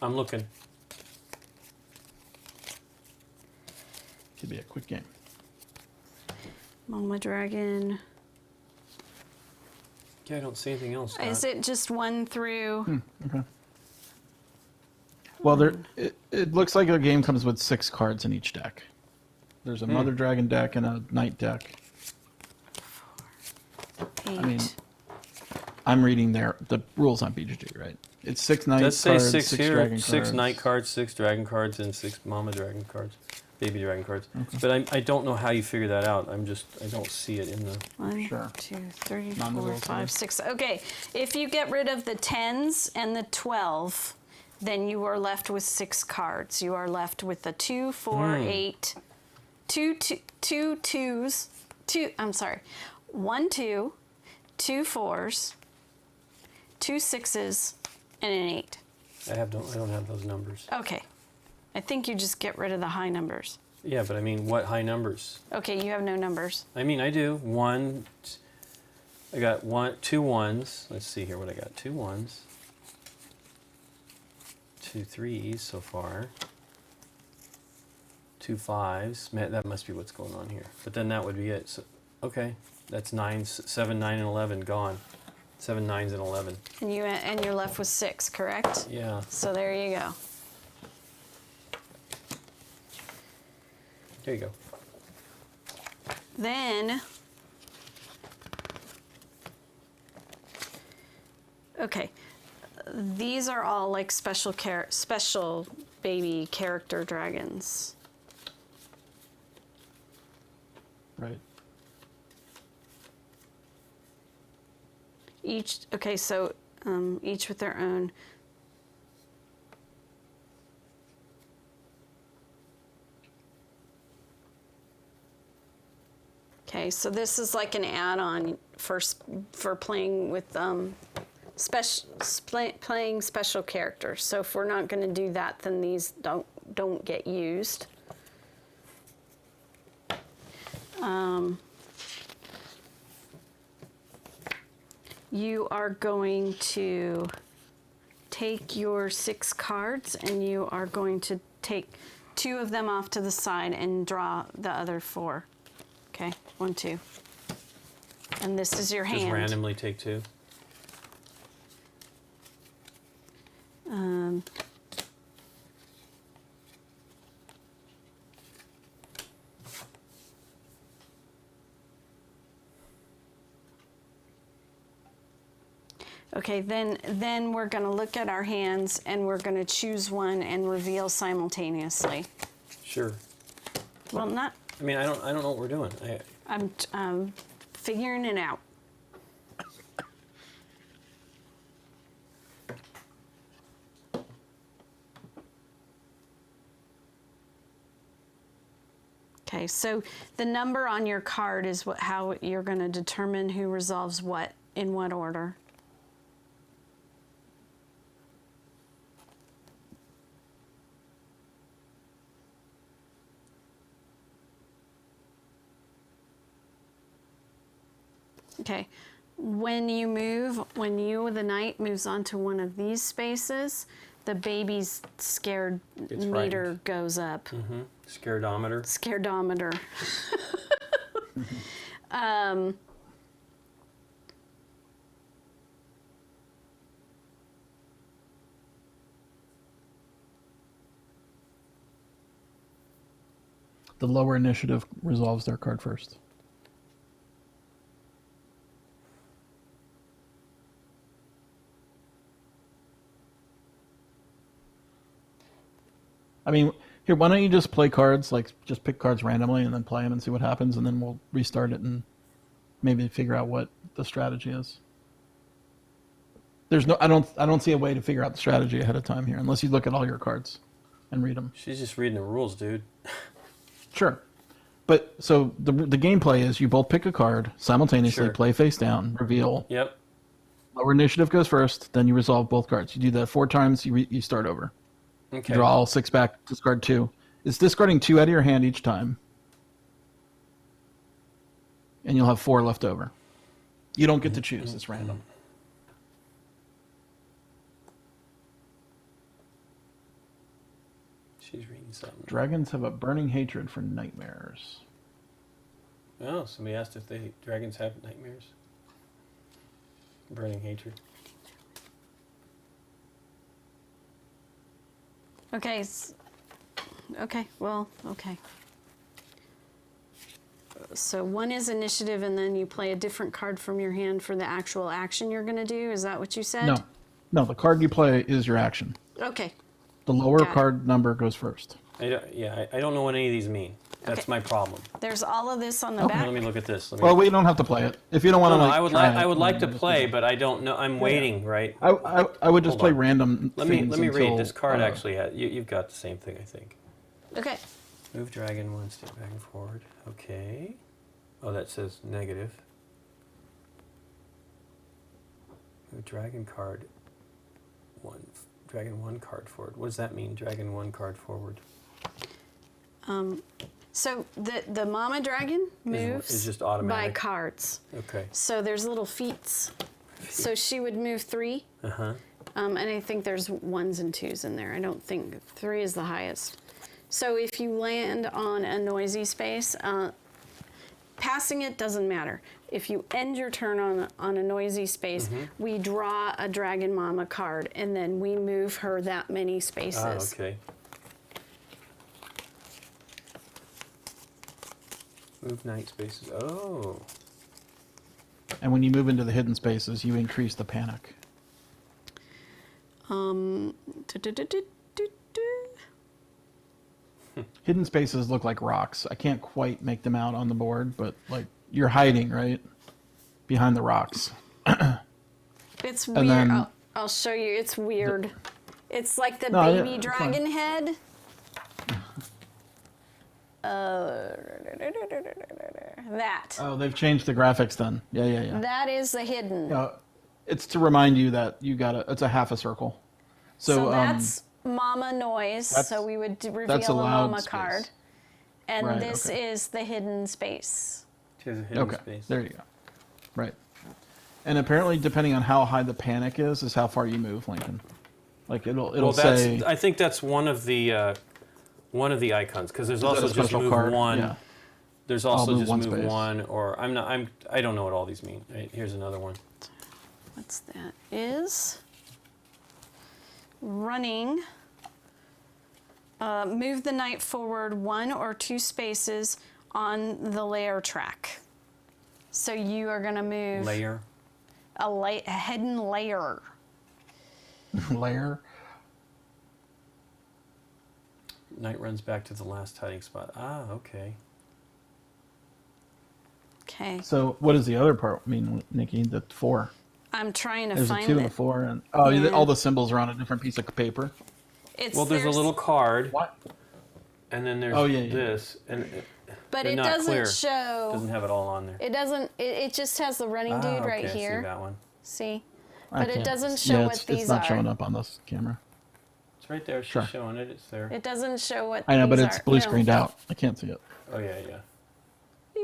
I'm looking. Could be a quick game. Mama Dragon. Yeah, I don't see anything else. Scott. Is it just 1 through? Okay. Well, it looks like a game comes with 6 cards in each deck. There's a Mother Dragon deck and a Knight deck. 8. I mean, I'm reading the rules on BGG, right? It's 6 knight Let's say cards, 6 6 here, dragon 6 cards. knight cards, 6 dragon cards, and 6 mama dragon cards, baby dragon cards. But I don't know how you figure that out. I don't see it in the. 1, Sure. 2, 3, Not in the 4, rules 5, either. 6. Okay, if you get rid of the 10s and the 12, then you are left with 6 cards. You are left with the 2, 4, 8, 2 twos, 1 2, 2 4s, 2 6s, and an 8. I don't have those numbers. Okay. I think you just get rid of the high numbers. Yeah, but I mean, what high numbers? Okay, you have no numbers. I mean, I do. I got 2 1s. Let's see here what I got. 2 1s. 2 3s so far. 2 5s. Man, that must be what's going on here. But then that would be it. So, okay, that's 7, 9, and 11 gone. 7 9s and 11. And you're left with 6, correct? Yeah. So there you go. There you go. Then, okay, these are all like special baby character dragons. Right. Each each with their own. Okay, so this is like an add-on for playing with playing special characters. So if we're not going to do that, then these don't get used. You are going to take your 6 cards, and you are going to take 2 of them off to the side and draw the other 4. Okay, 1, 2. And this is your hand. Just randomly take 2. Okay, then we're going to look at our hands, and we're going to choose one and reveal simultaneously. Sure. Well, not. I mean, I don't know what we're doing. I'm figuring it out. Okay, so the number on your card is how you're going to determine who resolves what in what order. Okay, when the knight moves onto one of these spaces, the baby's scared It's meter frightened. goes up. Scaredometer. Scaredometer. The lower initiative resolves their card first. I mean, here, why don't you just play cards, like just pick cards randomly and then play them and see what happens, and then we'll restart it and maybe figure out what the strategy is. I don't see a way to figure out the strategy ahead of time here, unless you look at all your cards and read them. She's just reading the rules, dude. Sure. But so the gameplay is you both pick a card simultaneously, Sure. play face down, reveal. Yep. Lower initiative goes first, then you resolve both cards. You do that 4 times, you start over. Okay. Draw all 6 back, discard 2. It's discarding 2 out of your hand each time. And you'll have 4 left over. You don't get to choose, it's random. She's reading something. Dragons have a burning hatred for nightmares. Oh, somebody asked if dragons have nightmares. Burning hatred. Okay. Okay. Well. Okay. So one is initiative, and then you play a different card from your hand for the actual action you're going to do. Is that what you said? No, the card you play is your action. Okay. The lower Got it. card number goes first. I don't know what any of these mean. That's Okay. my problem. There's all of this on the Let back. me look at this. Well, we don't have to play it. If you don't want to, I would like to play, but I don't know. I'm waiting, right? I would just Hold play on. random. Let me things read. until, This card actually has. You've got the same thing, I think. Okay. Move dragon 1 step back and forward. Okay. Oh, that says negative. Move dragon card 1. Dragon 1 card forward. What does that mean? Dragon 1 card forward. So the mama dragon moves Is just by automatic. cards. Okay. So there's little feats. So she would move 3. Uh huh. And I think there's 1s and 2s in there. I don't think 3 is the highest. So if you land on a noisy space, passing it doesn't matter. If you end your turn on a noisy space, we draw a Dragon Mama card, and then we move her that many spaces. Ah, okay. Move night spaces. Oh. And when you move into the hidden spaces, you increase the panic. Hidden spaces look like rocks. I can't quite make them out on the board, but like you're hiding, right? Behind the rocks. It's And weird. then- I'll show you. It's weird. It's like the No, yeah, baby it's dragon fine. head. That. Oh, they've changed the graphics then. Yeah. That is the hidden. It's to remind you that it's a half a circle. So So, that's mama noise. So we would that's reveal a a loud mama space. card. And Right, this okay. is the hidden space. She has a hidden okay, space. there you go. Right. And apparently, depending on how high the panic is how far you move, Lincoln. Like it'll Well, say. I think that's one of the icons because there's also a just special move card? 1. Yeah. There's also move just one move space. 1, or I don't know what all these mean. Right, here's another one. What's that? Is running. Move the knight forward 1 or 2 spaces on the layer track. So you are going to move Layer. a hidden layer. Layer. Knight runs back to the last hiding spot. Ah, okay. Okay. So what does the other part mean, Nikki? The 4. I'm trying to There's a find 2 and a it. 4, and Yeah. all the symbols are on a different piece of paper. It's Well, there's a little card, What? and then there's Yeah. this, and but they're it not doesn't clear. show. doesn't have it all on there. It doesn't. It just has the running dude okay, right I see here. that one. See? I But it can't- doesn't show what it's these not are. showing up on this camera. It's right there. She's Sure. showing it. It's there. It doesn't show what I know, but these it's are. blue No. screened out. I can't see it. Oh yeah.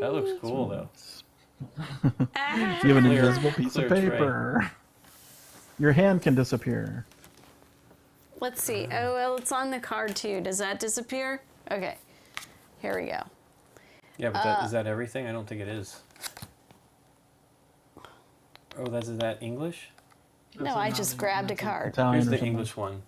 That looks cool though. Ah, You have an Clear- invisible piece of clear tray. paper. Your hand can disappear. let's see. Oh, well, it's on the card too. Does that disappear? Okay. Here we go. Yeah, but is that everything? I don't think it is. Oh, is that English? No, I just grabbed a card. Italian Here's or the something. English one.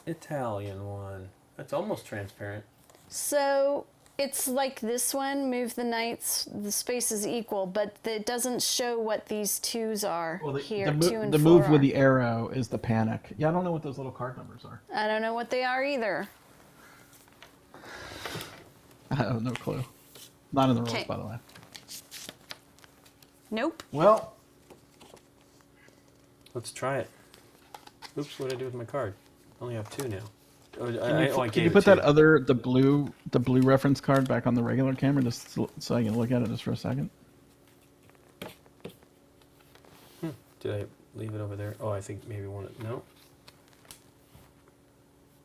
Italian one. That's almost transparent. So it's like this one. Move the knights. The space is equal, but it doesn't show what these 2s are here. 2 and the 4 move are. with the arrow is the panic. Yeah, I don't know what those little card numbers are. I don't know what they are either. I have no clue. Not in the rules, Okay. by the way. Nope. Well, Let's try it. Oops, what did I do with my card? I only have 2 now. Oh, I can gave you it put to that the blue reference card back on the regular camera just so I can look at it just for a second? Did I leave it over there? Oh, I think maybe one. No.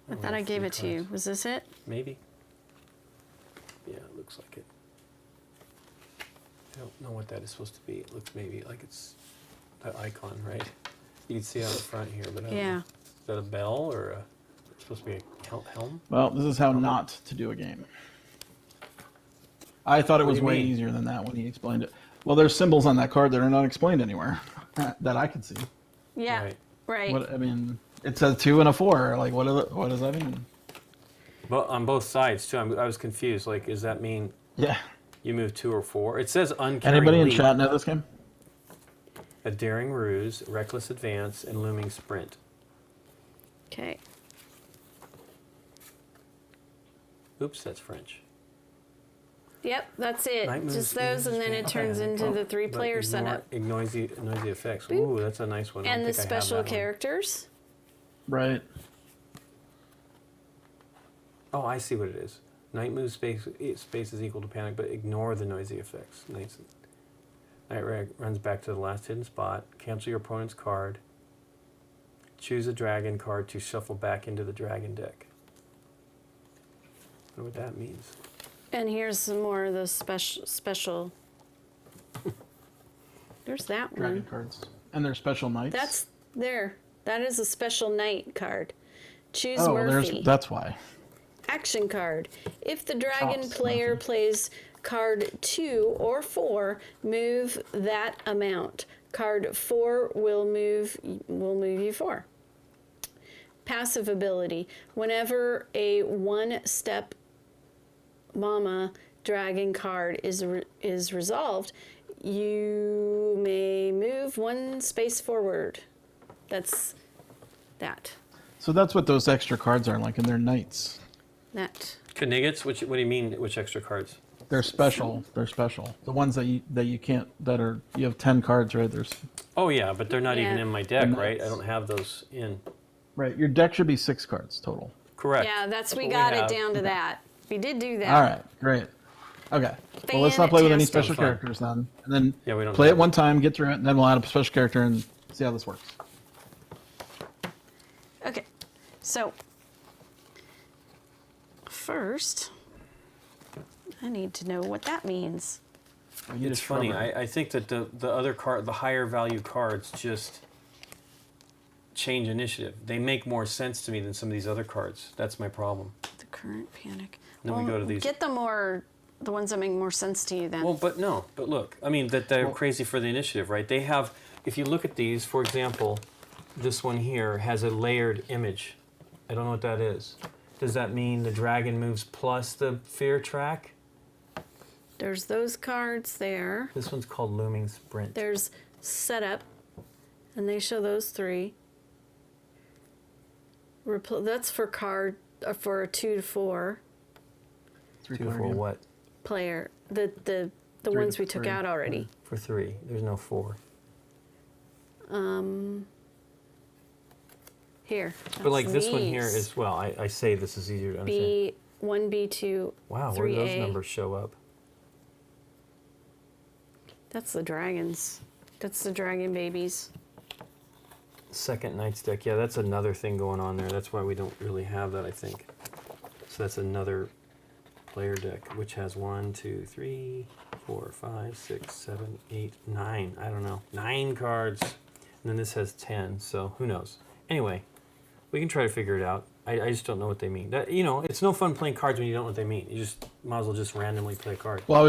I thought I gave it to you. Was this it? Maybe. Yeah, it looks like it. I don't know what that is supposed to be. It looks maybe like it's that icon, right? You can see it on the front here, but I don't know. Yeah. Is that a bell or it's supposed to be a helm? Well, this is how not to do a game. I thought it What was do you way mean? easier than that when he explained it. Well, there's symbols on that card that are not explained anywhere that I could see. Yeah. Right. Right. What I mean, it says 2 and a 4. Like, what does that mean? But on both sides too. I was confused. Like, does that mean Yeah. you move 2 or 4? It says uncarried Anybody in leap, chat know this game? a daring ruse, reckless advance, and looming sprint. Okay. Oops, that's French. Yep, that's it. Night moves, Just those, and then it turns into the 3-player But setup. Ignore noisy effects. Boop. Ooh, that's a nice one. I And don't the think I have special that one. characters. Right. Oh, I see what it is. Night moves space is equal to panic, but ignore the noisy effects. Night runs back to the last hidden spot. Cancel your opponent's card. Choose a dragon card to shuffle back into the dragon deck. I wonder what that means. And here's some more of the special. There's that Dragon one. cards. And they're special nights. That's there. That is a special night card. Choose oh, Murphy. that's why. Action card. If the dragon Chops, player Murphy. plays card 2 or 4, move that amount. Card 4 will move you 4. Passive ability. Whenever a 1-step mama dragon card is resolved, you may move 1 space forward. That's that. So that's what those extra cards are like, and they're knights. That. Knigets? What do you mean? Which extra cards? They're special. They're special. The ones that you can't you have 10 cards, right? There's Oh yeah, but they're not even Yeah. in my deck, They're right? I knights. don't have those in. right. Your deck should be 6 cards total. Correct. Yeah, that's we what got have. it down to that. We did do that. All right, great. Okay. Well, let's not play with any Fantastic. special Fun. characters then. And then Yeah, we don't play have it one time, get through it, and then we'll add a special character and see how this works. Okay, so first, I need to know what that means. We need a It's funny. shrubbery. I think that the higher value cards just change initiative. They make more sense to me than some of these other cards. That's my problem. The current panic. Then we go to these. Get the ones that make more sense to you then. Well, but look. I mean, that they're crazy for the initiative, right? They have. If you look at these, for example, this one here has a layered image. I don't know what that is. Does that mean the dragon moves plus the fear track? There's those cards there. This one's called Looming Sprint. There's setup, and they show those 3. That's for for a 2 to 4 Three Two player for game. what? player. The Three ones to we took 3. out already. For 3. There's no 4. Here. But like that's this one here these. is, well, I say this is easier to understand. B1, B2, Wow, where do those 3A. numbers show up? That's the dragons. That's the dragon babies. Second Knight's deck. Yeah, that's another thing going on there. That's why we don't really have that, I think. So that's another player deck, which has 1, 2, 3, 4, 5, 6, 7, 8, 9. I don't know. 9 cards. And then this has 10, so who knows? Anyway, we can try to figure it out. I just don't know what they mean. It's no fun playing cards when you don't know what they mean. You just might as well just randomly play a card. Well,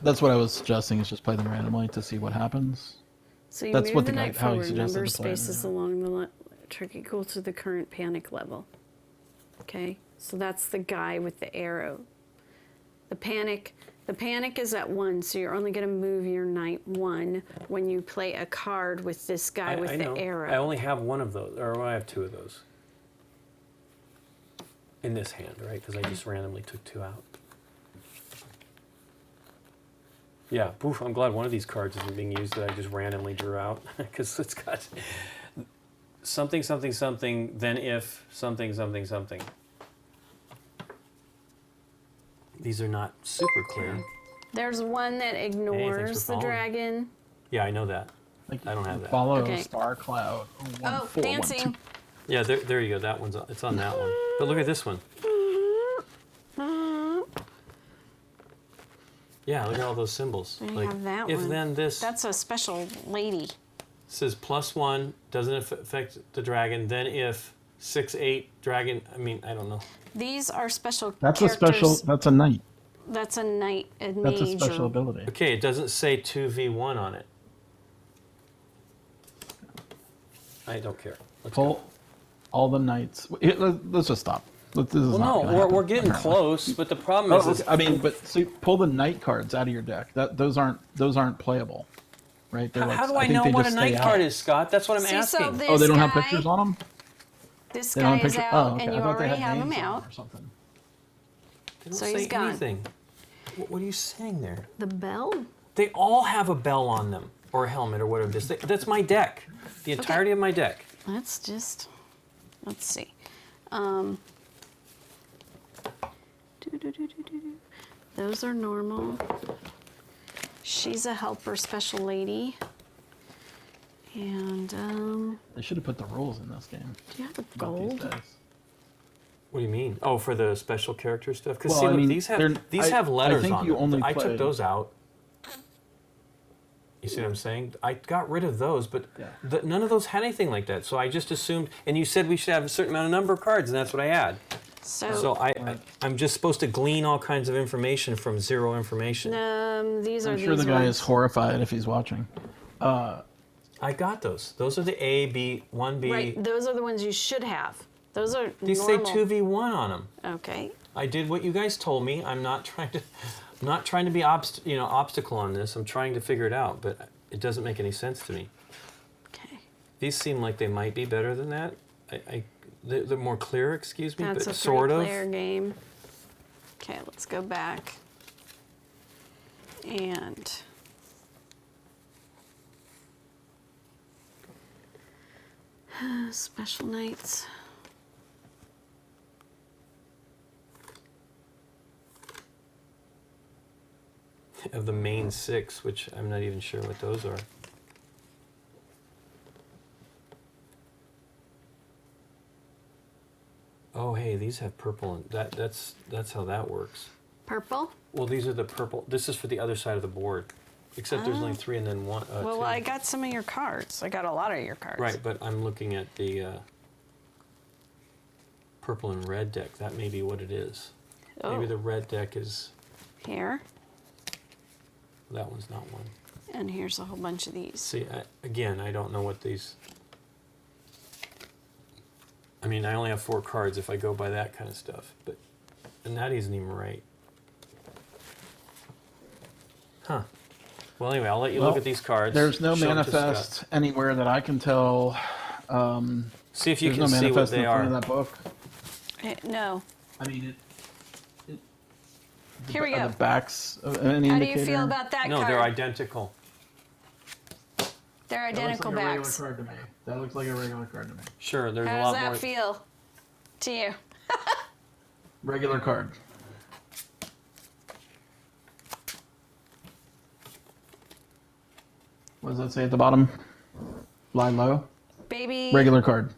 that's what I was suggesting, is just play them randomly to see what happens. So you That's move what the the guy- knight how he forward, suggested number to play it, spaces yeah. along the track equal to the current panic level. Okay, so that's the guy with the arrow. The panic is at 1, so you're only going to move your knight 1 when you play a card with this guy with I the know. arrow. I only have one of those, or I have 2 of those. In this hand, right? Because I just randomly took 2 out. Yeah, poof, I'm glad one of these cards isn't being used that I just randomly drew out. Because it's got something, something, something, then if something, something, something. These are not super clear. There's one that ignores the following. dragon. Yeah, I know that. Like, I don't have that. Follow Okay. Star Cloud. Oh, dancing. Yeah, there you go. That one's it's on that one. But look at this one. Yeah, look at all those symbols. I Like, have that if one. then this That's a special lady. says +1 doesn't affect the dragon. Then if 6, 8 dragon. I mean, I don't know. These are special That's a characters. special. That's a knight. That's a knight, a That's a mage, special or- ability. Okay, it doesn't say 2v1 on it. I don't care. Let's go. Pull all the knights. Let's just stop. This is Well, not no, gonna we're happen, getting apparently. close, but the problem Oh, is, okay. I mean, but see, pull the night cards out of your deck. Those aren't playable, right? They're how do I think know they what a just night stay card out. is, Scott? That's what I'm See, so asking. this Oh, they don't have guy- pictures on them. This They don't guy have is pictures. out, Oh, okay. and I you thought they already had have him names on out. them or something. They don't So say he's gone. anything. What are you saying there? The bell? They all have a bell on them, or a helmet, or whatever it is. That's my deck. The entirety of my deck. Let's see. Those are normal. She's a helper special lady. And, They should have put the rules in this game. do you have a about these gold? days. What do you mean? Oh, for the special character stuff? Because Well, see, I look, mean, these they're- have letters I think on you them. only I took played- those out. You see what I'm saying? I got rid of those, but Yeah. none of those had anything like that. So I just assumed, and you said we should have a certain amount of number of cards, and that's what I had. So I'm just supposed to glean all kinds of information from zero information. These are I'm these sure the guy ones. is horrified if he's watching. I got those. Those are the A, B, 1B. Right, those are the ones you should have. Those are These normal. say 2v1 on them. Okay. I did what you guys told me. I'm not trying to be obstacle on this. I'm trying to figure it out, but it doesn't make any sense to me. Okay. These seem like they might be better than that. They're more clear, excuse me, That's but a sort of. three-player game. Okay, let's go back. And special nights. Of the main 6, which I'm not even sure what those are. Oh, hey, these have purple, and that's how that works. Purple? Well, these are the purple. This is for the other side of the board, except there's only 3 and then 1. Well, 2. I got some of your cards. I got a lot of your cards. Right, but I'm looking at the purple and red deck. That may be what it is. Maybe Oh. the red deck is. Here, That one's not one. and here's a whole bunch of these. See, again, I don't know what these. I mean, I only have 4 cards if I go by that kind of stuff, and that isn't even right. Huh. Well, anyway, I'll let you look Well, at these cards. There's no Show 'em to Scott. manifest anywhere that I can tell. See if you There's can no see what manifest in they the front are. of that book. No. I mean, Here we are go. the backs of any How do indicator? you feel about that No, card? they're identical. They're That identical looks like a backs. regular card to me. That looks like a regular card to me. Sure, there's How a does lot that more. feel to you? Regular card. What does that say at the bottom? Lie low. Baby, Regular card.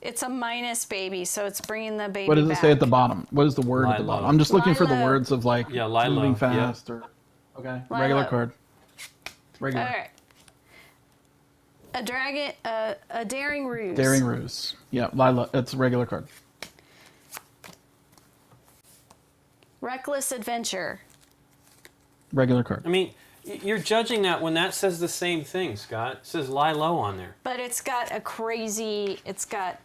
it's a minus baby, so it's bringing the baby What does it back. say at the bottom? What is the word Lie at the bottom? low. I'm just looking Lie for the low. words of like Yeah, lie moving low, yeah. fast or okay. Lie Regular low. card. Regular. All right. A dragon, a daring ruse. Daring ruse. Yeah, lie low. It's a regular card. Reckless adventure. Regular card. I mean, you're judging that when that says the same thing, Scott. It says lie low on there. But it's got a crazy. It's got.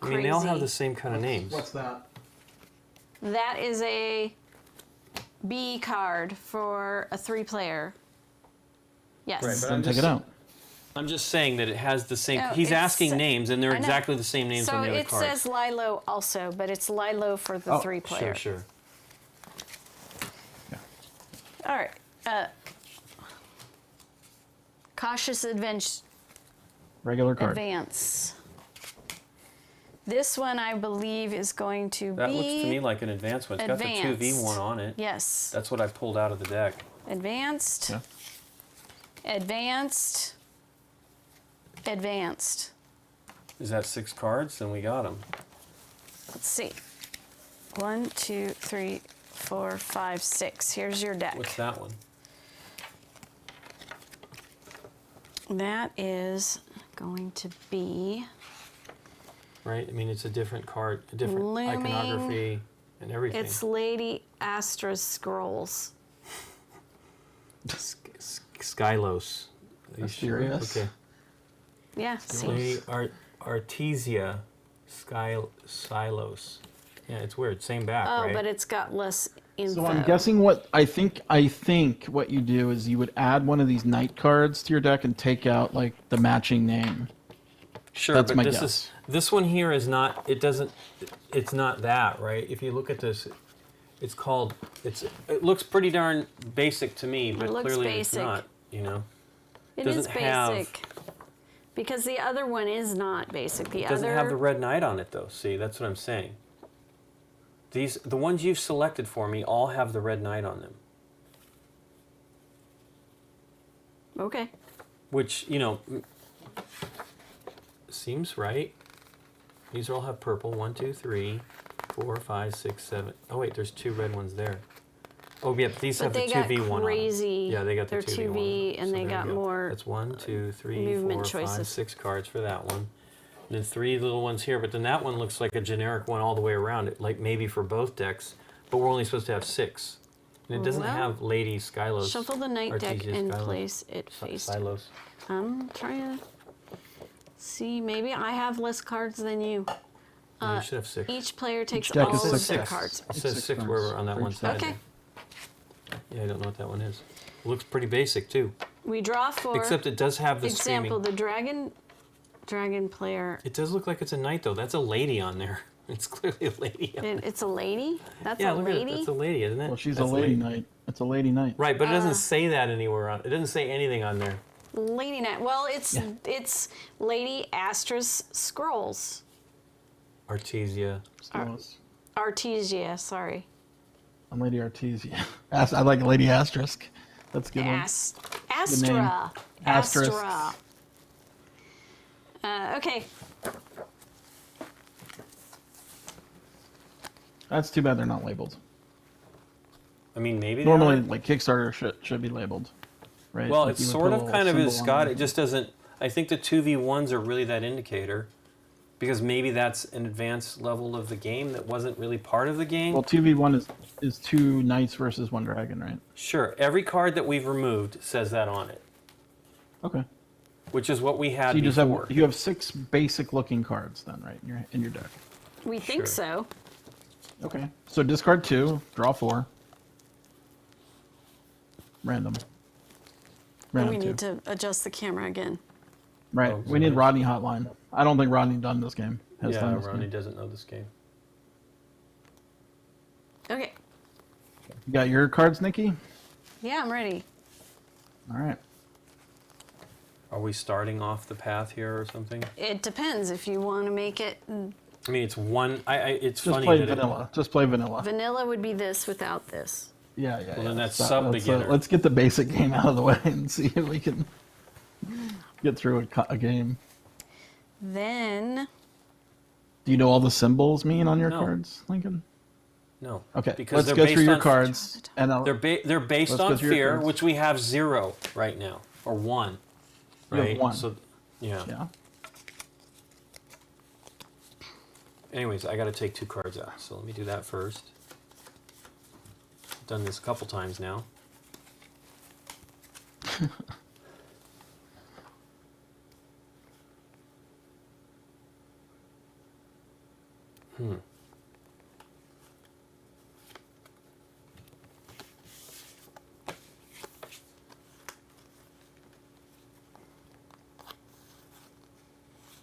I Crazy. mean, they all have the same kind of names. What's that? That is a B card for a 3-player. Yes. Right, but Then I'm take just- it out. I'm just saying that it has the same. No, He's it's- asking names, and they're I know. exactly the same names So on the other it cards. says Lilo also, but it's Lilo for the Oh, 3-player. Sure. Yeah. All right. Cautious advance. Regular card. Advance. This one I believe is going to That be. looks to me like an advanced one. It's got the advanced. 2v1 on it. Yes. That's what I pulled out of the deck. Advanced. Yeah. Advanced. Advanced. Is that 6 cards? Then we got them. Let's see. 1, 2, 3, 4, 5, 6. Here's your deck. What's that one? That is going to be Right? I mean, it's a different card, a different Looming. iconography and everything. it's Lady Astra's Scrolls. Skylos. Are you Mysterious. Okay. Yeah, see. Lady Artesia Skylos. Yeah, it's weird. Same back, Oh, right? but it's got less info. So I'm guessing what I think what you do is you would add one of these night cards to your deck and take out like the matching name. Sure, That's but my this guess. this one here is not. It doesn't. It's not that, right? If you look at this, it's called. It looks pretty darn basic to me, but looks clearly basic. it's not. You know, It is doesn't have- basic. Because the other one is not basic. The it doesn't other have the red knight on it though. See, that's what I'm saying. The ones you've selected for me all have the red knight on them, Okay. which seems right. These all have purple. 1, 2, 3, 4, 5, 6, 7. Oh wait, there's 2 red ones there. Oh yeah, these But have the they got 2v1 on them. crazy. Yeah, they got the they're 2v1 on 2v them. and So they there got you go. more That's 1, 2, 3, movement 4, 5, choices. 6 cards for that one. And then 3 little ones here, but then that one looks like a generic one all the way around it, like maybe for both decks, but we're only supposed to have 6. And it doesn't Well, have Lady Skylos. Shuffle the night deck Artesia and Skylos. place it face. Silos. I'm trying to see. Maybe I have less cards than you. No, you should have 6. Each player takes deck all is of the six. cards. It says 6 6 cards where we're on that for one each side. Okay. Yeah, I don't know what that one is. Looks pretty basic too. We draw for Except it does have the example, screaming. the dragon player. It does look like it's a knight though. That's a lady on there. It's clearly a lady. It's a lady? That's Yeah, a look at it. lady? That's a lady, isn't it? Well, she's That's a lady knight. It's a lady knight. Right, but it doesn't say that anywhere on. It doesn't say anything on there. Lady Knight. Well, it's Lady Astra's Scrolls. Artesia. Artesia, sorry. I'm Lady Artesia. I like Lady Asterisk. That's a good one. Astra. Asterisk. Astra. Okay. That's too bad they're not labeled. I mean, maybe they Normally, are. like Kickstarter should be labeled, right? Well, Like it you would sort put a of little kind of is, symbol on Scott. it. It just doesn't. I think the 2v1s are really that indicator, because maybe that's an advanced level of the game that wasn't really part of the game. Well, 2v1 is 2 knights versus 1 dragon, right? Sure, every card that we've removed says that on it, Okay. which is what we had So you just before. have 6 basic looking cards then, right? In your deck. We think Sure. so. Okay. So discard 2, draw 4. Random. And Random we 2. need to adjust the camera again. Right. Oh, We need sorry. Rodney hotline. I don't think Rodney done this game. Has Yeah, done this Ronnie game. doesn't know this game. Okay. You got your cards, Nikki? Yeah, I'm ready. All right. Are we starting off the path here or something? It depends if you want to make it. I mean, it's one. It's Just funny play that vanilla. Just play vanilla. Vanilla would be this without this. Yeah, yeah. Well, then yeah. that's So, sub-beginner. let's get the basic game out of the way and see if we can get through a game. Then Do you know all the symbols mean on your No. cards, Lincoln? no. Okay, because let's they're go based through your on- cards. And They're based Let's on go through your fear, cards. which we have 0 right now, or 1. You have Right. 1. So, yeah. yeah. Anyways, I got to take 2 cards out, so let me do that first. I've done this a couple times now.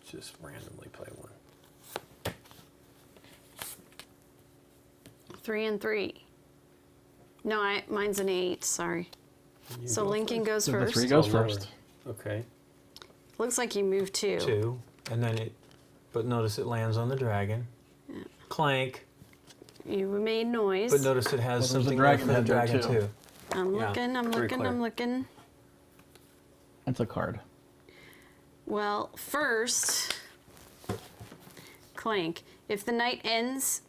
Just randomly play one. 3 and 3. No, mine's an 8. Sorry. You So go Lincoln first. goes So the first. 3 goes Oh, lower. first. Okay. Looks like you moved 2. 2, and then but notice it lands on the dragon. Clank. You made noise. But notice it has Well, there's a something dragon there for the head there, dragon too. too. I'm Yeah, looking, I'm very looking, clear. I'm looking. That's a card. Well, first, Clank. If the knight ends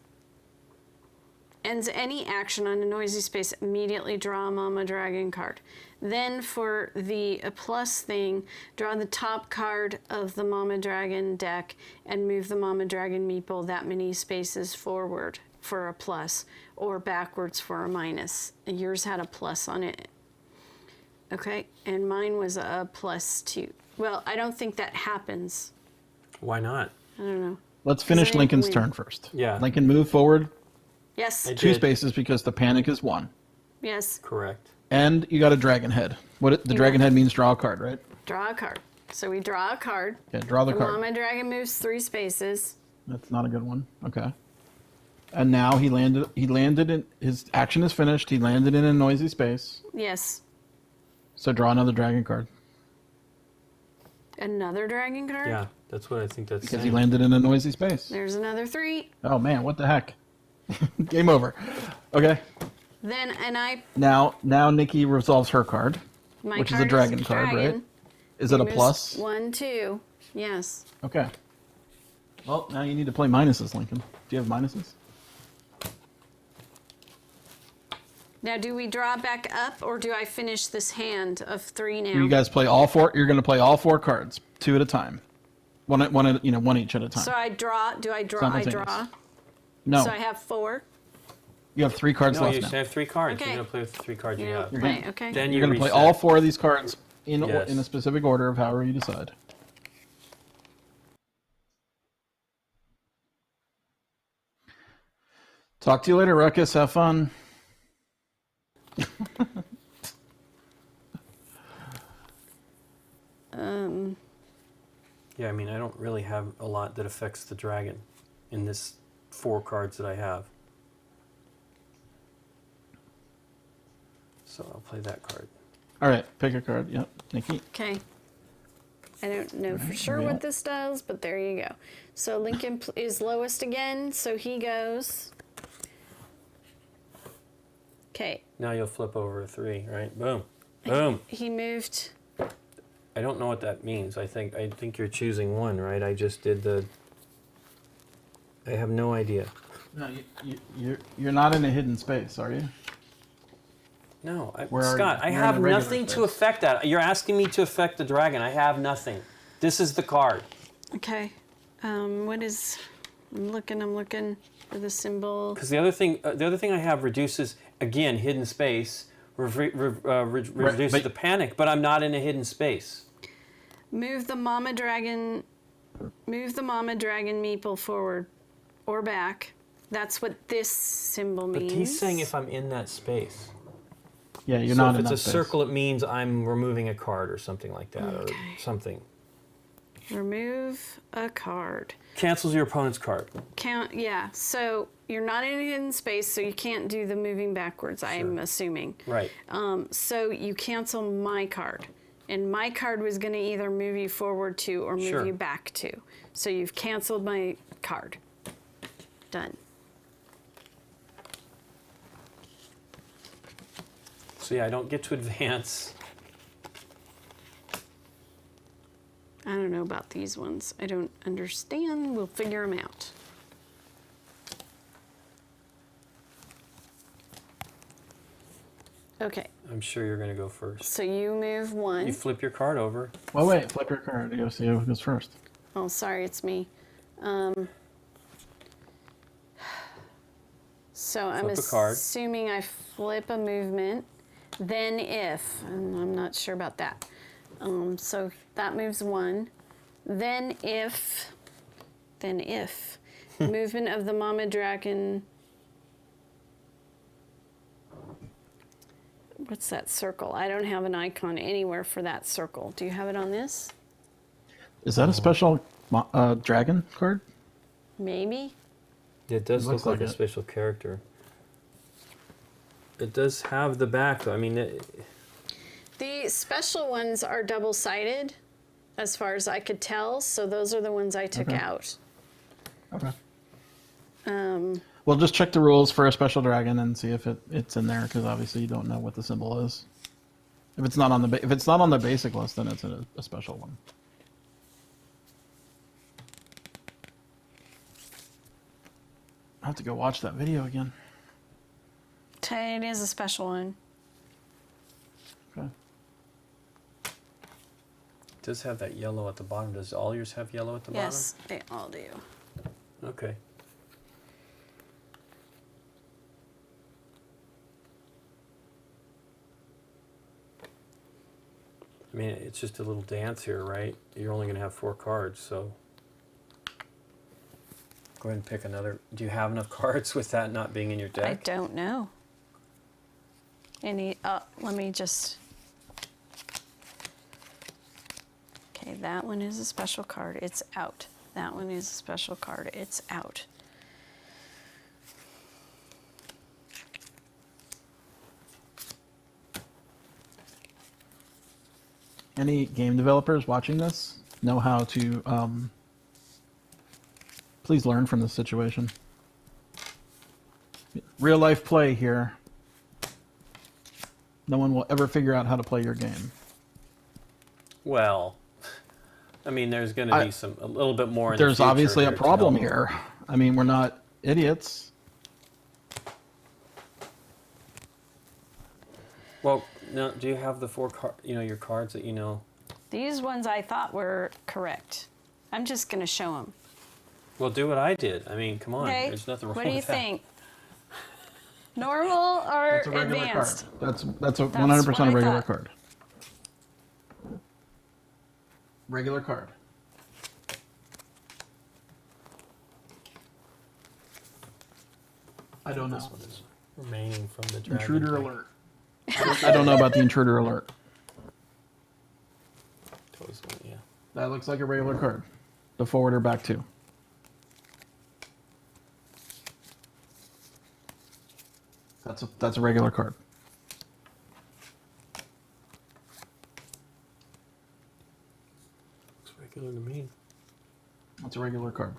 any action on a noisy space, immediately draw a Mama Dragon card. Then for the plus thing, draw the top card of the Mama Dragon deck and move the Mama Dragon meeple that many spaces forward for a plus or backwards for a minus. Yours had a plus on it. Okay, and mine was a +2. Well, I don't think that happens. Why not? I don't know. Let's finish anyone Lincoln's win? turn first. Yeah. Lincoln, move forward Yes. I 2 did. spaces because the panic is 1. Yes. Correct. And you got a dragon head. The dragon head means draw a card, right? Draw a card. So we draw a card. Okay, draw the card. Mama Dragon moves 3 spaces. That's not a good one. Okay. And now he landed in, his action is finished. He landed in a noisy space. Yes. So draw another dragon card. Another dragon card? Yeah, that's what I think that's Because saying. he landed in a noisy space. There's another 3. Oh man, what the heck? Game over. Okay. Then, and I, Now Nikki resolves her card, my which is card a dragon card, right? Is it a plus? 1, 2. Yes. Okay. Well, now you need to play minuses, Lincoln. Do you have minuses? Now, do we draw back up, or do I finish this hand of 3 now? You guys play all 4. You're going to play all 4 cards, 2 at a time. One each at a time. So I draw. Do I draw? I draw. Simultaneous. No, So I have 4. you have 3 cards No, left you now. should have 3 cards. Okay. You're gonna play with the 3 cards you You know, have. play. Okay. Then You're you going to play reset. all 4 of these cards in Yes. a specific order of however you decide. Talk to you later, Ruckus. Have fun. Yeah, I mean, I don't really have a lot that affects the dragon in this 4 cards that I have. So I'll play that card. All right, pick a card. Yep, Nikki. Okay. I don't know for sure there we what go. this does, but there you go. So Lincoln is lowest again, so he goes. Okay. Now you'll flip over a 3, right? Boom. Boom. He moved. I don't know what that means. I think you're choosing 1, right? I just did the... I have no idea. No, you're not in a hidden space, are you? No, Where are Scott, you? I You're in have a regular nothing to space. affect that. You're asking me to affect the dragon. I have nothing. This is the card. Okay. What is? I'm looking for the symbol. Because the other thing I have reduces, again, hidden space, reduces but- the panic, but I'm not in a hidden space. Move the mama dragon meeple forward or back. That's what this symbol But means. he's saying if I'm in that space. Yeah, you're So not if in it's that a space. circle, it means I'm removing a card or something like that, Okay. or something. Remove a card. Cancels your opponent's card. Count. Yeah. So you're not in a hidden space, so you can't do the moving backwards. I'm assuming. Right. So you cancel my card. And my card was going to either move you forward 2 or move Sure. you back 2. So you've canceled my card. Done. So yeah, I don't get to advance. I don't know about these ones. I don't understand. We'll figure them out. Okay. I'm sure you're going to go first. So you move 1. You flip your card over. Well, wait, flip your card. You gotta see who goes first. Oh, sorry, it's me. So I'm Flip a card. assuming I flip a movement. Then if, and I'm not sure about that. So that moves 1. Then if, movement of the mama dragon. What's that circle? I don't have an icon anywhere for that circle. Do you have it on this? Is that a special dragon card? Maybe. It does Looks look like like a it. special character. It does have the back, though. I mean, The special ones are double-sided, as far as I could tell, so those are the ones I took Okay. out. Okay. Well, just check the rules for a special dragon and see if it's in there, because obviously you don't know what the symbol is. If it's not on the basic list, then it's a special one. I have to go watch that video again. It is a special one. Okay. it does have that yellow at the bottom. Does all yours have yellow at the Yes, they all do. bottom? Okay. I mean, it's just a little dance here, right? You're only going to have 4 cards, so... Go ahead and pick another. Do you have enough cards with that not being in your I deck? don't know. Let me just. Okay, that one is a special card. It's out. That one is a special card. It's out. Any game developers watching this know how to please learn from this situation. Real life play here. No one will ever figure out how to play your game. Well, I mean, there's going to be a little bit more in the There's future obviously a here to problem help. here. I mean, we're not idiots. Well, now, do you have the your cards that you know? These ones I thought were correct. I'm just going to show them. Well, do what I did. I mean, come on. Okay. There's nothing wrong What do you with that. think? Normal or That's a regular advanced? card. That's a what 100% I a regular thought. card. Regular card. I don't know. This one is remaining from the dragon. Intruder thing. alert. I don't know about the intruder alert. Totally, yeah. That looks like a regular card. The forwarder back two. That's a regular card. Looks regular to me. That's a regular card.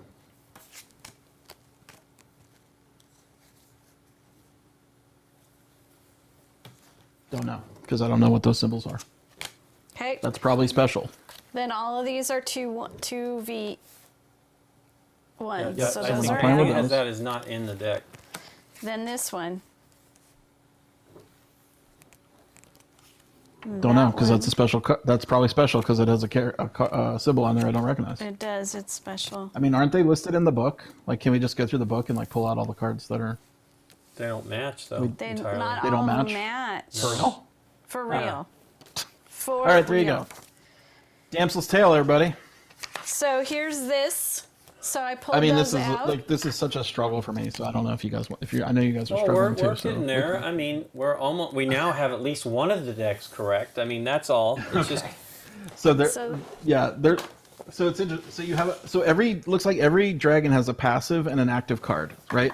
Don't know, because I don't know what those symbols are. Okay. That's probably special. Then all of these are 2v1. Yeah, So I those think are fine with any out. of that is not in the deck. Then this one. Don't know, That because one. that's a special. That's probably special because it has a symbol on there I don't recognize. It does. It's special. I mean, aren't they listed in the book? Like, can we just go through the book and like pull out all the cards that are? They don't match though. They entirely. not They all don't of them match? match. For real? For real. For All right, there you real. go. Damsel's tale, everybody. So here's this. So I pulled I mean, those this is out. this is such a struggle for me. So I don't know if you guys, I know you guys are Well, struggling we're too. So getting there. I mean, we now have at least one of the decks correct. I mean, that's all. It's just So there, So- yeah, there. So it's interesting. So you have looks like every dragon has a passive and an active card, right?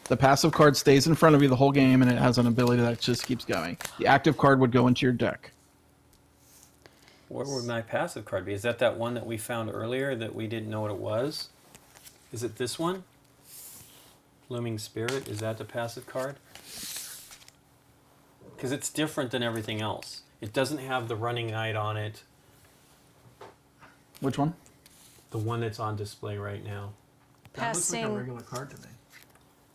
The passive card stays in front of you the whole game, and it has an ability that just keeps going. The active card would go into your deck. where would my passive card be? Is that one that we found earlier that we didn't know what it was? Is it this one? Looming Spirit, is that the passive card? Because it's different than everything else. It doesn't have the running knight on it. Which one? The one that's on display right now. Passing. card to me.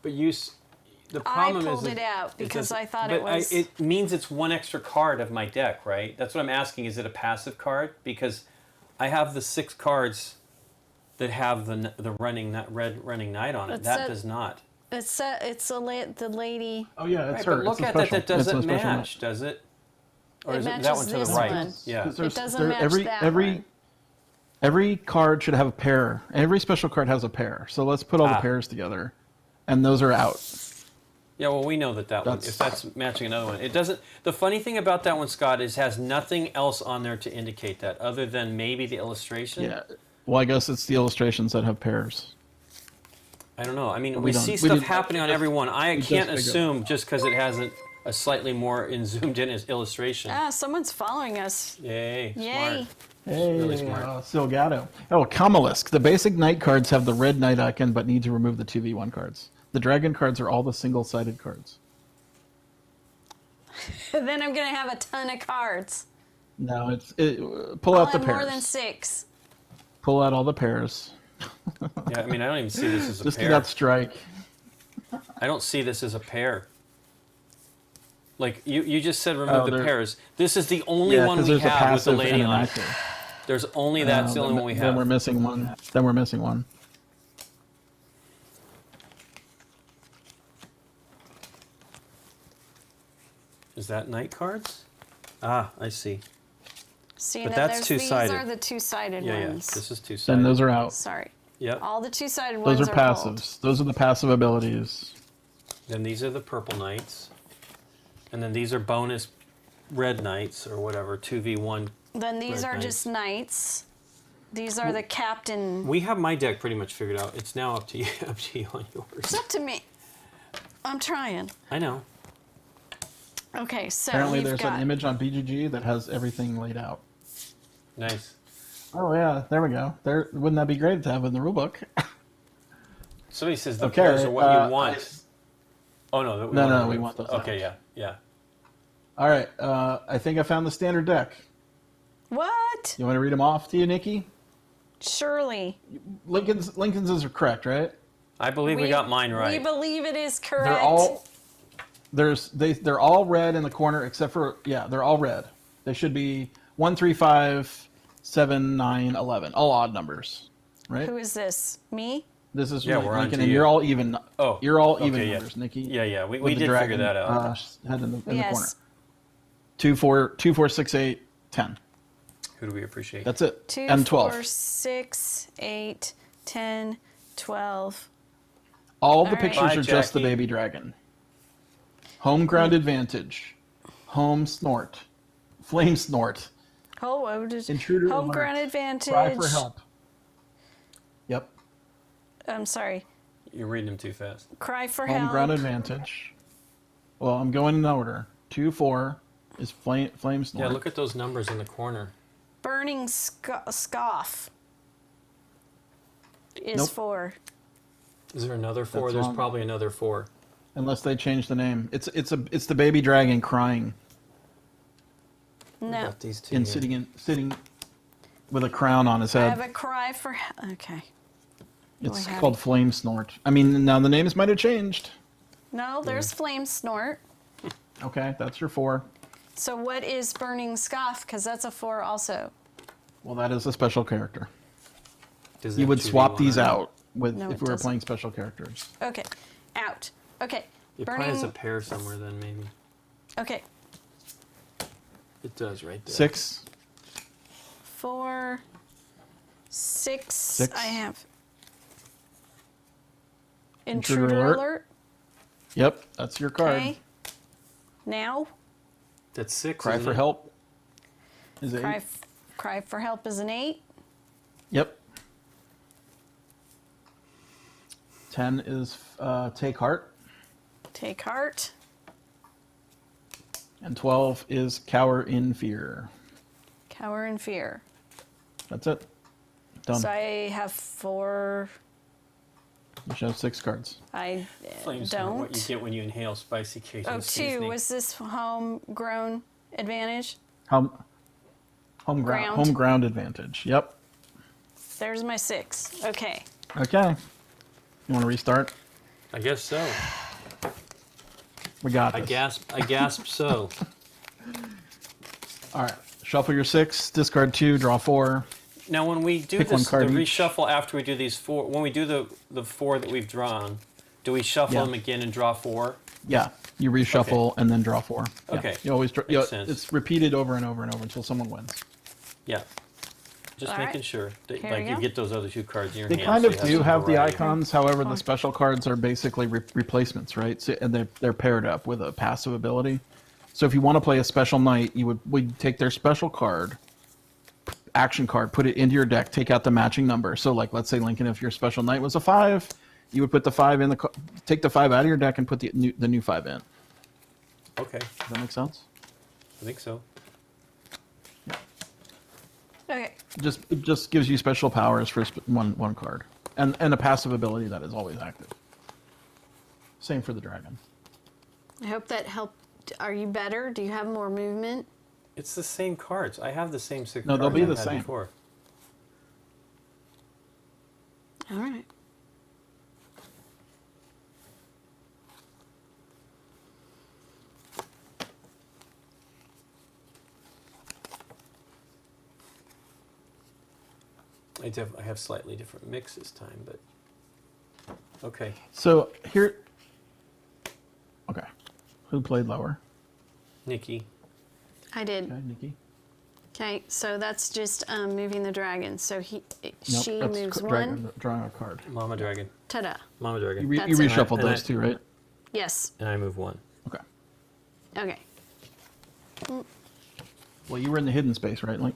But the I problem pulled is it out because says- I thought but it was. it means it's one extra card of my deck, right? That's what I'm asking. Is it a passive card? Because I have the 6 cards that have the red running knight on it. It's That a- does not. the lady. Oh yeah, it's Right, her. but look it's a at that. special. That doesn't it's a special match, does it? Or It is it that matches one to the this right? one. Yeah. There's- doesn't there- match every that every one. every card should have a pair. Every special card has a pair. So let's put all the pairs together, and those are out. Yeah, well, we know that one, if that's matching another one. It doesn't. The funny thing about that one, Scott, is it has nothing else on there to indicate that, other than maybe the illustration. Yeah. Well, I guess it's the illustrations that have pairs. I don't know. I mean, we we don't- see we stuff did- happening on every one. I just can't figure- assume just because it has a slightly more zoomed in illustration. Ah, someone's following us. Yay! Yay. Smart. Hey, really smart. Silgato. Oh, Kamalisk. The basic knight cards have the red knight icon, but need to remove the 2v1 cards. The dragon cards are all the single-sided cards. Then I'm gonna have a ton of cards. No, pull I'll out the have pairs. more than 6. Pull out all the pairs. Yeah, I mean, I don't even see this as a Just do pair. that strike. I don't see this as a pair. Like you just said, remove the there- pairs. This is the only Yeah, one because we there's a have with the passive lady and an on it. active. There's only that's the only one we Then we're have. missing one. Then we're missing one. Is that knight cards? Ah, I see. See, But that that's these two-sided. are the two-sided Yeah, yeah. ones. This is Then two-sided. those are out. Sorry. Yep. All the two-sided ones Those are gold. passives. Those are the passive abilities. Then these are the purple knights. And then these are bonus red knights or whatever, 2v1. Then these Red are just knights. These are the captain. We have my deck pretty much figured out. It's now up to you, up to you on yours. It's up to me. I'm trying. I know. Okay, so Apparently, we've there's got an image on BGG that has everything laid out. Nice. Oh yeah, there we go. There, wouldn't that be great to have in the rulebook? Somebody says the Okay, pairs are what you want. Oh no, No, we want those Okay, out. yeah. All right, I think I found the standard deck. what? You want to read them off to you, Nikki? Surely. Lincoln's are correct, right? I believe we got mine We right. believe it is correct. They're all red in the corner except for they're all red. They should be 1, 3, 5, 7, 9, 11. All odd numbers, right? Who is this? Me? This is Yeah, we're on Lincoln, to and you. you're all even. Oh, you're all okay, even yeah. numbers, Nikki. Yeah. We with the did dragon, figure that out. Head in the corner. Yes. 2, 4, 6, 8, 10. Who do we appreciate? That's it. 2, And 12. 4, 6, 8, 10, 12. All the All right. pictures Bye, are just the Jackie. baby dragon. Home ground advantage. Home snort. Flame snort. Oh, what is Intruder home alert. ground advantage? Cry for help. Yep. I'm sorry. You're reading them too fast. Cry for Home help. ground advantage. Well, I'm going in order. 2, 4 is flame snort. Yeah, look at those numbers in the corner. Burning scoff is Nope. 4. Is there another 4? That's There's wrong. probably another 4. Unless they change the name. It's the baby dragon crying What No. about these two? and here? sitting with a crown on his I head. have a cry for okay. It's I have called it? flame snort. I mean, now the names might have changed. No, there's flame snort. Okay, that's your 4. So what is burning scoff? Because that's a 4 also. Well, that is a special character. Does You that would 2v1 swap these or- out with No, if it we were doesn't. playing special characters. Okay. Out. Okay. It probably has a Burning. pair somewhere then, maybe. Okay. It does right there. 6. 4, 6. 6. I have. Intruder Intruder alert. alert. Yep, that's your card. Okay. Now, That's 6. Cry isn't for it? help is 8. cry for help is an 8. Yep. 10 is take heart, Take heart. and 12 is cower in fear. Cower in fear. That's it. Done. So I have 4. You should have 6 cards. I Flames are what you don't. get when you inhale spicy Cajun Oh, 2. seasoning. Was this homegrown advantage? Home Ground. home ground advantage. Yep. There's my 6. Okay. Okay. You want to restart? I guess so. We got I this. gasp so. All right. Shuffle your 6, discard 2, draw 4. Now when we do Pick one this, the card each. reshuffle after we do these 4, when we do the 4 that we've drawn, do we shuffle Yeah. them again and draw 4? Yeah. You reshuffle and then draw 4. Yeah. Okay. You always Makes sense. it's repeated over and over and over until someone wins. Yeah. Just All making right. sure that Here like we you go. get those other 2 cards in your They hand. kind so of you do some have the variety. icons, however, the special cards are basically replacements, right? So, and they're paired up with a passive ability. So if you want to play a special knight, we'd take their special card, action card, put it into your deck, take out the matching number. So like, let's say Lincoln, if your special knight was a 5, you would put the 5 in take the 5 out of your deck and put the new 5 in. Okay, Does that make sense? I think so. Okay. It just gives you special powers for one card, and a passive ability that is always active. Same for the dragon. I hope that helped. Are you better? Do you have more movement? It's the same cards. I have the same 6 No, they'll cards be I've the had same. before. All right. I have slightly different mix this time, but okay. So here, okay, who played lower? Nikki, I did. Okay, Nikki. Okay, so that's just moving the dragon. So Nope, she that's moves dragon, one. drawing a card. Mama dragon. Ta-da. Mama dragon. You That's it. reshuffled And I- those two, right? Yes. And I move one. Okay. Okay. Well, you were in the hidden space, right? Like,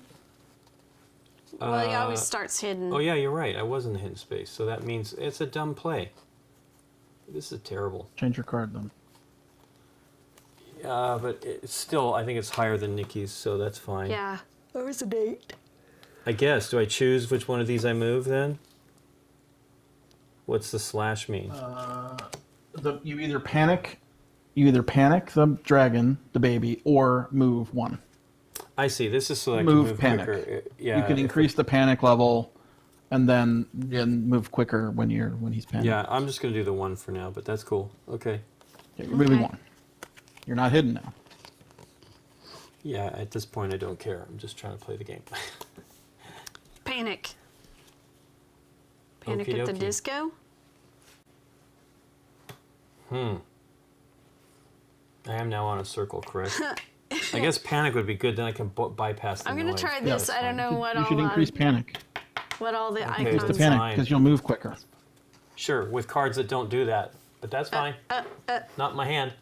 Well, he always starts hidden. Oh yeah, you're right. I was in the hidden space, so that means it's a dumb play. This is terrible. change your card then. But it's still, I think it's higher than Nikki's, so that's fine. Yeah. There was a date. I guess. Do I choose which one of these I move then? What's the slash mean? You either panic the dragon, the baby, or move one. I see. This is so I can Move move panic. quicker. Yeah. You can increase the panic level, and then move quicker when he's panicked. Yeah, I'm just gonna do the one for now, but that's cool. Okay. Yeah, you're moving Okay. one. You're not hidden now. Yeah, at this point I don't care. I'm just trying to play the game. Panic. Panic Okie at the dokie. disco? I am now on a circle, correct? I guess panic would be good. Then I can bypass the I'm gonna noise. try Yeah, this. that's I don't fine. know what You all should increase panic. what all the Okay, Increase the icons Fine. panic because you'll move quicker. Sure, with cards that don't do that, but that's fine. Not in my hand.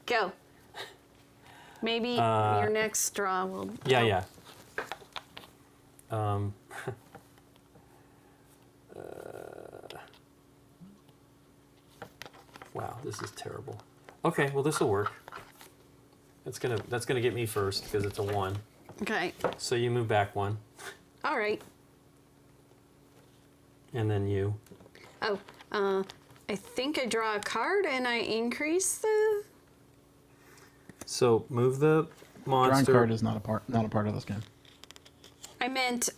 go. Maybe your next draw will. Yeah, help. yeah. Wow, this is terrible. Okay, well this will work. That's gonna get me first because it's a 1. Okay. So you move back 1, All right. and then you. Oh, I think I draw a card and I increase the. So move the Drawing monster. card is not a part of this game. I meant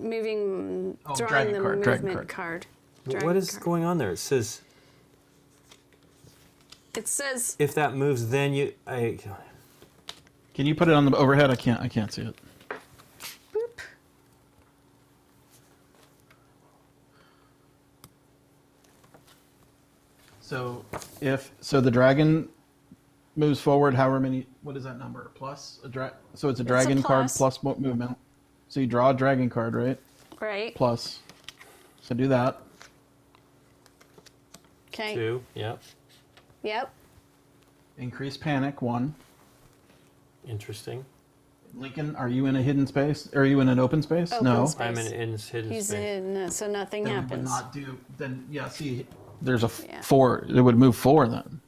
moving, Oh, drawing dragon the card, dragon movement card. card. What Dragon is card. going on there? It says It says if that moves, then you. Can you put it on the overhead? I can't see it. boop. So the dragon moves forward, however many. What is that number? Plus so it's a dragon card plus. plus movement. So you draw a dragon card, right? Right. Plus. So do that. Okay. 2. Yep. Yep. Increase panic 1. Interesting. Lincoln, are you in a hidden space? Are you in an open space? Open No. space. I'm in hidden He's space. in, so nothing Then we would happens. not do. Then yeah. See, there's a Yeah. 4. It would move 4 then.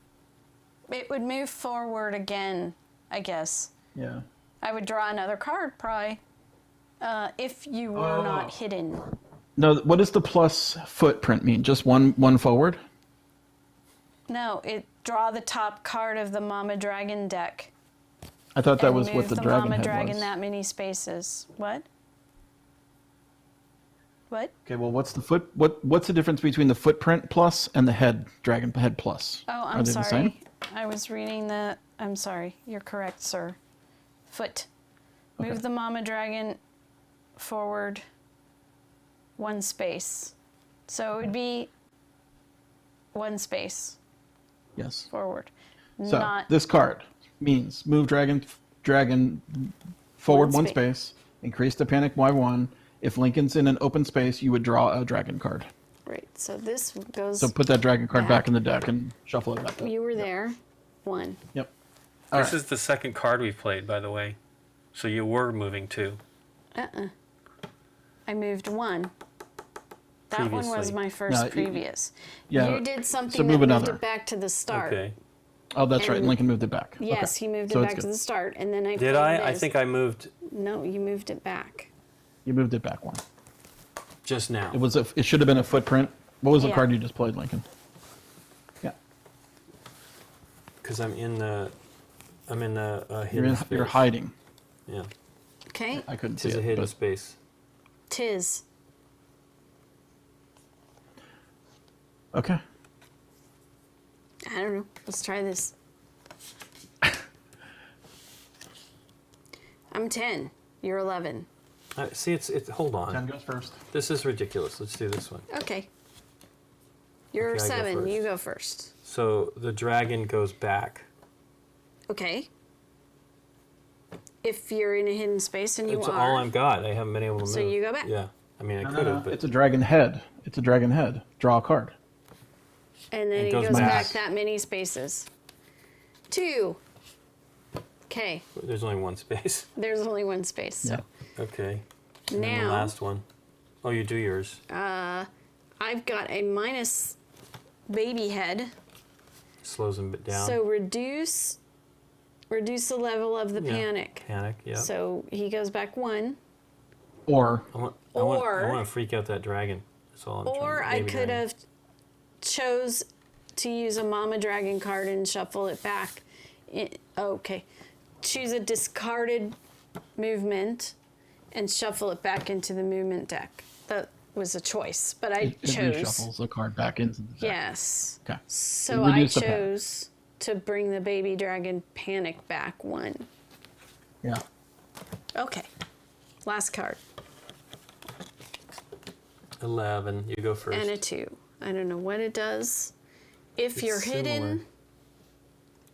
It would move forward again, I guess. Yeah. I would draw another card, probably. If you were not hidden. No. What does the plus footprint mean? Just one forward? No, draw the top card of the Mama Dragon deck. I thought that and was move what the dragon Mama head Dragon was. that many spaces. What? What? Okay, well, what's the difference between the footprint plus and the dragon head plus? Oh, Are I'm they the sorry. same? I was reading the. I'm sorry. You're correct, sir. Foot. Move Okay. the Mama Dragon forward 1 space. So it would be 1 space Yes. forward. So Not. this card means move dragon forward 1 space. space, increase the panic by 1. If Lincoln's in an open space, you would draw a dragon card. Right. So this goes. So put that dragon card Back. back in the deck and shuffle it back up. You were there. 1. Yep. All This right. is the second card we've played, by the way. So you were moving 2. I moved 1. That one was Previously. my first No, previous. yeah, You did something so that move moved another. it back to the start. Okay. Oh, that's right. and- Lincoln moved it back. Yes, Okay. he moved So it it's back to good. the start, and then I. Did played I? it I as- think I moved No, you moved it back. You moved it back 1. just now. It should have been a footprint. What was the Yeah. card you just played, Lincoln? Yeah. Because I'm in the You're, hidden space. you're hiding. Yeah. Okay. I couldn't see It's a it. hidden But space. Tis. okay. I don't know. Let's try this. I'm 10. You're 11. See, it's hold on. 10 goes first. This is ridiculous. Let's do this one. Okay. You're Okay, I go 7. first. You go first. So the dragon goes back. Okay. if you're in a hidden space, and you It's are. all I've got. I haven't been able to move. So you go back. Yeah. I mean, I No, could no, have, but it's a dragon head. It's a dragon head. Draw a card. And then It he goes goes back. back that many spaces. 2. Okay, there's only one space. there's only one space. So. Yeah. Okay. And then the Now, last one. Oh, you do yours. I've got a minus baby head. Slows them down. So reduce the level of the Yeah. panic. Panic, yeah. So he goes back 1. Or I want Or- to freak out that dragon. That's all I'm Or trying I baby could dragon. have chose to use a Mama Dragon card and shuffle it back. Okay. Choose a discarded movement and shuffle it back into the movement deck. That was a choice, but I it chose. reshuffles a card back into the deck. Yes. Okay. So It I reduced the panic. chose to bring the baby dragon panic back 1. Yeah. Okay. Last card. 11. You go first. And a 2. I don't know what it does. If It's you're similar. hidden,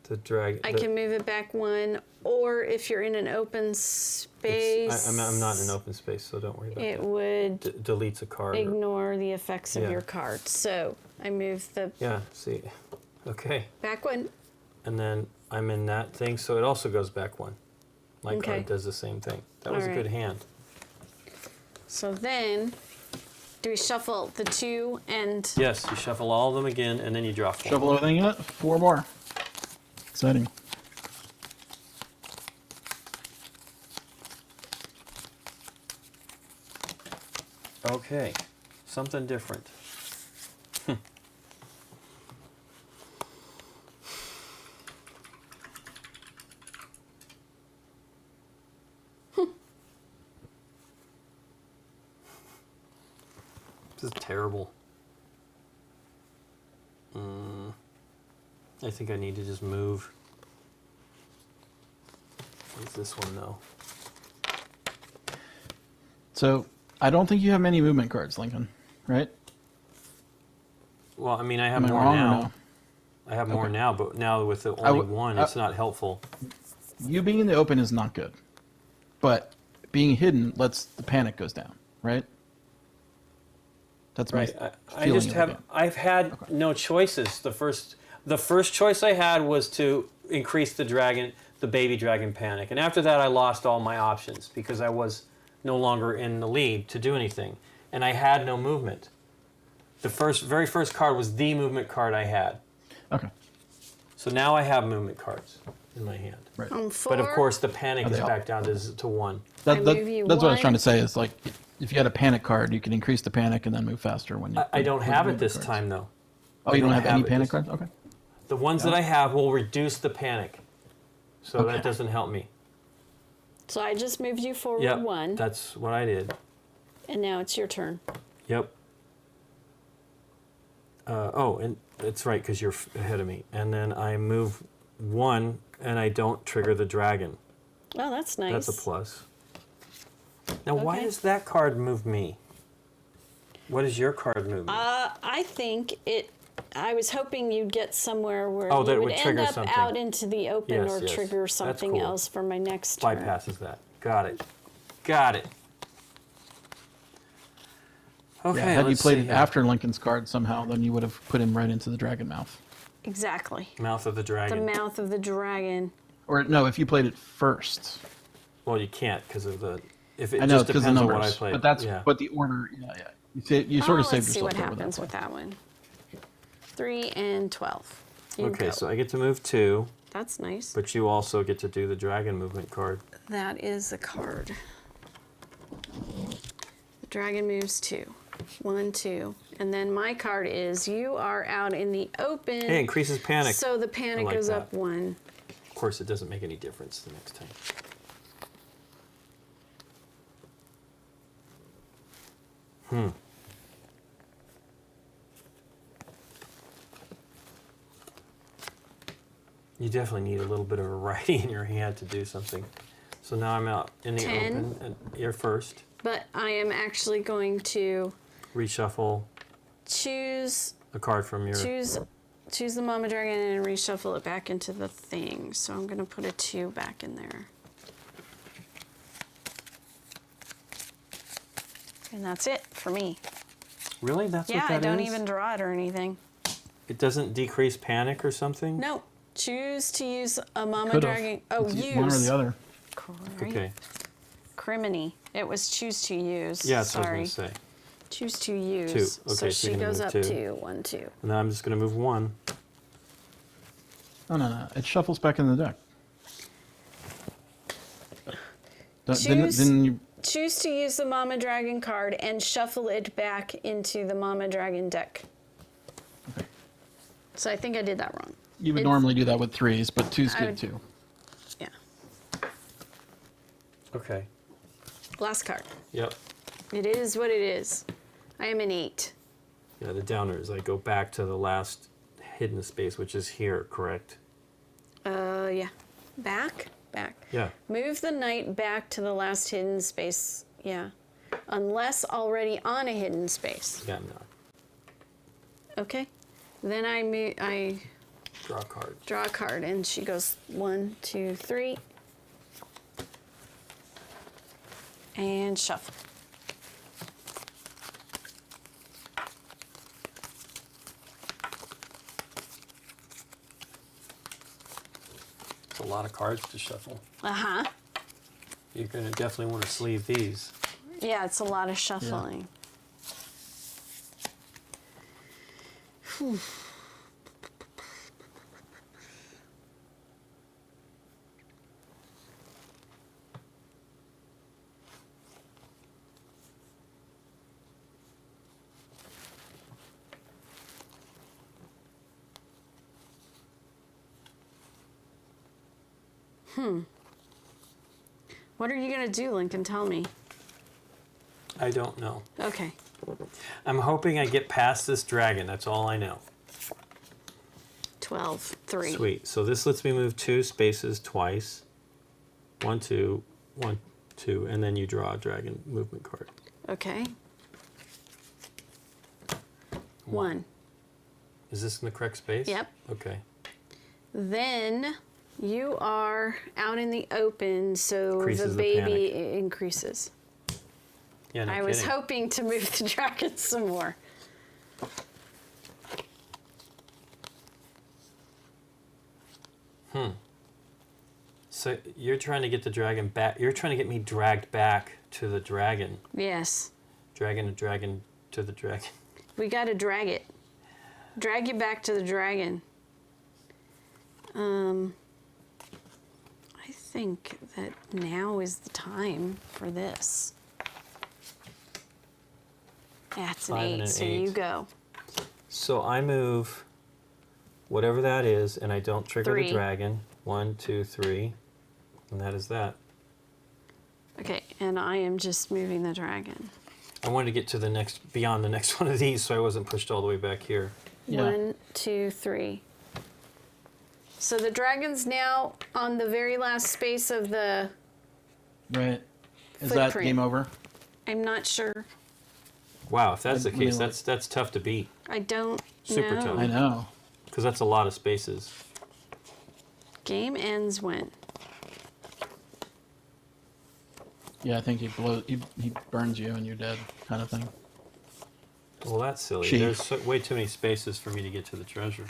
The dragon. I can move it back 1, or if you're in an open space, I'm not in an open space, so don't worry about it that. would Deletes a card. ignore the effects of Yeah. your card. So I move the Yeah, see. Okay. back 1. And then I'm in that thing, so it also goes back 1. My Okay. card does the same thing. That was a Alright. good hand. So then, do we shuffle the 2 and Yes, you shuffle all of them again, and then you draw 4. Shuffle everything in it. 4 more. Exciting. Okay. Something different. This is terrible. I think I need to just move. What's this one though? So I don't think you have many movement cards, Lincoln. Right? Well, I mean, I have Am I more wrong or now. no? I have more Okay. now, but now with the only w- one, I- it's not helpful. You being in the open is not good, but being hidden lets the panic goes down. Right? That's my Right. I feeling just of the have. game. I've had no choices. The first choice I had was to increase the baby dragon panic, and after that, I lost all my options because I was no longer in the lead to do anything, and I had no movement. The very first card was the movement card I had. Okay. So now I have movement cards in my hand. Right. on 4? But of course, the panic Are they is all- back down to 1. I move you That's what I was 1. trying to say. Is like if you had a panic card, you can increase the panic and then move faster when you. I don't with have it movement this cards. time though. Oh, you don't have any it panic this- cards? Okay. The ones that I have will reduce the panic, so Okay. that doesn't help me. So I just moved you forward Yep, 1, that's what I did. and now it's your turn. Yep. Oh, and it's right because you're ahead of me. And then I move 1, and I don't trigger the dragon. Oh, that's nice. That's a plus. Now, why Okay. does that card move me? What does your card move me? I think it. I was hoping you'd get somewhere where Oh, that you would would end trigger up something. out into the open Yes, or yes. trigger That's something cool. else for my next turn. Bypasses that. Got it. Got it. Okay, Yeah, had you let's played see it here. after Lincoln's card somehow, then you would have put him right into the dragon mouth. Exactly. Mouth of the The dragon. mouth of the dragon. Or no, if you played it first. Well, you can't because of the. If it I know just because depends the on what I numbers, played. but that's yeah. but the order. Yeah, yeah. You sort of saved Let's see yourself what there with happens that with that one. 3 and 12. You Okay, go. so I get to move 2, That's nice. but you also get to do the dragon movement card. That is a card. The dragon moves 2. 1, 2. And then my card is you are out in the open. Hey, increases panic. So the panic like goes that. up 1. Of course, it doesn't make any difference the next time. You definitely need a little bit of variety in your hand to do something. So now I'm out in the 10. open. And you're first. But I am actually going to Reshuffle choose a card from your. choose the mama dragon and reshuffle it back into the thing. So I'm going to put a 2 back in there. And that's it for me. Really? That's Yeah, what that I don't is? even draw it or anything. It doesn't decrease panic or something? No. Choose to use a mama Could've. dragon. Oh, It's use. one or the other. Okay. Criminy. It was choose to use. Yeah, that's Sorry. what I was going to say. Choose to use. 2. Okay, so so she you're gonna goes move up 2. to 1, 2. And then I'm just going to move 1. No. It shuffles back in the deck. Choose- Didn't you? Choose to use the Mama Dragon card and shuffle it back into the Mama Dragon deck. Okay. So I think I did that wrong. You would It's- normally do that with 3s, but 2's I good would- too. Yeah. Okay. Last card. Yep. It is what it is. I am an 8. Yeah, the downer is I go back to the last hidden space, which is here, correct? Yeah. Back? Back. Yeah. Move the knight back to the last hidden space. Yeah. Unless already on a hidden space. Yeah, no. Okay. Then I Draw a card. draw a card, and she goes 1, 2, 3. And shuffle. It's a lot of cards to shuffle. Uh-huh. You're going to definitely want to sleeve these. Yeah, it's a lot of shuffling. Whew. What are you going to do, Lincoln? Tell me. I don't know. Okay. I'm hoping I get past this dragon. That's all I know. 12, 3. Sweet. So this lets me move 2 spaces twice. 1, 2, 1, 2, and then you draw a dragon movement card. Okay. 1. Is this in the correct space? Yep. Okay. Then you are out in the open, so Increases the the baby panic. increases. Yeah, no I was kidding. hoping to move the dragon some more. So you're trying to get the dragon back. You're trying to get me dragged back to the dragon. Yes. Dragon to dragon to the dragon. We got to drag it. Drag you back to the dragon. I think that now is the time for this. That's an 5 and 8, an so 8. you go. So I move whatever that is, and I don't trigger 3. the dragon. 1, 2, 3, and that is that. Okay, and I am just moving the dragon. I wanted to get to the next, beyond the next one of these, so I wasn't pushed all the way back here. Yeah. 1, 2, 3. So the dragon's now on the very last space of the. Right. Is that Footprint. game over? I'm not sure. Wow, if that's the Let me case, look. that's tough to beat, I don't Super know. tough. I know. because that's a lot of spaces. Game ends when? Yeah, I think he burns you and you're dead, kind of thing. Well, that's silly. She- There's way too many spaces for me to get to the treasure.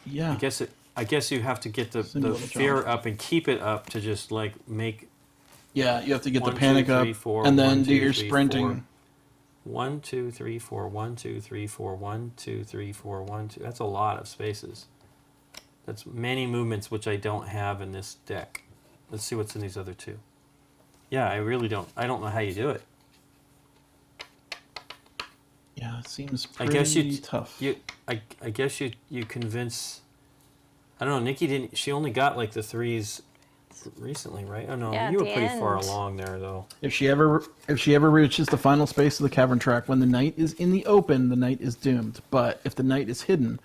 Yeah. I guess you have to get the Single fear jump. up and keep it up to just like make Yeah, you have to get 1, the panic 2, 3, up 4, and then 1, do 2, your 3, sprinting. 1, 2, 3, 4, 1, 2, 3, 4, 1, 2, 3, 4, 1, 2. That's a lot of spaces. That's many movements which I don't have in this deck. Let's see what's in these other two. Yeah, I really don't. I don't know how you do it. Yeah, it seems I pretty guess you tough. I guess you convince. I don't know. Nikki didn't. She only got like the 3s recently, right? Oh no, Yeah, you at were the pretty far end. along there though. If she ever reaches the final space of the cavern track, when the knight is in the open, the knight is doomed. But if the knight is hidden,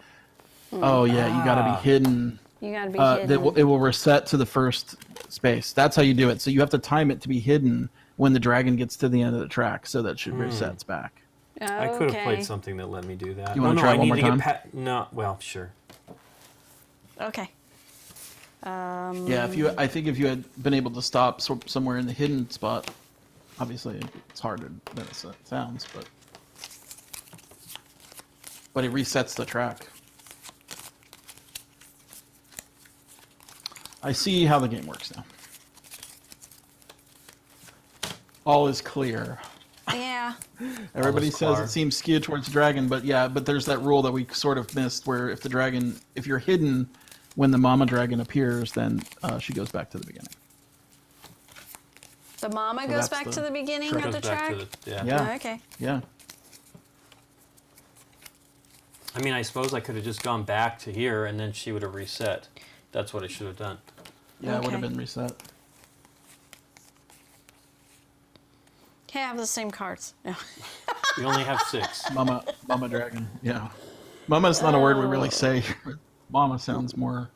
oh yeah, you got to be hidden. You gotta be hidden. It will reset to the first space. That's how you do it. So you have to time it to be hidden when the dragon gets to the end of the track, so that she resets back. I could have played Okay. something that let me do that. You Oh, wanna no, try I one need more to time? get no, well, sure. Okay. Yeah, I think if you had been able to stop somewhere in the hidden spot, Obviously, it's harder than it sounds, but he resets the track. I see how the game works now. All is clear. Yeah. Everybody is says far. it seems skewed towards the dragon, but yeah, but there's that rule that we sort of missed where if you're hidden when the mama dragon appears, then she goes back to the beginning. The mama So goes that's back the to the beginning trick. of the Goes back track? to the, yeah. Yeah. Oh, okay. Yeah. I mean, I suppose I could have just gone back to here and then she would have reset. That's what I should have done. Yeah, it would have Okay. been reset. Okay, I have the same cards. No. We only have 6. Mama dragon. Yeah. Mama's not a word we really say. Mama sounds more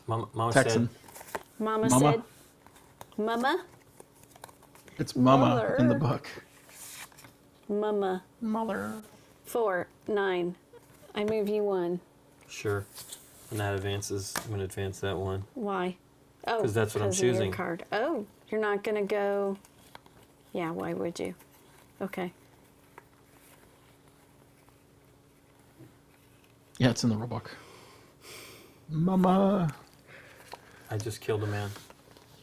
Mama Texan. said, Mama Mama? said. Mama? It's mama in the Mother. book. Mama. Mother. 4, 9. I move you 1. sure. And that advances. I'm going to advance that one. Why? Oh, 'Cause that's what I'm 'cause of your choosing. card. Oh, you're not gonna go. Yeah, why would you? Okay. Yeah, it's in the rulebook. Mama. I just killed a man.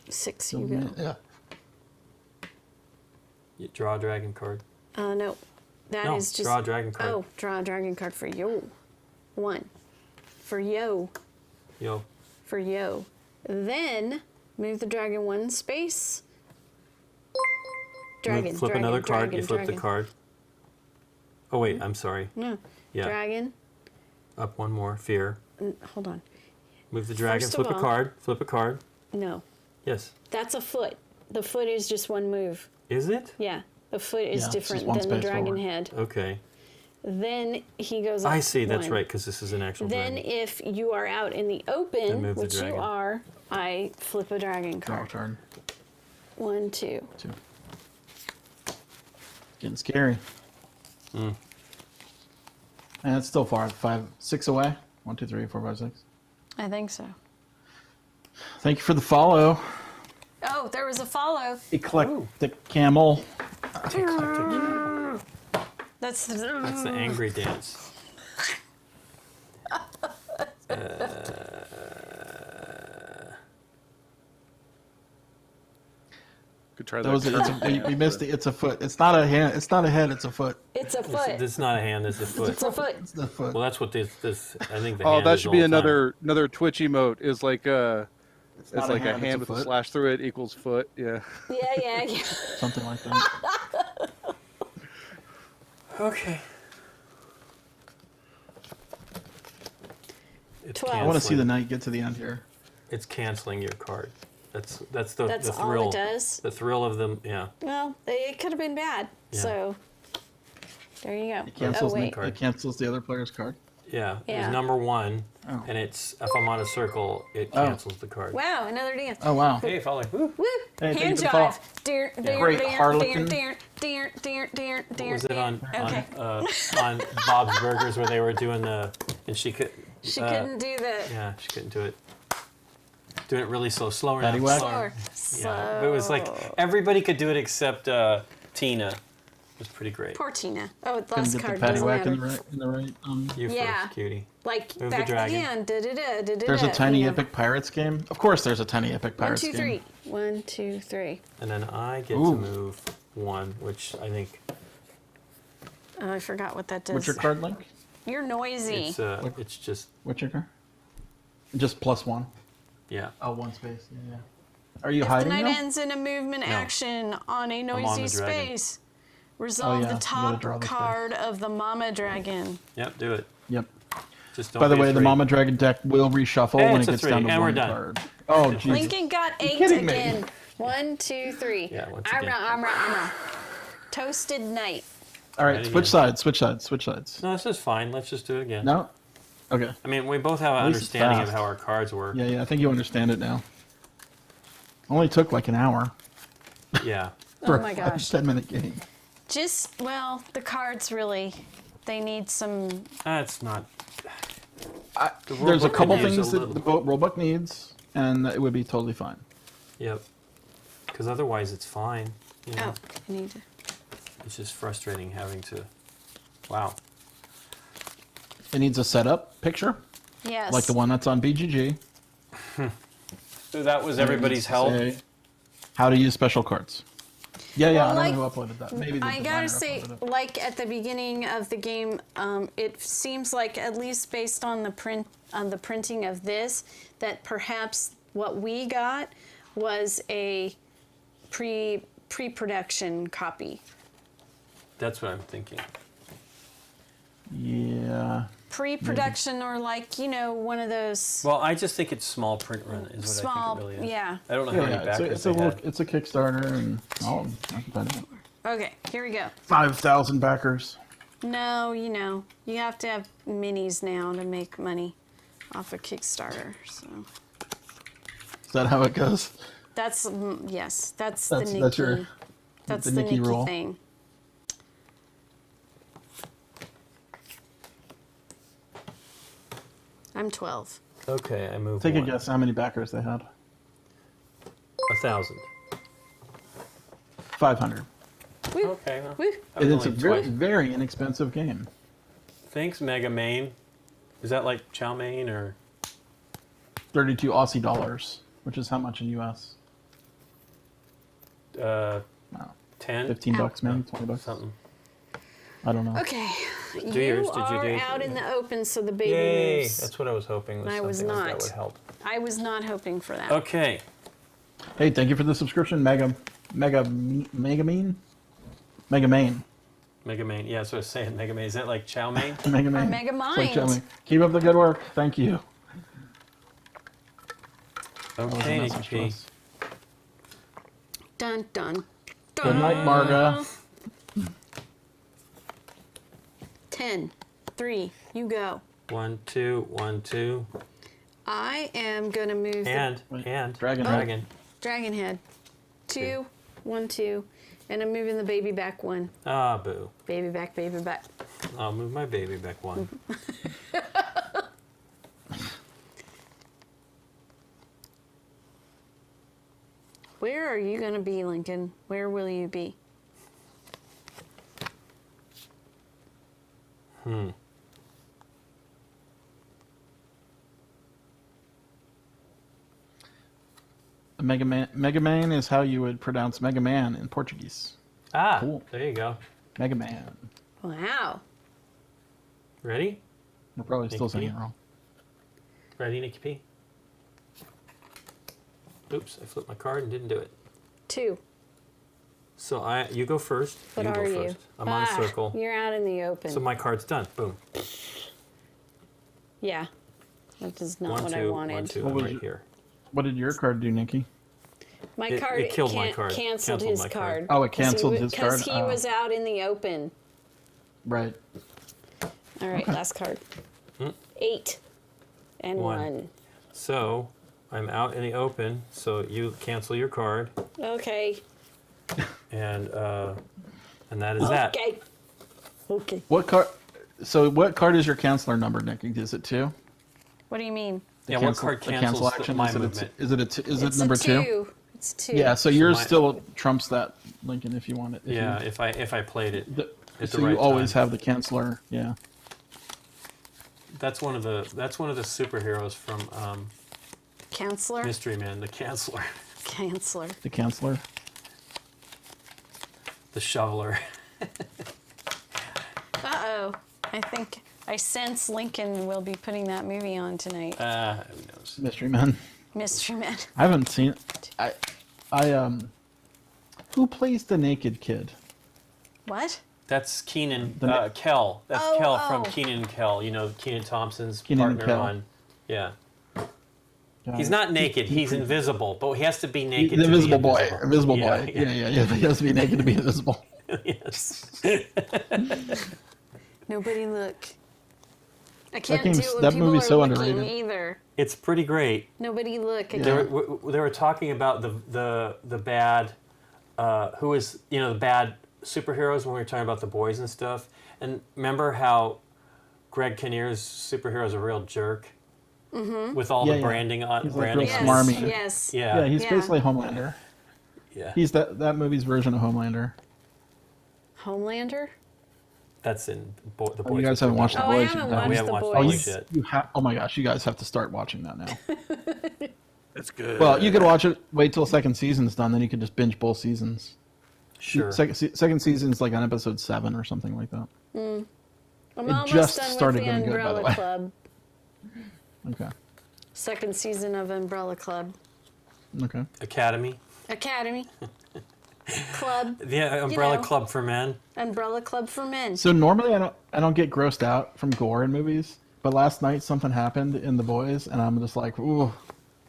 6, you go. Yeah. You draw a dragon card. No, that No, is just. draw a dragon card. Oh, draw a dragon card for yo. 1. For yo. Yo. For yo. Then move the dragon 1 space. Dragon. Flip dragon, another card. dragon, You flip dragon. the card. Oh, wait. I'm sorry. No. Yeah. Dragon. Up one more. Fear. Hold on. Move the dragon. First of Flip a all- card. Flip a card. No. Yes. That's a foot. The foot is just 1 move. Is it? Yeah. The foot is Yeah, it's different just one than the space dragon forward. head. Okay. Then he goes up I see. That's 1. right, because this is an actual Then dragon. if you are out in the Then open, move the which you dragon. are, I flip a dragon Draw a card. turn. 1, 2. 2. Getting scary. Mm. And it's still far. 6 away. 1, 2, 3, 4, 5, 6. I think so. Thank you for the follow. Oh, there was a follow. Eclectic Camel. That's That's the angry dance. Could try That was that. we missed it. It's a foot. It's not a hand. It's not a head. It's a foot. It's a foot. This is not a hand. This is a foot. It's a foot. It's the foot. Well, that's what this. I think the Oh, hand that is should all be the time. another Twitch emote. Is like it's not like a it's hand with a foot. slash through it equals foot. Yeah. Yeah. Something like that. Okay. It's 12. I want to see the canceling- knight get to the end here. It's canceling your card. That's the That's the all thrill. it does. The thrill of them. Yeah. Well, it could have been bad. Yeah. So there you go. It cancels, Oh wait. card. it cancels the other player's card. Yeah. It Yeah. was number 1, Oh. and it's if I'm on a circle, it Oh. cancels the card. Wow, another dance. Oh wow. Hey, follow. Woo. Woo! Hey, thank you Hand for the follow. jive. Dear, dear, Great dear, harlequin. dear, What was it on Okay. on Bob's Burgers where they were doing the and she could She couldn't do the yeah she couldn't do it. Doing it really slower now. Paddywhack? Slower. slower. Yeah, but it was like everybody could do it except Tina. It was pretty great. Poor Tina. Oh, the Couldn't last get the card doesn't paddywhack matter. in the right. You Yeah. first, cutie. Like Move the back dragon. again. Da-da-da. There's a Tiny Epic Pirates game. Of course, there's a Tiny Epic 1, Pirates 2, game. 3. 1, 2, 3. And then I get to Ooh. move 1, which I think Oh, I forgot what that does. What's your card link? You're noisy. it's just What's your card? Just +1. yeah. Oh, 1 space. Yeah. Are you If the hiding knight now? ends in a movement action on a on noisy the dragon. space, resolve yeah, the you gotta top draw the space. card of the mama dragon. Yep, do it. Yep. Just don't By the be way, the afraid. Mama Dragon deck will reshuffle Hey, when it's it a gets 3, down to and we're 1 done. card. Oh, Jesus. Lincoln got 8 kidding me? again. 1, 2, 3. Yeah, once Armor, again. armor, armor. Toasted knight. All right, Right switch again. sides, switch sides, switch sides. No, this is fine. Let's just do it again. No? Okay. I mean, we both have an At least it's understanding of fast. how our cards work. Yeah, I think you understand it now. Only took like an hour Yeah. for Oh my a gosh. 10-minute game. Just, well, the cards really, they need some. That's not. There's a rulebook couple could use things a that little- the rulebook needs, and it would be totally fine. Yep. Because otherwise, it's fine. Yeah. Oh, I need to. It's just frustrating having to. Wow. It needs a setup picture, Yes. like the one that's on BGG. So that was everybody's help. How to use special cards. Yeah, Well, I like, don't know who uploaded that. Maybe the I designer gotta say, uploaded it. like at the beginning of the game, it seems like, at least based on the printing of this, that perhaps what we got was a pre-production copy. That's what I'm thinking. Yeah. Pre-production, or like, one of those Well, I just think it's small print run is what I small, think it really is. yeah. I don't know how many backers they had. It's a Kickstarter, and I can find it. Okay, here we go. 5,000 backers. No, you have to have minis now to make money off of Kickstarter. So Is that how it goes? that's yes, that's the Nikki. That's the the Nikki Nikki rule. thing. I'm 12. Okay, I moved Take a one. guess how many backers they had. 1,000. 500. Woo, Okay. Well, woo. that was It's a only very, twice. very inexpensive game. Thanks, Mega Main. Is that like chow mein or 32 Aussie dollars, which is how much in US? 10? 15 Ow. bucks, maybe 20 bucks. Something. I don't know. Okay. Do yours. Did you are do? out in the open, so the baby Yay! moves. That's what I was hoping. Was I was something like not. that would help. I was not hoping for that. Okay. Hey, thank you for the subscription, Mega Main. Mega Main. Yeah, that's what I was saying. Mega Main. Is that like chow mein? Mega Main. Mega It's like Mind. Joey. Keep up the good work. Thank you. That was a Okay, message to Nikki. us. Dun dun. Good night, Marga. 10, 3, you go. 1, 2, 1, 2. I am gonna move And Dragon. dragon. the dragon head. 2, 1, 2, and I'm moving the baby back 1. Ah, boo. Baby back, baby back. I'll move my baby back 1. Where are you gonna be, Lincoln? Where will you be? Mega Man is how you would pronounce Mega Man in Portuguese. Ah, Cool. there you go. Mega Man. Wow. Ready? We're probably still Nikki? saying it wrong. Ready, Nikki P? Oops, I flipped my card and didn't do it. 2. So you go first. What you are go you? first. I'm on a circle. You're out in the open. So my card's done. Boom. Yeah. That is not 1, what 2, I wanted. 1, 2. What I'm was right your- here. What did your card do, Nikki? My It- card it killed my card. canceled Canceled his my card. card. Oh, it canceled his card? Because he Oh. was out in the open. Right. All right, Okay. last card. Hmm. 8 and One. 1. So I'm out in the open. So you cancel your card, Okay. and that is that. Okay. Okay. What card? So what card is your canceller number, Nikki? Is it 2? What do you mean? The Yeah, what card the cancels is my it a movement? Is it It's number a 2? 2. It's 2. Yeah. So yours my- still trumps that, Lincoln, if you want it. Yeah, if I played it at So the right you always time. have the canceller. Yeah. That's one of the superheroes from Counselor? Mystery Man, the Canceller, Counselor. The canceller. the Shoveler. Uh-oh. I sense Lincoln will be putting that movie on tonight. Who knows? Mystery Man. Mystery Man. I haven't seen it. Who plays the naked kid? What? That's Keenan The- Kel. That's Oh, Kel from oh. Keenan and Kel. You know, Keenan Thompson's Keenan and partner Kel. on. Yeah. Yeah. He's not naked. He's invisible, but he has to be naked. The to be invisible boy. invisible. Invisible Yeah, boy. Yeah. He has to be naked to be invisible. Yes. Nobody look. I can't do game's- it when that people movie's are so looking underrated. either. It's pretty great. Nobody look. I Yeah. can't. They were talking about the bad, who is the bad superheroes when we were talking about the boys and stuff. And remember how Greg Kinnear's superhero is a real jerk with all Yeah, the yeah. branding on He's like branding. real Yes, smarmy. yes. Yeah. Yeah, he's Yeah. basically Homelander. Yeah. He's that movie's version of Homelander. Homelander? That's in the Oh, Boys. you guys haven't watched The Oh, I Boys haven't yet, have we watched you? haven't The watched The Boys. Boys yet. Oh my gosh, you guys have to start watching that now. It's good. Well, you could watch it. Wait till second season's done, then you could just binge both seasons. Sure. Second season's like on episode 7 or something like that. I'm It almost just done started with the getting good, by the Umbrella way. Club. Okay. Second season of Umbrella Club. Okay. Academy. Academy. Club. The Umbrella know. Club for Men. Umbrella Club for Men. So normally I don't get grossed out from gore in movies, but last night something happened in The Boys, and I'm just like, ooh,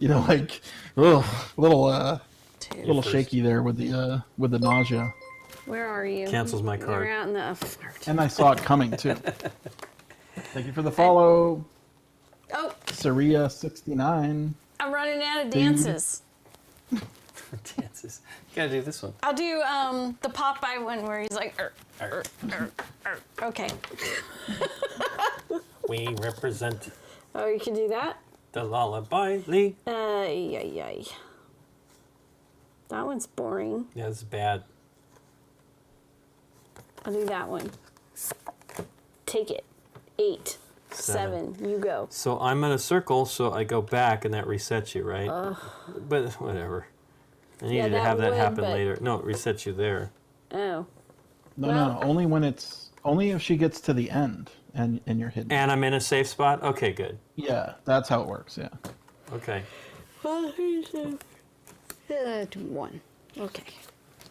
like, ooh, little Two. shaky there with the nausea. Where are you? Cancels my card. You're out in the nerd. And I saw it coming too. Thank you for the follow, Oh, Saria69. I'm running out of dances. Dances. You gotta do this one. I'll do the Popeye one where he's like, okay. We represent Oh, you can do that? the Lullaby League. Yay. That one's boring. Yeah, it's bad. I'll do that one. Take it. 8, 7. You go. So I'm in a circle, so I go back, and that resets you, right? But whatever. I needed to that have that would, happen but- later. No, it resets you there. Oh. No, only if she gets to the end and you're hidden. And I'm in a safe spot? Okay, good. Yeah, that's how it works. Yeah. Okay. Well, do 1. Okay.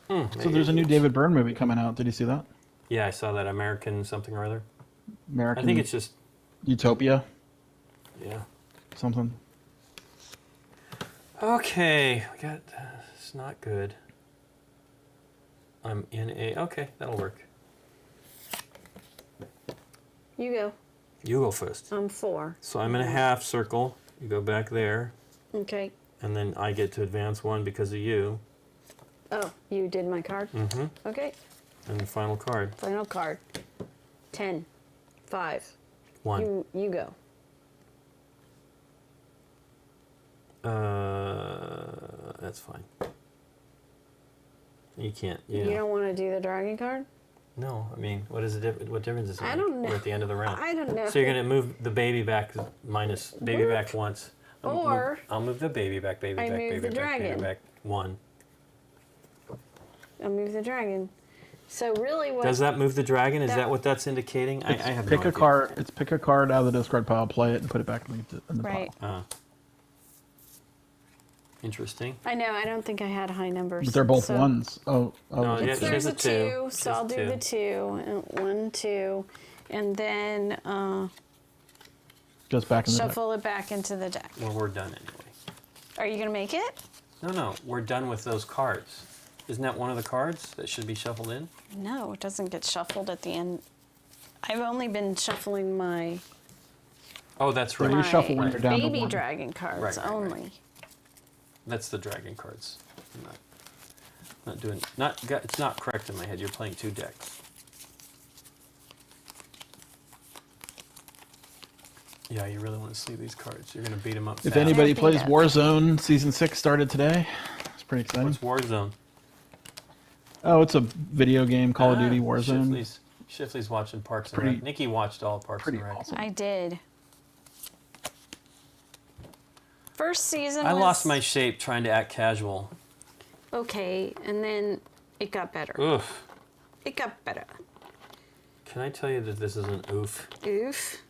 So there's a new David Byrne movie coming out. Did you see that? Yeah, I saw that American something or other. American I think it's just, Utopia, yeah. something. Okay, we got, it's not good. I'm in a, okay, that'll work. You go. You go first. I'm 4. So I'm in a half circle. You go back there, Okay. and then I get to advance 1 because of you. Oh, you did my card? Mm-hmm. Okay. And the final card. Final card. 10. 5. 1. You go. That's fine. You can't. You Yeah. don't want to do the dragon card? No, I mean, what is the what difference does it make? I don't know. We're at the end of the round. I don't know. So you're gonna move the baby back minus baby Work. back once. Or I'll move the baby back, baby I back, move baby the back, dragon. baby back. 1. I'll move the dragon. So really what... Does that move the dragon? Is That- that what that's indicating? I have Pick no a card. It's pick a card out of the discard pile, play it, and put it back in the Right. pile. Interesting. I know, I don't think I had high numbers. But they're both so- ones. Oh, No, yeah, It's, she has there's a a 2. 2, She so has I'll a do 2. the 2. 1, 2. And then goes back in the deck. shuffle it back into the deck. Well, we're done anyway. Are you going to make it? No, we're done with those cards. Isn't that one of the cards that should be shuffled in? No, it doesn't get shuffled at the end. I've only been shuffling my, Oh, that's Yeah, right. you my shuffle when you're down to baby 1. dragon cards Right. only. That's the dragon cards. I'm not doing. It's not correct in my head. You're playing 2 decks. Yeah, you really want to see these cards. You're gonna beat them up. If fast. anybody Beat plays up. Warzone, Season 6 started today. It's pretty exciting. What's Warzone? Oh, it's a video game, Call of Duty Warzone. Shifley's watching Parks and Pretty- Rec. Nikki watched all Parks Pretty and Rec. awesome. I did. First season I was lost my shape trying to act casual. okay, and then it got better. Oof. It got better. Can I tell you that this is an oof? Oof.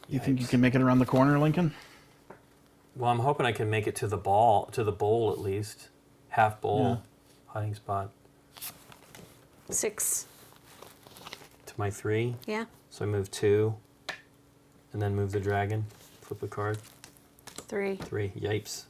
You think you can make it around the corner, Lincoln? Well, I'm hoping I can make it to the bowl at least. Half bowl, hiding spot. 6. To my 3. Yeah. So I move 2, and then move the dragon. Flip a card. 3. 3. Yipes.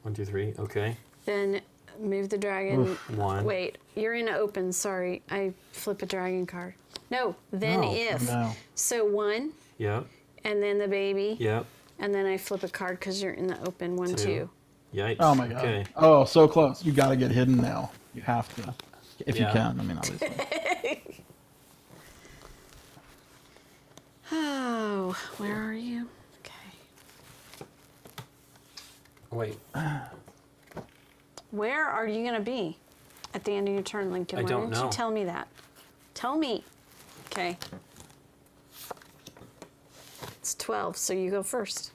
1, 2, 3. Okay. Then move the dragon. 1. Wait, you're in open. Sorry, I flip a dragon card. No, then No. if. No. So 1, Yep. and then the baby, Yep. and then I flip a card because you're in the open. 1, 2. Yikes. Oh my god. Okay. Oh, so close. You got to get hidden now. You have to. If you Yeah. can. I mean, obviously. Oh, where are you? Okay. Wait. Where are you going to be at the end of your turn, Lincoln? I Why don't didn't you know. tell me that? Tell me. Okay. It's 12, so you go first.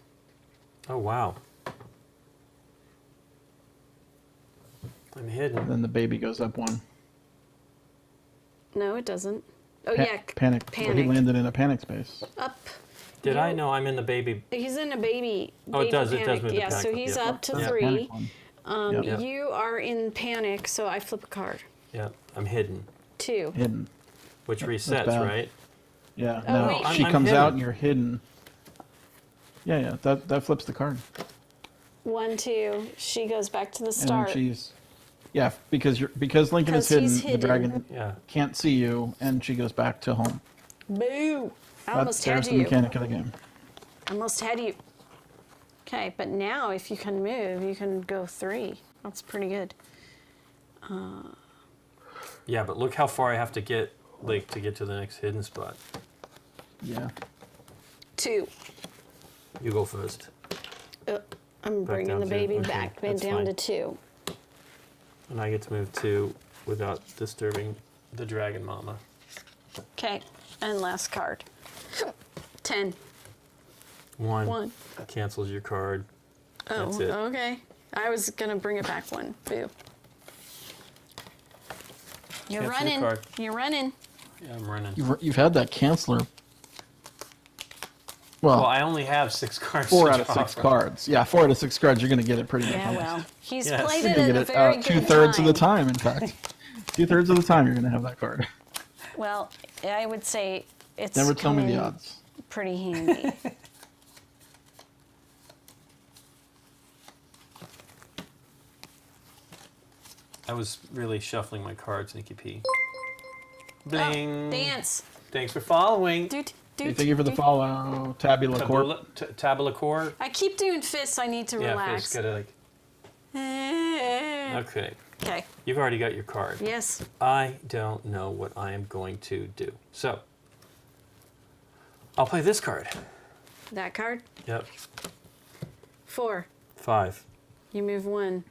Oh, wow. I'm hidden. Then the baby goes up one. No, it doesn't. Oh, Pa- yeah. Panic. Well, he landed in a panic space. Up. Did I? You- No, I'm in the baby. He's in a baby. Oh, it baby does. It Panic. does move the Yeah, panic so up, he's yeah. up to Yeah. 3. Panic one. Yep. Yep. You are in panic, so I flip a card. Yeah, I'm hidden, 2. Hidden. which That's resets, bad. right? Yeah. Oh, no, wait. she I'm comes hidden. out and you're hidden. Yeah. That flips the card. 1, 2. She goes back to the And start. she's. Yeah, because Lincoln is 'Cause hidden, he's the hidden. dragon Yeah. can't see you, and she goes back to home. Boo! I almost There's had the you. mechanic of the game. Almost had you. Okay, but now if you can move, you can go 3. That's pretty good. Yeah, but look how far I have to get, like, to get to the next hidden spot. Yeah. 2. You go first. I'm Back bringing down the to- baby okay, back that's down to fine. 2. And I get to move 2 without disturbing the dragon mama. Okay, and last card. 10. 1. 1. Cancels your card. Oh, That's it. okay. I was gonna bring it back 1. Boo. You're Cancel your running. card. You're running. Yeah, I'm running. You've had that canceller. Well, Well, I only have 6 cards. 4 to out of draw 6 from. cards. Yeah, 4 out of 6 cards. You're going to get it pretty Yeah, much. well, he's Yes. played You're it going at to a get very it good 2/3 of the time. time, in fact. 2/3 of the time, you're going to have that card. Well, I would say it's Never tell me come the in odds. pretty handy. I was really shuffling my cards, Nikki P. Oh, Bling. dance. Thanks for following. Doot, Hey, doot, thank you for the doot. follow. Tabula Corp. Tabula core. I keep doing fists. I need to Yeah, relax. it's gotta like. Okay, Okay. you've already got your card. Yes. I don't know what I am going to do. So, I'll play this card. That card. Yep, 4. 5. You move 1.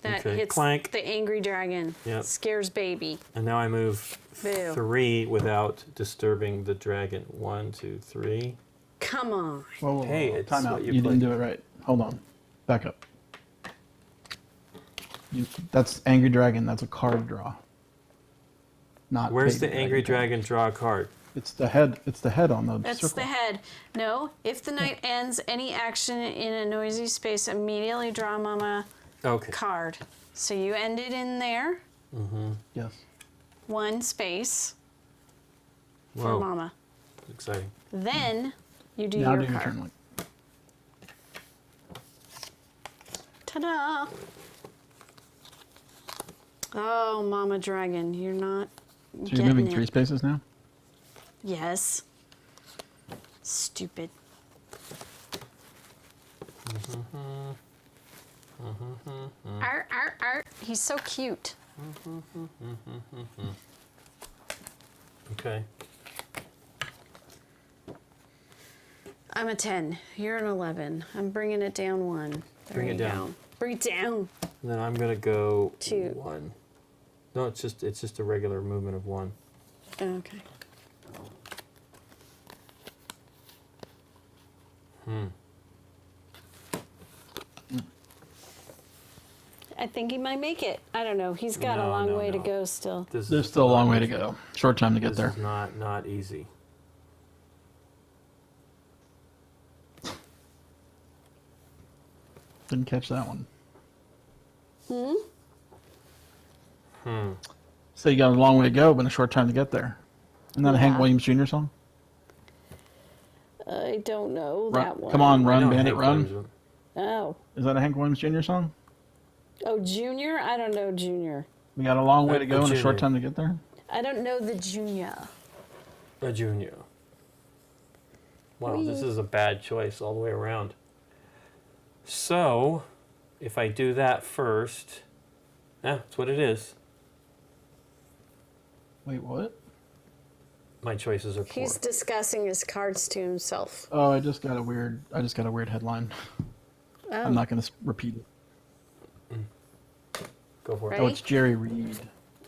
That Okay, hits clank. the angry dragon. Yep. Scares baby. And now I move Boo. 3 without disturbing the dragon. 1, 2, 3. Come on. Whoa, whoa, whoa. Hey, it's Time what out. you You played. didn't do it right. Hold on. Back up. That's Angry Dragon. That's a card draw. Not Where's baby the angry card. dragon draw a card? It's the head. It's the head on the That's circle. the head. No. If the night ends, any action in a noisy space, immediately draw mama Okay. card. So you end it in there. Yes. 1 space for Whoa, mama. exciting. Then you do Now your do your card. turn. Like, Ta-da! Oh, Mama Dragon, you're not so you're getting moving it. 3 spaces now. Yes. Stupid. Art, art, art. He's so cute. Okay. I'm a 10. You're an 11. I'm bringing it down 1. There Bring you it down. go. Bring it down. And then I'm gonna go 2. 1. No, it's just a regular movement of 1. Okay. I think he might make it. I don't know. He's got a No, long no, way to no. go still. This There's is still a long not way to easy. go. Short time to get This there. is not easy. Didn't catch that one. So you got a long way to go, but a short time to get there. Isn't that a Hank Yeah. Williams Jr. song? I don't know Run- that one. Come on, I run, know bandit, Hank run. Williams. Oh. Is that a Hank Williams Jr. song? Oh, Junior? I don't know Junior. We got a long way to go and a short Junior. time to get there. I don't know the Junior. A junior. Wow, this is a bad choice all the way around. So, if I do that first, that's what it is. Wait, what? My choices are poor. He's discussing his cards to himself. Oh, I just got a weird headline. Oh. I'm not going to repeat it. Go for it. Oh, Ready? it's Jerry Reed.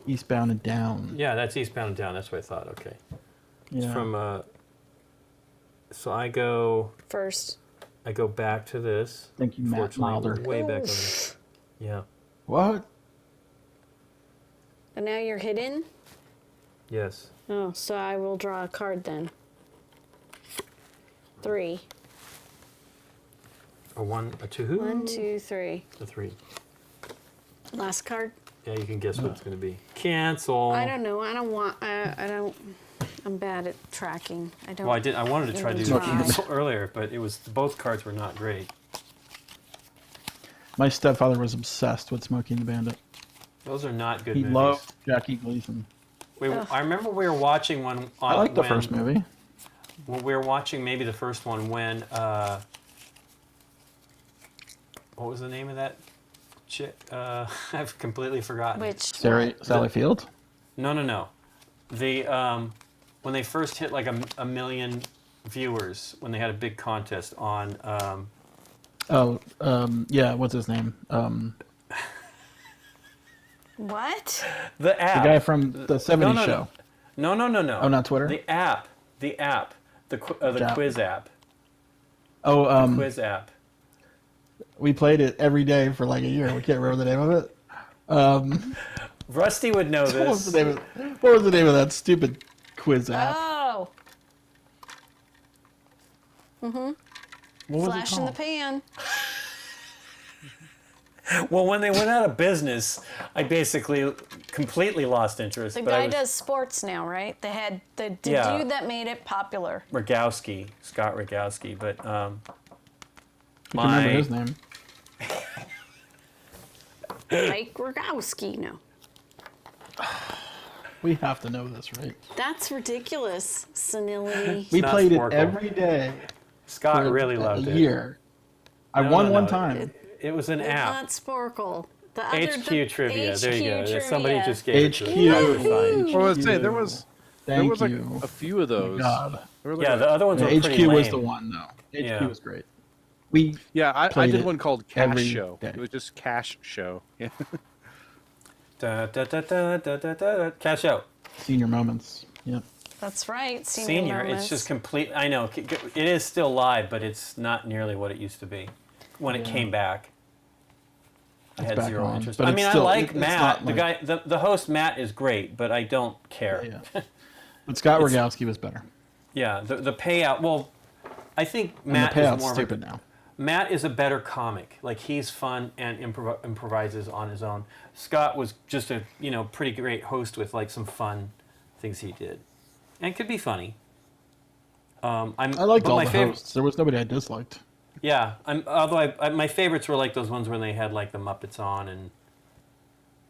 Eastbound and Down. Yeah, that's Eastbound and Down. That's what I thought. Okay. It's Yeah. from. So I go First. back to this. Thank you, Matt Fortunately, Milder. way back over there. Yeah. What? And now you're hidden? Yes. Oh, so I will draw a card then. 3. A 1, a 2. 1, 2, 3. A 3. Last card. Yeah, you can guess what it's going to be. Cancel. I don't know. I don't want. I don't. I'm bad at tracking. I don't. Well, I wanted to try to do Try. cancel earlier, but it was both cards were not great. My stepfather was obsessed with Smokey and the Bandit. Those are not good He movies. loved Jackie Gleason. I remember we were watching one. I like the first movie. Well, we were watching maybe the first one when. What was the name of that chick? I've completely forgotten. Which. Sally Field? No. The when they first hit like a million viewers when they had a big contest on. Yeah. What's his name? What? The app. The guy from the '70s show. No. Oh, not Twitter. The app. The App. quiz app. Oh, Quiz app. we played it every day for like a year. We can't remember the name of it. Rusty would know What was this. what was the name of that stupid quiz app? Oh. What was Flash it in the called? pan. Well, when they went out of business, I basically completely lost interest. The but I guy was does sports now, right? They had the Yeah. dude that made it popular. Scott Rogowski, but I can remember his name. Mike Rogowski. No. We have to know this, right? That's ridiculous. Senility. We not played Sporkle. it every day Scott for really a loved it. year. I No, won no, one no. time. It was an It's app. not Sporkle. The other, HQ trivia. There you go. HQ Somebody trivia. just gave it to us. HQ. That was fine. Well, I was saying there was Thank like you. a few of those. God. There were like Yeah, the other ones Yeah, were pretty HQ lame. was the one, though. HQ Yeah. was great. We I played did it one called Cash every Show. day. It was just Cash Show. Yeah. Da, da, da, da, da, da, da. Cash out. senior moments. Yep. That's right. Senior. moments. It's just complete. I know. It is still live, but it's not nearly what it used to be when it came back. I had back zero on, interest. but I it's mean, still- I like it's Matt. not The like- guy, the host Matt is great, but I don't care. Yeah. But Scott Rogowski was better. Yeah, the payout. Well, I think And Matt the is payout's more stupid of a, now. Matt is a better comic. Like he's fun and improvises on his own. Scott was just a pretty great host with like some fun things he did, and could be funny. I liked but all my the favorite, hosts. There was nobody I disliked. Yeah, although my favorites were like those ones when they had like the Muppets on, and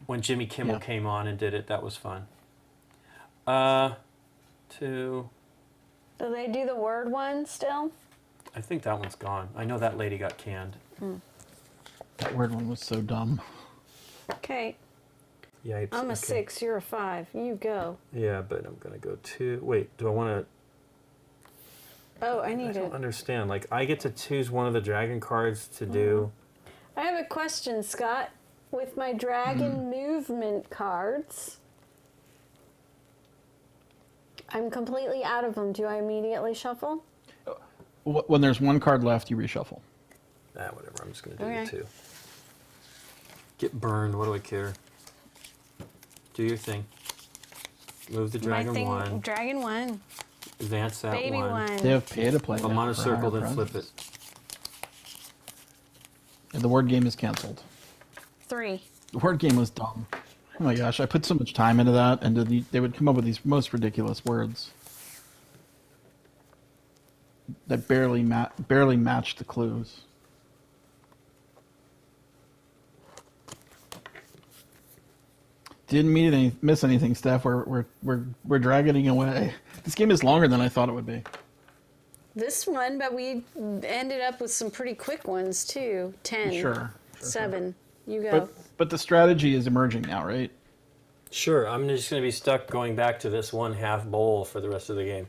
when Jimmy Kimmel Yeah. came on and did it, that was fun. Do they do the word one still? I think that one's gone. I know that lady got canned. That weird one was so dumb. Okay. Yipes. I'm a okay. 6. You're a 5. You go. Yeah, but I'm gonna go 2. Wait, do I want to? Oh, I I need don't it. understand. Like, I get to choose one of the dragon cards to do. I have a question, Scott. With my dragon Hmm. movement cards, I'm completely out of them. Do I immediately shuffle? When there's one card left, you reshuffle. Whatever. I'm just gonna do Okay. the 2. Get burned. What do I care? Do your thing. Move the dragon my thing, 1. Dragon 1. Advance that Baby 1. They have pay to play. If I'm now on a for circle, higher then flip it. prizes. And the word game is canceled. 3. The word game was dumb. Oh my gosh, I put so much time into that, and they would come up with these most ridiculous words that barely matched the clues. Didn't miss anything, Steph. We're dragging away. This game is longer than I thought it would be. This one, but we ended up with some pretty quick ones too. 10. Sure. 7. You go. But the strategy is emerging now, right? Sure. I'm just gonna be stuck going back to this 1/2 bowl for the rest of the game.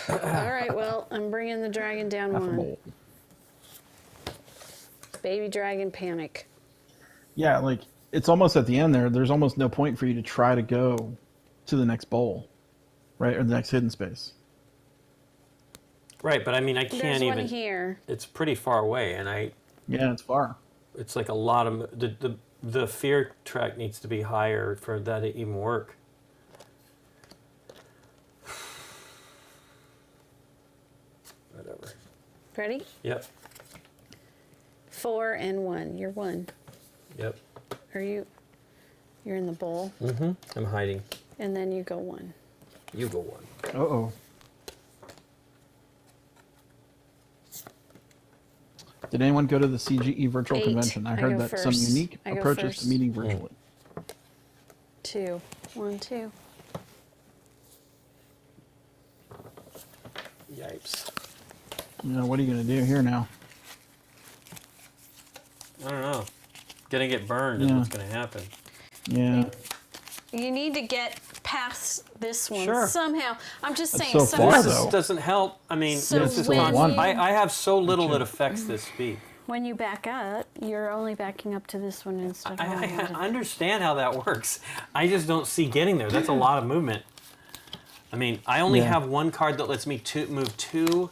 All right, well, I'm bringing the dragon down Half a 1. bowl. Baby dragon panic. Yeah, like it's almost at the end there. There's almost no point for you to try to go to the next bowl, right, or the next hidden space. Right, but I mean, I There's can't one even. here. It's pretty far away, and Yeah, it's far. it's like a lot of the fear track needs to be higher for that to even work. Whatever. Ready? Yep. 4 and 1. You're 1. Yep. Are you? You're in the bowl, Mm-hmm. I'm hiding. and then you go 1. You go 1. Uh-oh. Did anyone go to the CGE virtual 8. convention? I I heard go that some first. unique I go approaches first. to meeting virtually. 2. 1, 2. Yipes. What are you going to do here now? I don't know. Gonna get burned is Yeah. what's gonna happen. Yeah. You need to get past this one Sure. somehow. I'm just saying. so somehow- far, This though. doesn't help. I mean, So this is when constant. you- I have so little that affects this speed. When you back up, you're only backing up to this one instead of I going to- understand how that works. I just don't see getting there. That's a lot of movement. I mean, I only Yeah. have one card that lets me move 2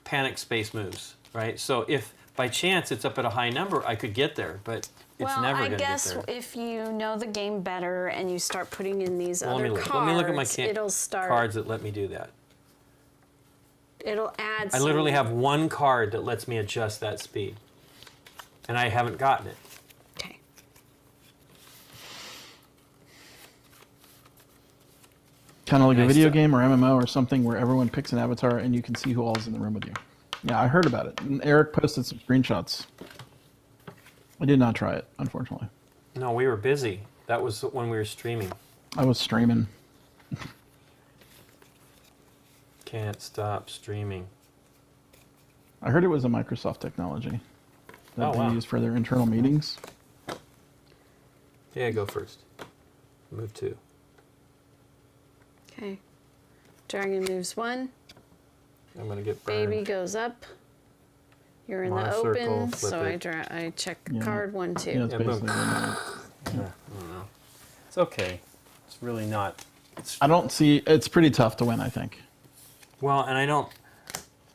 panic space moves, right? So if by chance it's up at a high number, I could get there, but it's Well, never I going to get guess there. if you know the game better and you start putting in these Well, other let cards, me look at my it'll start. cards that let me do that. It'll add. I literally some- have one card that lets me adjust that speed, and I haven't gotten it. Okay. Kind of like a Nice video job. game or MMO or something where everyone picks an avatar and you can see who all is in the room with you. Yeah, I heard about it. And Eric posted some screenshots. I did not try it, unfortunately. No, we were busy. That was when we were streaming. I was streaming. Can't stop streaming. I heard it was a Microsoft technology that Oh, they wow. use for their internal meetings. Yeah, go first. Move 2. Okay. Dragon moves 1. I'm gonna get burned. Baby goes up. You're in My the circle, open, flip so it. I check Yeah. card 1, 2. Yeah, it's Yeah, boom. basically what it is. Yeah, I don't know. It's okay. It's really not. It's I don't see. It's pretty tough to win, I think. well, and I don't.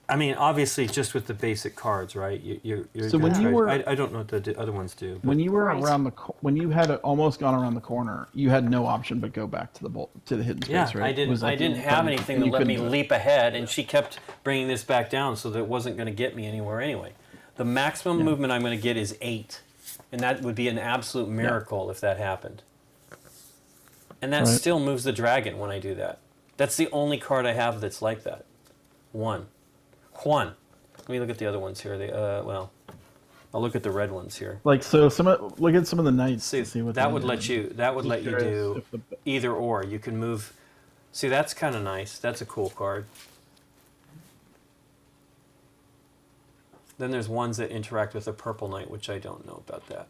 I mean, obviously, just with the basic cards, right? You're So when gonna you try- were- I don't know what the other ones do. But When you were Right. around when you had almost gone around the corner, you had no option but go back to the hidden space, yeah, right? I didn't. Was that I the didn't only have button? anything And that you let me couldn't do it. leap ahead, and she kept bringing this back down, so that it wasn't going to get me anywhere anyway. The maximum movement I'm going to get is 8, and that would be an absolute miracle if that happened. And that Right. still moves the dragon when I do that. That's the only card I have that's like that. 1. Let me look at the other ones here. Well, I'll look at the red ones here. Like so, look at some of the knights. See, to see what that they would do. let you. That would Just let you curious do if the- either or. You can move. See, that's kind of nice. That's a cool card. Then there's ones that interact with a purple knight, which I don't know about that.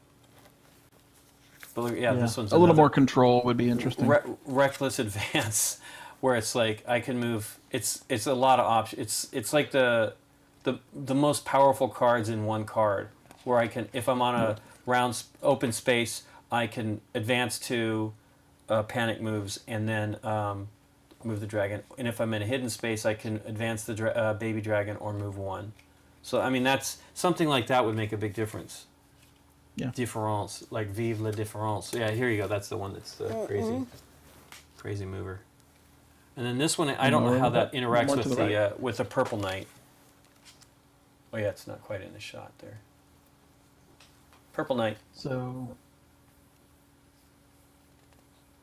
But look, yeah, this one's a little another more control would be interesting. reckless advance, where it's like I can move. It's a lot of options. It's like the most powerful cards in one card, where I can, if I'm on a round open space, I can advance to panic moves and then move the dragon. And if I'm in a hidden space, I can advance the baby dragon or move 1. So I mean, that's something like that would make a big difference. Yeah. Difference, like vive la différence. Yeah, here you go. That's the one that's the crazy mover. And then this one, I don't know how that interacts More with to the with the purple knight. Oh yeah, it's not quite in the shot there. Purple knight. So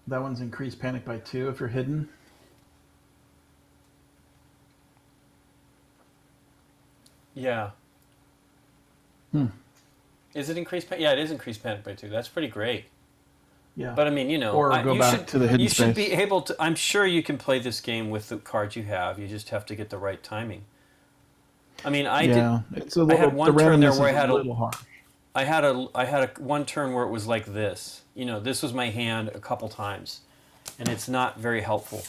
that one's increased panic by 2 if you're hidden. Yeah. Is it increased? Yeah, it is increased panic by 2. That's pretty great. Yeah. But I mean, you know, Or go you back should, to the hidden you should space. be able to. I'm sure you can play this game with the cards you have. You just have to get the right timing. I mean, I it's a I little. had one the turn there randomness where I is had a a- little hard. I had a one turn where it was like this. You know, this was my hand a couple times, and it's not very helpful.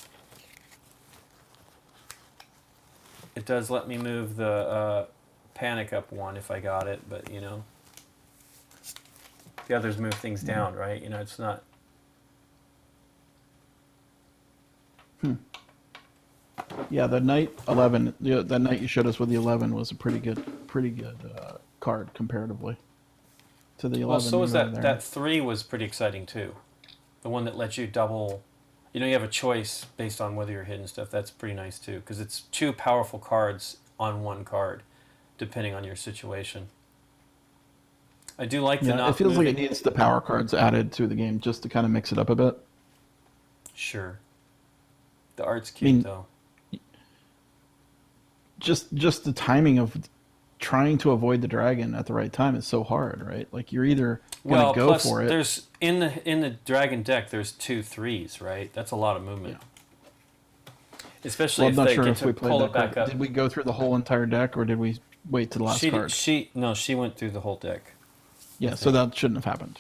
It does let me move the panic up 1 if I got it, but you know. the others move things down, right? You know, it's not. Yeah, the Knight 11, the Knight you showed us with the 11 was a pretty good card comparatively to the 11. Well, so was you wrote that. there. That 3 was pretty exciting too. The one that lets you double. You know, you have a choice based on whether you're hidden stuff. That's pretty nice too, because it's 2 powerful cards on one card, depending on your situation. I do like the Yeah, not it feels moving. like it needs the power cards added to the game just to kind of mix it up a bit. Sure. The art's cute mean, though. Just the timing of trying to avoid the dragon at the right time is so hard, right? Like you're either gonna Well, go plus for it. there's in the dragon deck. There's 2 3s, right? That's a lot of movement. Especially Well, I'm if not they sure get if to we played pull that it back card. up. Did we go through the whole entire deck, or did we wait to the last card? She went through the whole deck. Yeah, so that shouldn't have happened.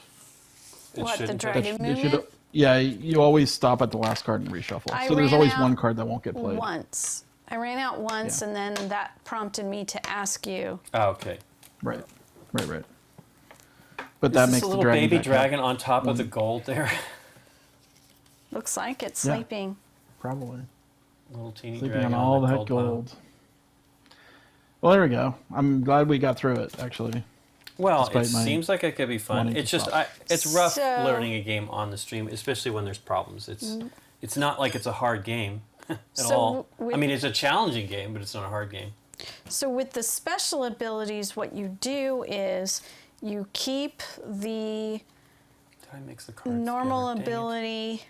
It What, the shouldn't have. dragon They movement? yeah, you always stop at the last card and reshuffle. I So there's ran always out one card that won't get played. Once. I ran out once, Yeah. and then that prompted me to ask you. Oh, okay. Right. But Is that this makes a the little dragon baby deck dragon on top of the gold there? Looks like it's Yeah. sleeping. probably Little teeny sleeping dragon on all the that pile. gold. Well, there we go. I'm glad we got through it. Actually, Well, it Despite my seems like it could be fun. wanting It's to just stop. it's rough So- learning a game on the stream, especially when there's problems. It's not like it's a hard game at So all. with- I mean, it's a challenging game, but it's not a hard game. So with the special abilities, what you do is you keep the Did I mix the cards normal together? Dang it. ability.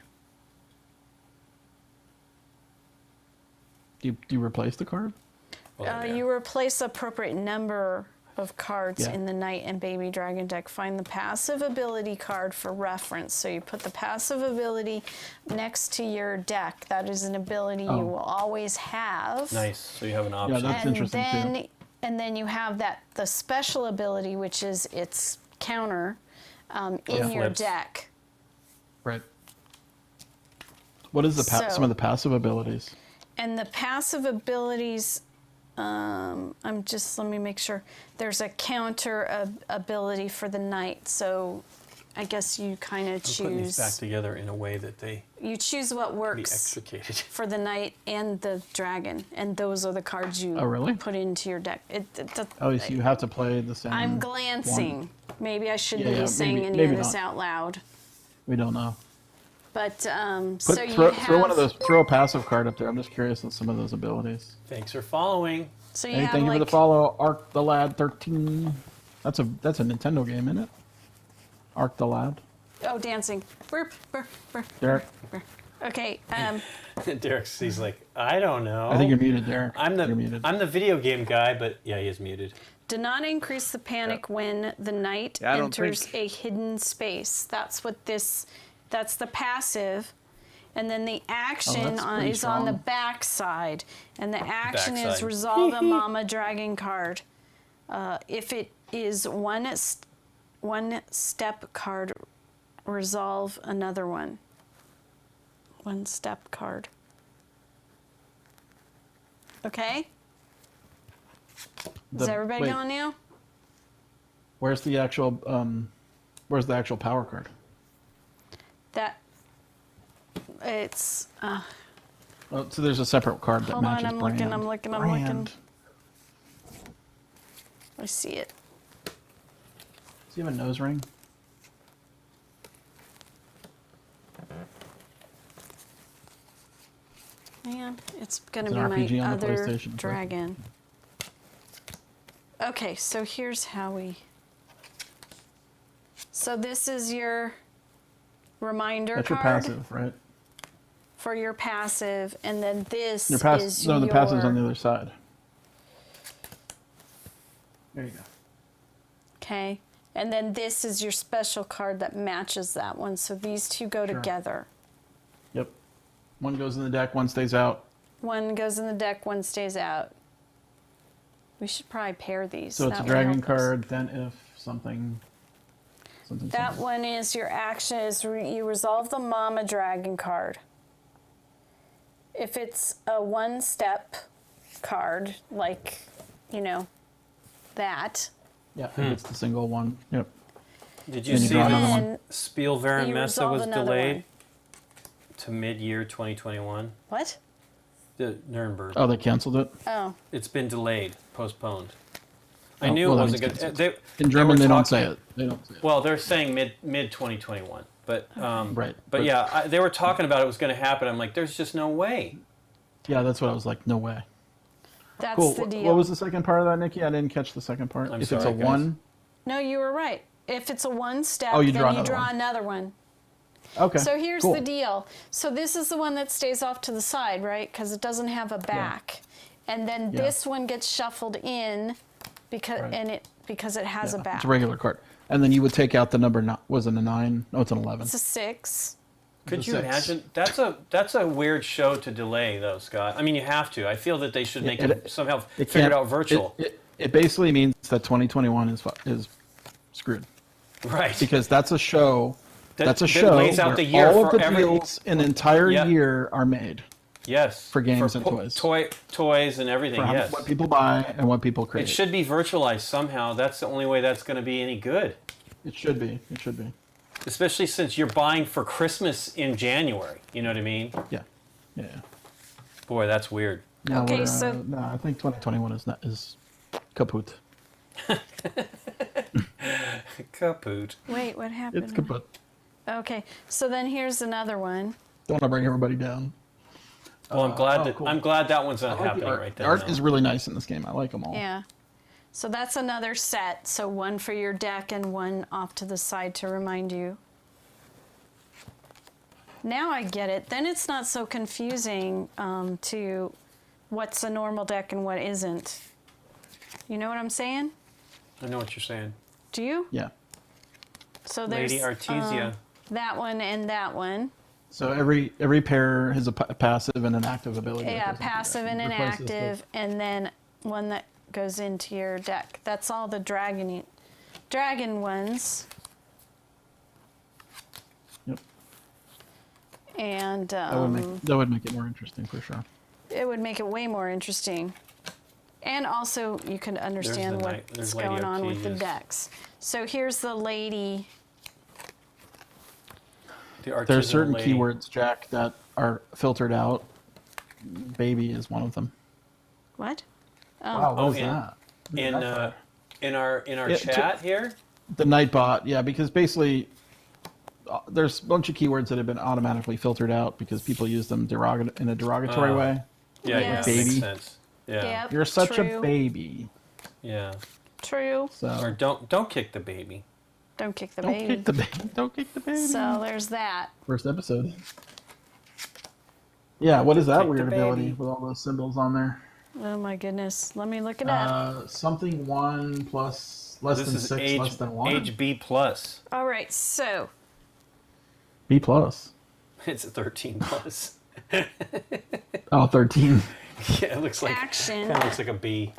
do you replace the card? Well, there. You replace appropriate number of cards Yeah. in the Knight and Baby Dragon deck. Find the passive ability card for reference. So you put the passive ability next to your deck. That is an ability Oh. you will always have. Nice. So you have an option. that's interesting, too. And then you have the special ability, which is its counter, in your Flips. deck. Right. What is the So- some of the passive abilities? And the passive abilities, let me make sure. There's a counter ability for the Knight, so I guess you kind of I'm putting these back choose. together in a way that they You choose what be works extricated. for the Knight and the Dragon, and those are the cards you Oh, really? put into your deck. Oh, so you have to play the same. I'm glancing. Maybe I shouldn't Yeah, be saying maybe- any maybe of this not. out loud. We don't know. But Put, so you throw, have throw one of those. Throw a passive card up there. I'm just curious on some of those abilities. Thanks for following. So you Hey, have thank you for like the follow, Arc the Lad 13. That's a Nintendo game, isn't it? Arc the Lad. oh dancing. Burp, burp, burp, Derek, burp. Okay. Derek's he's like, I don't know. I think you're muted, Derek. I'm You're muted. the video game guy, but yeah, he is muted. Do not increase the panic when the Knight Yeah, I don't enters think- a hidden space. That's the passive. And then the action that's pretty is on the strong. back side. And the action is Backside. resolve a Mama Dragon card. If it is one step card, resolve another one. One step card. Okay? Is everybody wait, going now? Where's the actual power card? That it's Oh, so there's a separate card that Hold on, matches I'm looking, brand. I'm looking. Brand. I see it. Does he have a nose ring? Man, it's gonna It's be an my RPG on the other PlayStation, so- dragon. Okay, so here's how we. So this is your reminder That's your card passive, right? for your passive, and then this Your is no, the passive's on the your. other side. There you go. Okay, and then this is your special card that matches that one. So these two go Sure. together. Yep. One goes in the deck, one stays out. One goes in the deck, one stays out. We should probably pair these. So it's That a would dragon help us. card, then if something. That one is your action is you resolve the Mama Dragon card. If it's a one-step card, like, that, Yeah, if it's the single one. Yep. Did you Then you see draw that another one. Then Spielberg you Mesa resolve was another delayed one. to mid-year 2021? What? The Nuremberg. Oh, they canceled it. Oh, It's been delayed, postponed. I Oh, knew well, it that wasn't means good. canceled. They In German, were they don't talking- say it. They don't say it. Well, they're saying mid 2021, but Right. But yeah, they were talking about it was going to happen. I'm like, there's just no way. Yeah, that's what I was like. No way. that's Cool. the deal. What was the second part of that, Nikki? I didn't catch the second part. I'm If it's a sorry, guys. 1, No, you were right. If it's a one step, Oh, you then draw you another draw one. another one. okay. So here's cool. the deal. So this is the one that stays off to the side, right? Because it doesn't have a back. And then Yeah. this one gets shuffled in because Right. because it has a back. It's a regular card. And then you would take out the number, was it a 9? No, it's an 11. It's a 6. Could It's you a 6. imagine? That's a weird show to delay, though, Scott. I mean, you have to. I feel that they should make it somehow It figured can't- out virtual. It basically means that 2021 is screwed. Right. Because that's a show. That's a that show lays out where the year all of for the every- deals an entire Yeah. year are made Yes. for games and toys. Toys and everything. for Yes. what people buy and what people create. It should be virtualized somehow. That's the only way that's going to be any good. It should be. It should be. Especially since you're buying for Christmas in January. You know what I mean? Yeah. Yeah. Boy, that's weird. No, Okay, we're, so- no, I think 2021 is kaput. Kaput. Wait, what happened? It's kaput. Okay, so then here's another one. Don't want to bring everybody down. Well, I'm glad oh, cool. I'm glad that one's not I like happening the art. right The there. art now. is really nice in this game. I like them all. Yeah. So that's another set. So one for your deck and one off to the side to remind you. Now I get it. Then it's not so confusing to what's a normal deck and what isn't. You know what I'm saying? I know what you're saying. Do you? Yeah. So there's Lady Artesia. that one and that one. So every pair has a passive and an active ability. that Yeah, goes into passive it. and an Replaces the- active, and then one that goes into your deck. That's all the dragon ones. Yep. And That would make it more interesting for sure. it would make it way more interesting. And also, you can understand there's what's Lady going on with the Artesia's. decks. So here's the lady. The There are artisanal certain lady. keywords, Jack, that are filtered out. Baby is one of them. What? Wow, what Oh, was in- that? In our Yeah, chat here. The Nightbot, yeah, because basically there's a bunch of keywords that have been automatically filtered out because people use them in a derogatory Oh. way. Yeah, Yes. yeah, makes Baby. sense. Yeah. Yep, You're such true, a baby. Yeah. True. Or So don't kick the baby. Don't kick the don't baby. kick the baby. Don't kick the baby. So there's that. First episode. Yeah, what is that Kick the weird ability baby. with all those symbols on there? Oh my goodness. Let me look it up. Something 1 plus less This than is 6 less than 1. HB plus. All right, so B plus. It's a 13 plus. Oh, 13. Yeah, it looks like action. kind of looks like a B.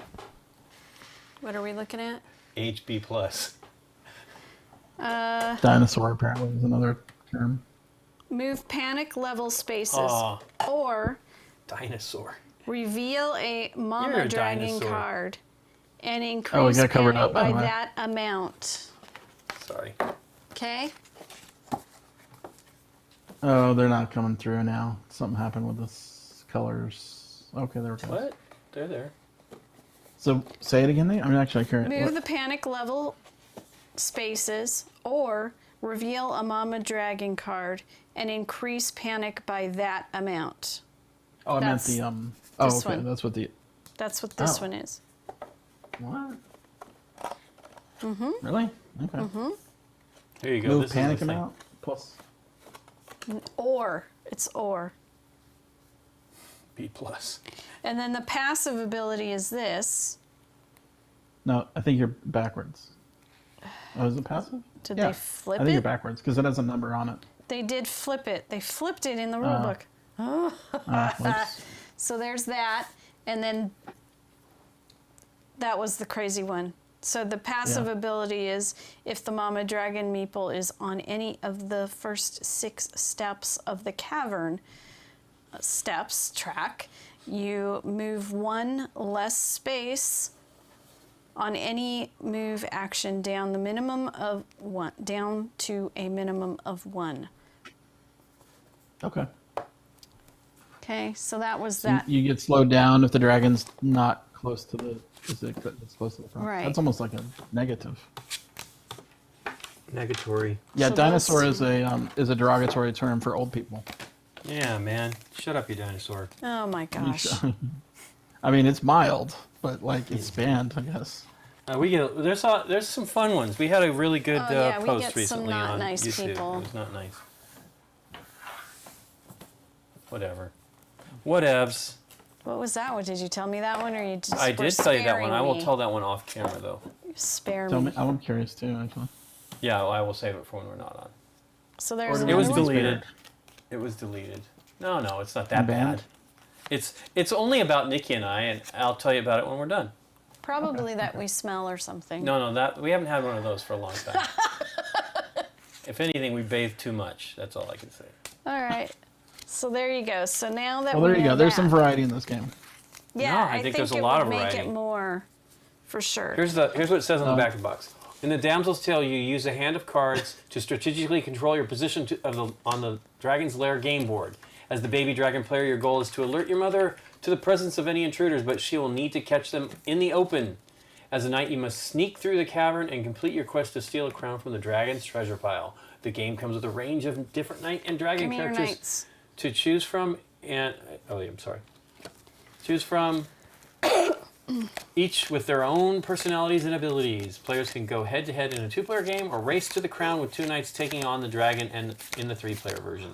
What are we looking at? HB plus. Dinosaur apparently is another term. Move panic level spaces Aw. or Dinosaur. reveal a You're mama a dragon dinosaur. card and Oh, we increase got covered panic up, by by the way. that amount. Sorry. Okay? Oh, they're not coming through now. Something happened with the colors. Okay, there we go. What? They're there. So say it again, Nate. I'm actually curious. Move the panic level spaces or reveal a mama dragon card and increase panic by that amount. Oh, I meant that's the Oh, this okay. one. That's what the. That's what this Oh. one is. What? Really? Okay. Here you go. Move This panic is the thing. amount plus. Or. It's or. B plus. And then the passive ability is this. No, I think you're backwards. Oh, is it passive? Did Yeah. they flip I think you're it? backwards because it has a number on it. They did flip it. They flipped it in the rule book. Whoops. So there's that. And then that was the crazy one. So the passive Yeah. ability is if the mama dragon meeple is on any of the first 6 steps of the cavern steps track, you move 1 less space on any move action down to a minimum of 1. Okay. Okay, so that was So that. you get slowed down if the dragon's not close to the. It's close to the front. Right. That's almost like a negative. Negatory. Yeah, So dinosaur those- is a derogatory term for old people. Yeah, man. Shut up, you dinosaur. Oh my gosh. I mean, it's mild, but like it's banned, I guess. There's some fun ones. We had a really good Oh, yeah, we post get some recently not on nice YouTube. people. It was not nice. Whatever. Whatevs. What was that one? Did you tell me that one, or you just I were did tell you that one. sparing I will me? tell that one off camera though. Spare Tell me. me, I'm curious too, actually. Yeah, well, I will save it for when we're not on. So there's Or It was another one? deleted. It was deleted. No, it's not that Banned? bad. It's only about Nikki and I, and I'll tell you about it when we're done. Probably that we smell or something. No, that we haven't had one of those for a long time. If anything, we bathed too much. That's all I can say. All right. So there you go. So now that Well, we there you know go. There's that- some variety in this game. Yeah, No, I I think think there's a it lot would of make variety. it more, for sure. Here's what it says on the back of the box. In the Damsel's Tale, you use a hand of cards to strategically control your position on the Dragon's Lair game board. As the baby dragon player, your goal is to alert your mother to the presence of any intruders, but she will need to catch them in the open. As a knight, you must sneak through the cavern and complete your quest to steal a crown from the dragon's treasure pile. The game comes with a range of different knight and dragon Give me your characters knights. to choose from, and I'm sorry. Choose from. Each with their own personalities and abilities. Players can go head-to-head in a 2-player game or race to the crown with 2 knights taking on the dragon and in the 3-player version.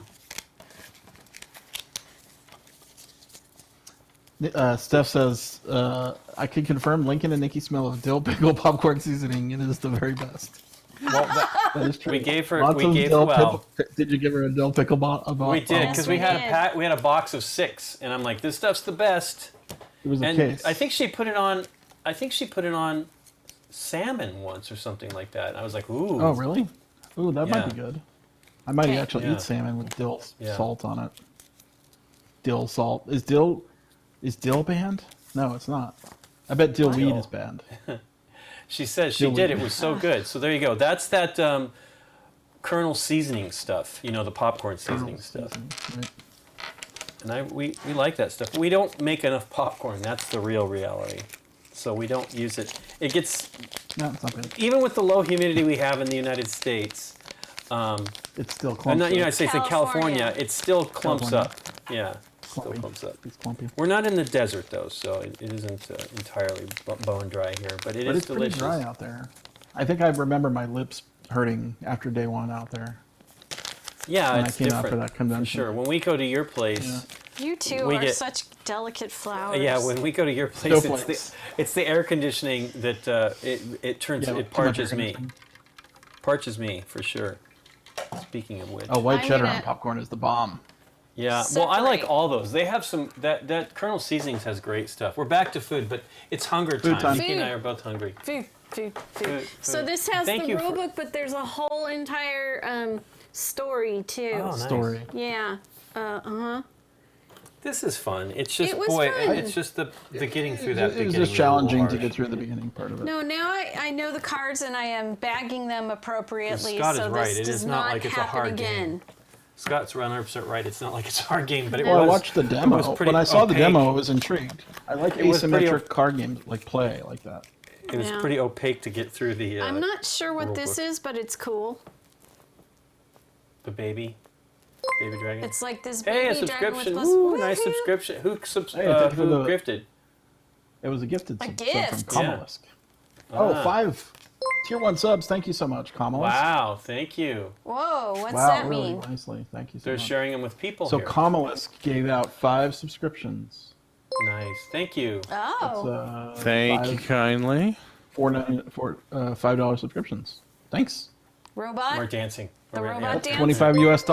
Steph says, I can confirm Lincoln and Nikki smell of dill pickle popcorn seasoning. It is the very best. Well, That is true. we gave her. Lots We of gave dill well. Did you give her a dill pickle We did Yes, because we we had did. a pack. We had a box of 6, and I'm like, this stuff's the best. It was a And case. I think she put it on. I think she put it on salmon once or something like that. And I was like, ooh. Oh, really? Ooh, that might Yeah. be good. I might Okay. actually Yeah. eat salmon with dill Yeah. salt on it. Dill salt. Is dill banned? No, it's not. I bet dill weed is banned. She said she Dill did. weed. It was so good. So there you go. That's that Colonel seasoning stuff. You know, the popcorn seasoning stuff. Right. And we like that stuff. We don't make enough popcorn. That's the real reality. So we don't use it. It gets, No, it's not good. even with the low humidity we have in the United States, It's still and clumpy. not United States, in California. California, it still clumps California. up. Yeah, still Clumpy. clumps up. It's clumpy. We're not in the desert though, so it isn't entirely bone dry here, but it But is it's delicious. pretty dry out there. I think I remember my lips hurting after day one out there. Yeah, when I it's came out different for that convention. sure. When we go to your place, Yeah. You two We are get- such delicate flowers. yeah, when we go to your place, Snowflakes. it's the air conditioning that it turns Yeah, it too much parches air me, conditioning. parches me for sure. Speaking of which, Oh, white I'm cheddar gonna- on popcorn is the bomb. yeah. Well, I like separate. all those. They have some that Colonel Seasonings has great stuff. We're back to food, but it's hunger time. Food time. Nikki and I Food. are both hungry. Food. Food, So food. this has Thank the you rule for- book, but there's a whole entire story too. Oh, nice. Story. Yeah. This is fun. It's just It was boy, fun. it's just the getting through that. It was beginning just a challenging little to get harsh. through the beginning part of it. No, now I know the cards and I am bagging them appropriately, Scott so is right. this It does is not like it's a happen hard again. game. Scott's 100% right. It's not like it's a hard game, but it Well, was. I watched the it demo. was pretty When I saw the opaque. demo, I was intrigued. I like It was pretty asymmetric card games, like play like that. It was Yeah. pretty opaque to get through the. I'm not sure what rule this book. is, but it's cool. The baby dragon. It's like this Hey, a baby dragon with subscription! plus. Ooh, nice Woohoo! subscription. Who thank you for who the- gifted? It was a gifted A sub gift. from Yeah. Kamalisk. Oh, Ah. 5 tier 1 subs. Thank you so much, Kamalisk. Wow, thank you. Whoa, what's Wow, that really mean? nicely. Thank you so They're much. sharing them with people So here. Kamalisk gave out 5 subscriptions. Nice, thank you. Oh, Thank you kindly. $5 subscriptions. Thanks. robot. We're dancing. The We're robot dance? $25 US.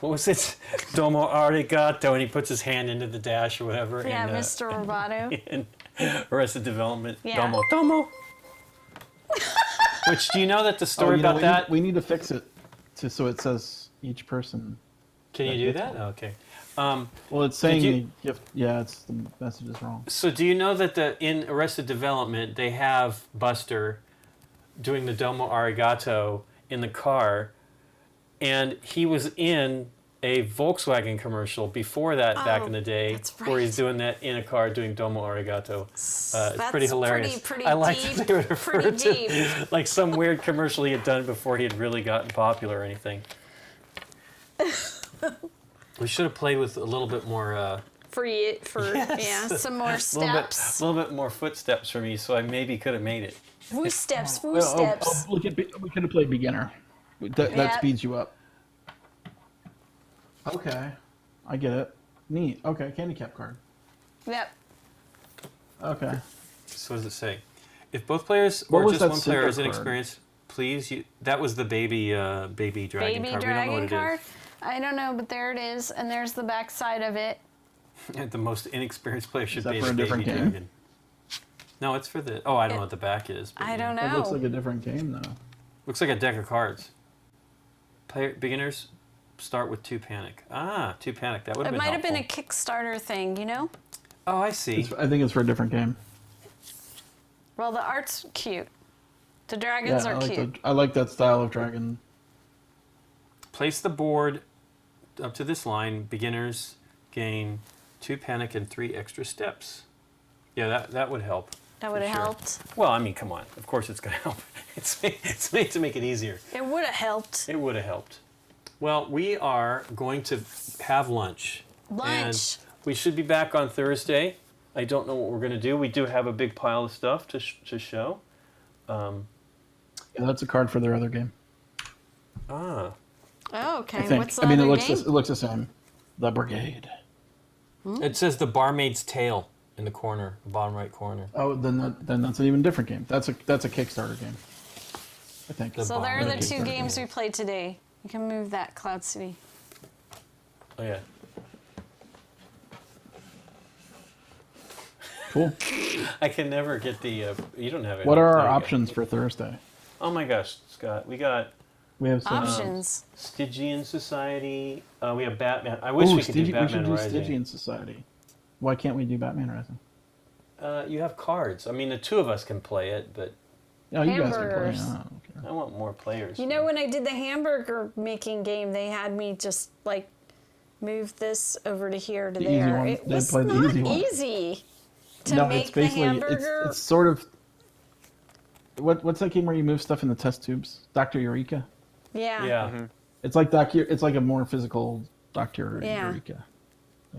What was it? Domo arigato, and he puts his hand into the dash or whatever. Yeah, in, Mr. Roboto. in Arrested Development. Yeah. Domo. Which, do you know that the story you know, about that? we need to fix it so it says each person. Can you that do gets that? one. Okay. Well, it's saying you- the gift. Yeah, it's the message is wrong. So do you know that in Arrested Development they have Buster doing the Domo Arigato in the car, and he was in a Volkswagen commercial before that back in the day, that's where he's right. doing that in a car doing Domo Arigato. It's That's pretty hilarious. pretty I like deep, that they would refer pretty to deep. like some weird commercial he had done before he had really gotten popular or anything. We should have played with a little bit more. Yeah, some more steps. A little bit more footsteps for me, so I maybe could have made it. Footsteps, Oh, footsteps. look at we could have played beginner. That Yeah. speeds you up. Okay, I get it. Neat. Okay, candy cap card. Yep. Okay. So what does it say? If both players What or was just that one player super is card? inexperienced, please. That was the baby dragon Baby card. We don't know dragon what it card. I don't know, but there it is, and there's the back side of it. is. The most inexperienced player should that be for a the different baby game? dragon. No, it's for the. Oh, I don't know what the back is. But I don't It looks know. like a different game though. Looks like a deck of cards. Beginners start with 2 panic. 2 panic. That would have It been might have been a helpful. Kickstarter thing, you know? Oh, I see. I think it's for a different game. Well, the art's cute. The Yeah, dragons are cute. I like that style of dragon. Place the board up to this line. Beginners gain 2 panic and 3 extra steps. Yeah, that would help. That would have sure. helped. Well, I mean, come on. Of course it's going to help. It's made to make it easier. It would have helped. It would have helped. Well, we are going to have lunch. Lunch. And we should be back on Thursday. I don't know what we're going to do. We do have a big pile of stuff to show. Yeah, that's a card for their other game. Oh, okay. I think. What's the I mean, other it looks game? it looks the same. The Brigade. It says the barmaid's tail in the corner, the bottom right corner. Oh, then that's an even different game. That's a Kickstarter game. I think. So there are the Kickstarter two games game. we played today. You can move that, Cloud City. Oh, yeah. Cool. I can never get the. You don't have it. What are our There you go. options for Thursday? Oh my gosh, Scott. We got We have some. Options. Stygian Society. We have Batman. I wish we could do we Batman should do Rising. Stygian Society. Why can't we do Batman Rising? You have cards. I mean, the two of us can play it, but Oh, you guys can play. Hamburgers. Oh, okay. I want more players. You know, when I did the hamburger making game, they had me just like move this over to here to The easy there. one. It They was played the not easy one. easy to No, make it's the basically hamburger. it's sort of. What's that game where you move stuff in the test tubes? Dr. Eureka. yeah. Yeah. It's like It's like a more physical Dr. Yeah. Eureka.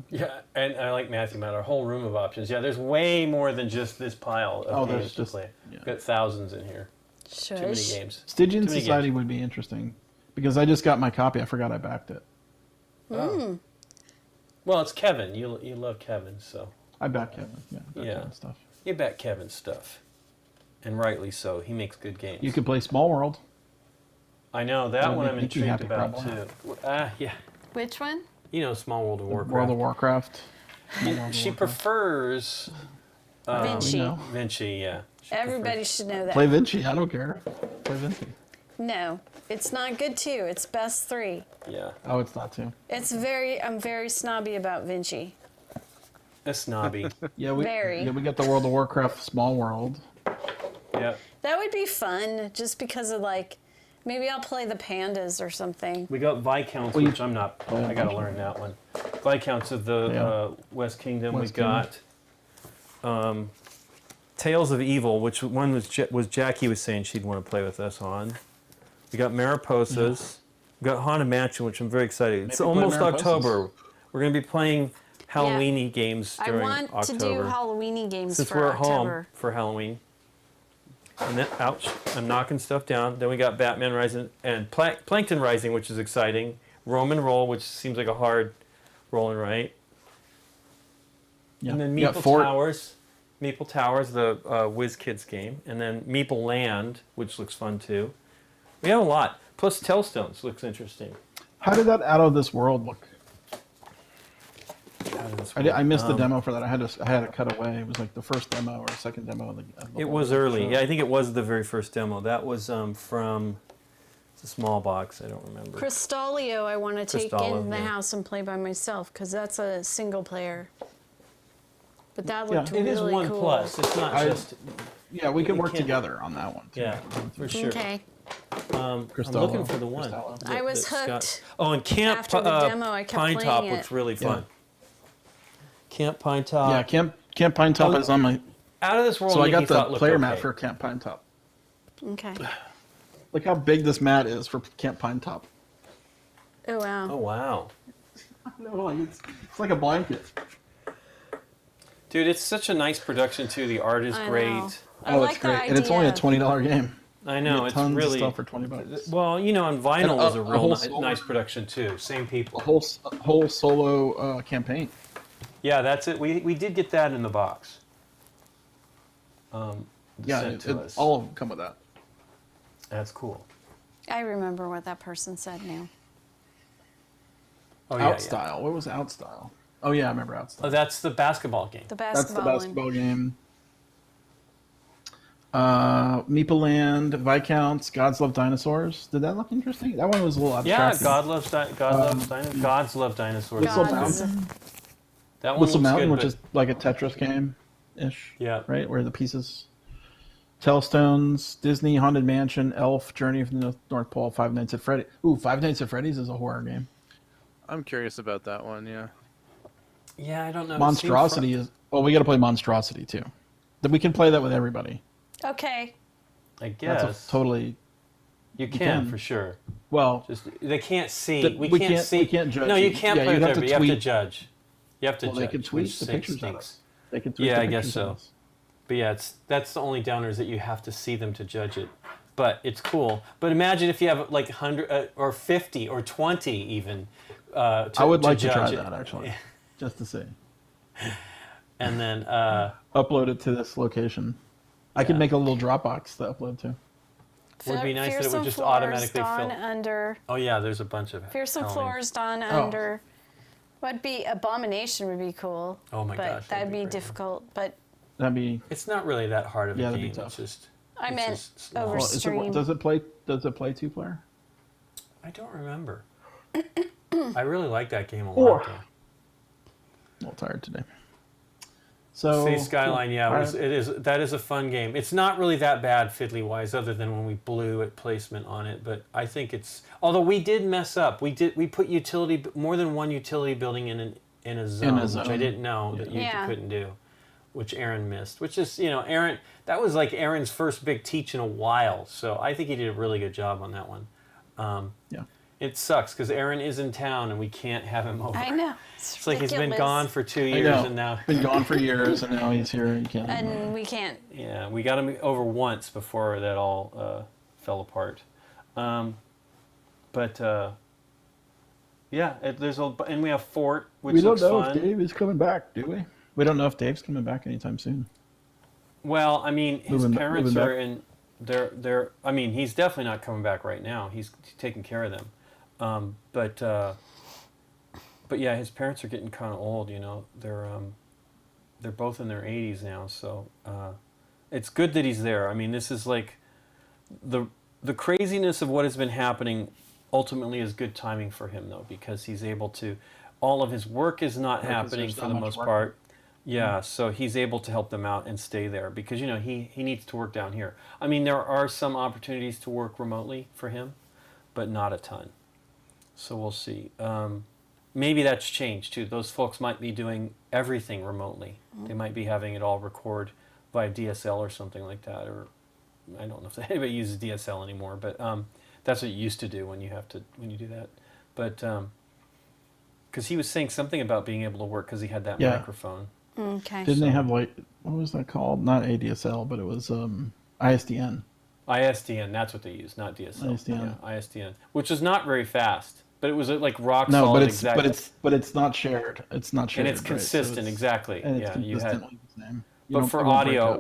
Yeah, and I like Matthew Matt. Our whole room of options. Yeah, there's way more than just this pile of there's games to just- play. yeah. Got thousands in here. Too many Shush. games. Stygian Too many Society games. would be interesting because I just got my copy. I forgot I backed it. Oh. Well, it's Kevin. You love Kevin, so I backed Kevin. Yeah. I backed Yeah. Kevin stuff. you bet Kevin's stuff, and rightly so. He makes good games. You could play Small World. I know that That'll one. I'm make Nikki intrigued happy, about probably. too. Yeah, Which one? you know, Small World of Warcraft. World of Warcraft. World of She Warcraft. prefers Vinci. we know. Vinci. Yeah. She Everybody should know that. Play Vinci. I don't care. Play Vinci. No, it's not good too. It's best 3. prefers- Yeah. Oh, it's not too. I'm very snobby about Vinci. A snobby. Yeah, Very. we got the World of Warcraft Small World. Yeah. That would be fun, just because of like, maybe I'll play the pandas or something. We got Viscounts, Well, you- which I'm not. Oh, I got to okay. learn that one. Viscounts of the Yeah. West Kingdom. West We got Tales of Evil, which one was Jackie was saying she'd want to play with us on. We got Mariposas. We got Haunted Mansion, which I'm very excited. It's Maybe play almost Mariposas. October. We're going to be playing Halloweeny games I during want October. to do Halloweeny games Since for we're at October. home for Halloween. And then, ouch, I'm knocking stuff down. Then we got Batman Rising and Plankton Rising, which is exciting. Roman Roll, which seems like a hard roll and write. Yeah. And then You got Maple Towers, the Whiz Kids game. And then Meeple Land, which looks fun too. We have a lot. Plus Tellstones looks interesting. How did that Out of This World look? I missed the Um, demo for that. I had to cut away. It was like the first demo or second demo of the It whole was early. show. Yeah, I think it was the very first demo. That was from The small box, I don't remember. Crystalio, I want to take Crystallo, in the yeah. house and play by myself because that's a single player. But that looked It really is one cool. plus. It's not just. Yeah, we could We work can't- together on that one. Too. Yeah, for sure. Okay. I'm Cristallo. looking for the one. Cristallo. I was that Scott- hooked. Oh, and Camp After the demo, I kept Pine Top playing looks it. really Yeah. fun. Camp Pine Top. Yeah, Camp Pine Top Oh, is on my. Out of this world. So I Nikki got the thought looked player okay. mat for Camp Pine Top. Okay. Look how big this mat is for Camp Pine Top. Oh, wow. Oh wow, No, like it's like a blanket. dude, it's such a nice production too. The art is I great. know. I Oh, like it's the great, and it's only a idea. $20 game. I You know get it's tons really of stuff for $20. well. You know, and vinyl And is a a real whole ni- solo. nice production too. Same people. A whole solo campaign. Yeah, that's it. We did get that in the box. Yeah, sent to us. all of them come with that. That's cool. I remember what that person said now. Oh yeah, Out yeah. Style. What was Out Style? Oh yeah, I remember Out Style. Oh, that's the basketball game. The That's the basketball, basketball game. Meeple Land, Viscounts, Gods Love Dinosaurs. Did that look interesting? That one was a little Yeah, abstract. Gods love dinosaurs. Whistle Gods. Mountain. That one Whistle looks Mountain, good, which is like a Tetris game ish. Yeah. Right? Where the pieces. Tellstones, Disney, Haunted Mansion, Elf, Journey from the North Pole, Five Nights at Freddy's. Ooh, Five Nights at Freddy's is a horror game. I'm curious about that one. Yeah. Yeah, I don't know. Monstrosity is. Well, we got to play Monstrosity too. Then we can play that with everybody. Okay. I guess That's a totally. you can can. for sure. Well, Just they can't see. That- We we can't can't- see. we can't judge No, you you. can't Yeah, play you'd with have to everybody. You have to tweet- judge. You have to well, judge. they can tweet which the pictures of stinks. us. They can tweet Yeah, the I guess pictures of so. us. But yeah, that's the only downer is that you have to see them to judge it. But it's cool. But imagine if you have like 100 or 50 or 20 even. To, I would like to judge try it. that actually, just to see. And then Upload it to this location. I could Yeah. make a little Dropbox to upload to. Would be nice that it would Fearsome just Floors, automatically Dawn fill. Under. Oh yeah, there's a bunch of Fearsome Halloween. Floors, Dawn Oh. Under. Would be Abomination would be cool. Oh my but gosh, that'd that'd be be great. difficult. But That'd be. It's not really that hard of a Yeah, that'd be game. tough. It's just I it's meant just small. over Well, is stream. does it play? Does it play 2-player? I don't remember. I really like that game a Or- lot. Though. A little tired today. So Say Skyline, yeah, All it is. That is a fun game. It's not really that bad fiddly wise, other than when we blew at placement on it. But I think it's. Although we did mess up, we put more than one utility building in a zone, which I zone. didn't know that you Yeah. couldn't do, which Aaron missed. Which is Aaron. That was like Aaron's first big teach in a while. So I think he did a really good job on that one. Yeah. It sucks because Aaron is in town and we can't have him over. I know. It's like he's been ridiculous. gone for 2 I years know. and now. Been gone for years, and now he's here. You can't. And we can't. Yeah, we got him over once before that all fell apart. Yeah, and we have Fort, which we don't looks know fun. if Dave is coming back, do we? We don't know if Dave's coming back anytime soon. Well, I mean, his Moving- parents moving are back. in. They're. I mean, he's definitely not coming back right now. He's taking care of them. But yeah, his parents are getting kind of old. They're both in their 80s now, so it's good that he's there. I mean, this is like the craziness of what has been happening. Ultimately, is good timing for him though, because he's able to. All of his work is not 'cause happening there's for not the much most work. part. Yeah, so he's able to help them out and stay there because he needs to work down here. I mean, there are some opportunities to work remotely for him, but not a ton. So we'll see. Maybe that's changed too. Those folks might be doing everything remotely. They might be having it all record via DSL or something like that. Or I don't know if anybody uses DSL anymore, but that's what you used to do when you do that. But because he was saying something about being able to work because he had that Yeah. microphone. Okay. Didn't they have like what was that called? Not ADSL, but it was ISDN. ISDN, that's what they use, not DSL. ISDN. Yeah, ISDN, which is not very fast, but it was like rock No, solid. but it's not shared. It's not shared. and it's right? So consistent, it's- exactly. And it's Yeah, you had. consistently the same. You But don't- for it won't break audio, up.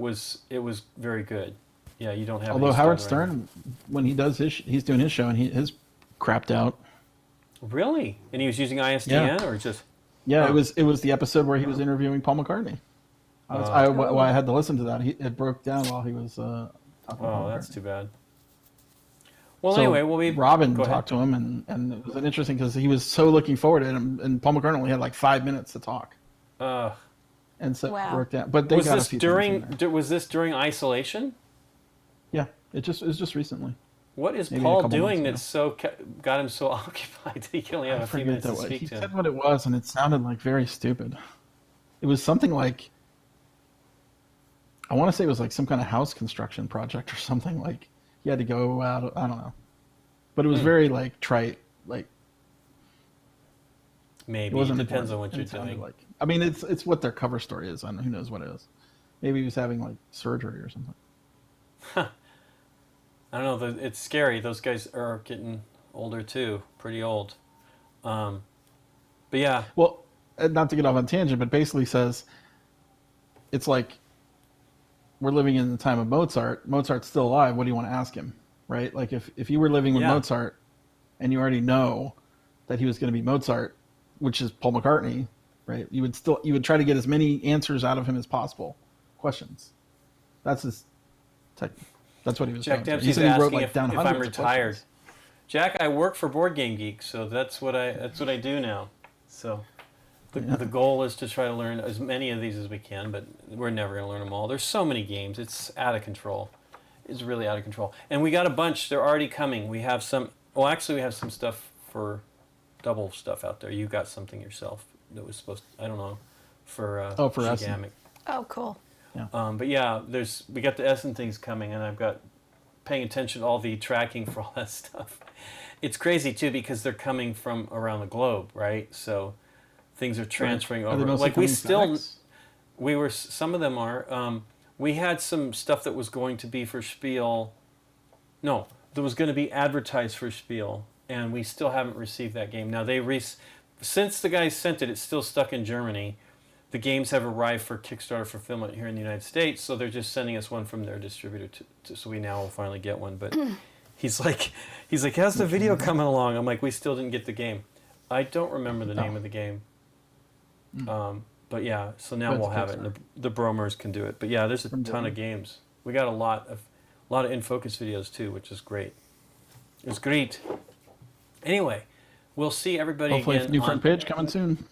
it was very good. Yeah, you don't have. Although any Howard stuttering. Stern, when he does he's doing his show and his crapped out. Really, and he was using ISDN or just. Yeah, Oh. it was the episode where he was interviewing Paul McCartney. I had to listen to that. It broke down while he was talking to Paul Oh, that's McCartney. too bad. Well, So anyway, we'll be Robin go ahead. talked to him, and it was an interesting because he was so looking forward to it, and Paul McCartney only had like 5 minutes to talk, and so Wow. it worked out. But they Was got this a few things in there. was this during isolation? Yeah, it was just recently. What is Maybe a Paul couple doing months that's got him so occupied that he can only have I a few forget minutes to that. speak He to said him? what it was, and it sounded like very stupid. It was something like, I want to say it was like some kind of house construction project or something. Like he had to go out. I don't know, but it was very like trite. Like Maybe it wasn't depends important. on what And you're it sounded doing. Like, I mean, it's what their cover story is. I don't know, who knows what it is. Maybe he was having like surgery or something. I don't know. It's scary. Those guys are getting older too, pretty old. But yeah, Well, not to get off on tangent, but basically says it's like we're living in the time of Mozart. Mozart's still alive. What do you want to ask him, right? Like if you were living with Yeah. Mozart and you already know that he was going to be Mozart, which is Paul McCartney, right? You would try to get as many answers out of him as possible. Questions. That's his tech. That's what he was Jack doing. He Dempsey's said he wrote asking like down if I'm hundreds of retired. questions. Jack, I work for Board Game Geek, so that's what I do now. So the goal is to try to learn as many of these as we can, but we're never going to learn them all. There's so many games. It's out of control. It's really out of control. And we got a bunch. They're already coming. We have some. Well, actually, we have some stuff for double stuff out there. You got something yourself that was supposed to, I don't know, for For us. Shigamic. Oh, cool. But yeah, we got the Essen things coming, and I've got paying attention to all the tracking for all that stuff. It's crazy too because they're coming from around the globe, right? So things are transferring Are they over. mostly Like we coming still, FedEx? some of them are. We had some stuff that was going to be for Spiel. No, that was going to be advertised for Spiel, and we still haven't received that game. Now since the guys sent it, it's still stuck in Germany. The games have arrived for Kickstarter fulfillment here in the United States, so they're just sending us one from their distributor, so we now will finally get one. But he's like, how's the video coming along? I'm like, we still didn't get the game. I don't remember the name of the game. But yeah, so now But we'll it's have it, and the Bromers can do it. But yeah, there's a ton of games. We got a lot of in-focus videos too, which is great. It's great. Anyway, we'll see everybody Hopefully, again. new front page coming soon.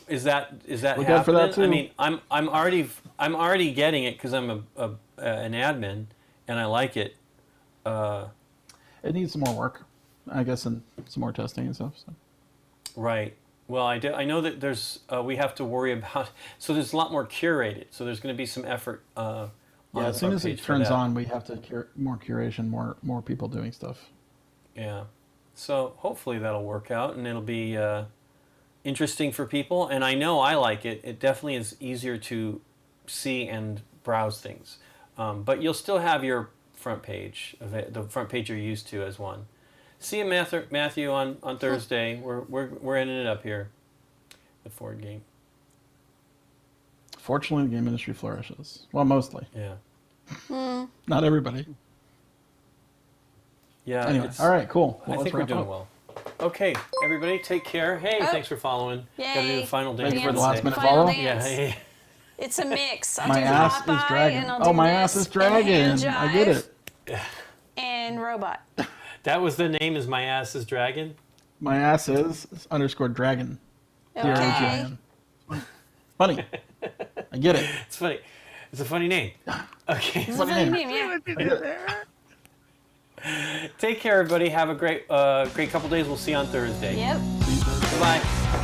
Is that Look happening? out for that, too. I mean, I'm already getting it because I'm an admin and I like it. It needs some more work, I guess, and some more testing and stuff. So. Right. Well, I know that there's we have to worry about. So there's a lot more curated. So there's going to be some effort. On Yeah, the as soon front as it page for turns that. on, we have to more curation, more people doing stuff. Yeah. So hopefully that'll work out and it'll be interesting for people. And I know I like it. It definitely is easier to see and browse things. But you'll still have your front page, the front page you're used to as one. See you, Matthew, on Thursday. We're ending it up here. The Ford game. Fortunately, the game industry flourishes. Well, mostly. Yeah. Not everybody. Yeah. Anyway, all right, cool. Well, I think let's we're wrap doing up. well. Okay, everybody, take care. Hey, thanks for following. Got to do the Yay. final dance. Thank you for the Dance. last minute Final follow. dance. Yeah. Hey. It's a mix. I'll My do ass Popeye, is dragging. and I'll Oh, do my this, ass is and dragging. hand I get jive, it. And robot. That was the name. Is my ass is dragon? My ass is _ dragon. Okay. DRAGN. Funny. I get it. It's funny. It's a funny name. Okay. It's a funny name, yeah. I get it. Take care, everybody. Have a great couple days. We'll see you on Thursday. Yep. Bye.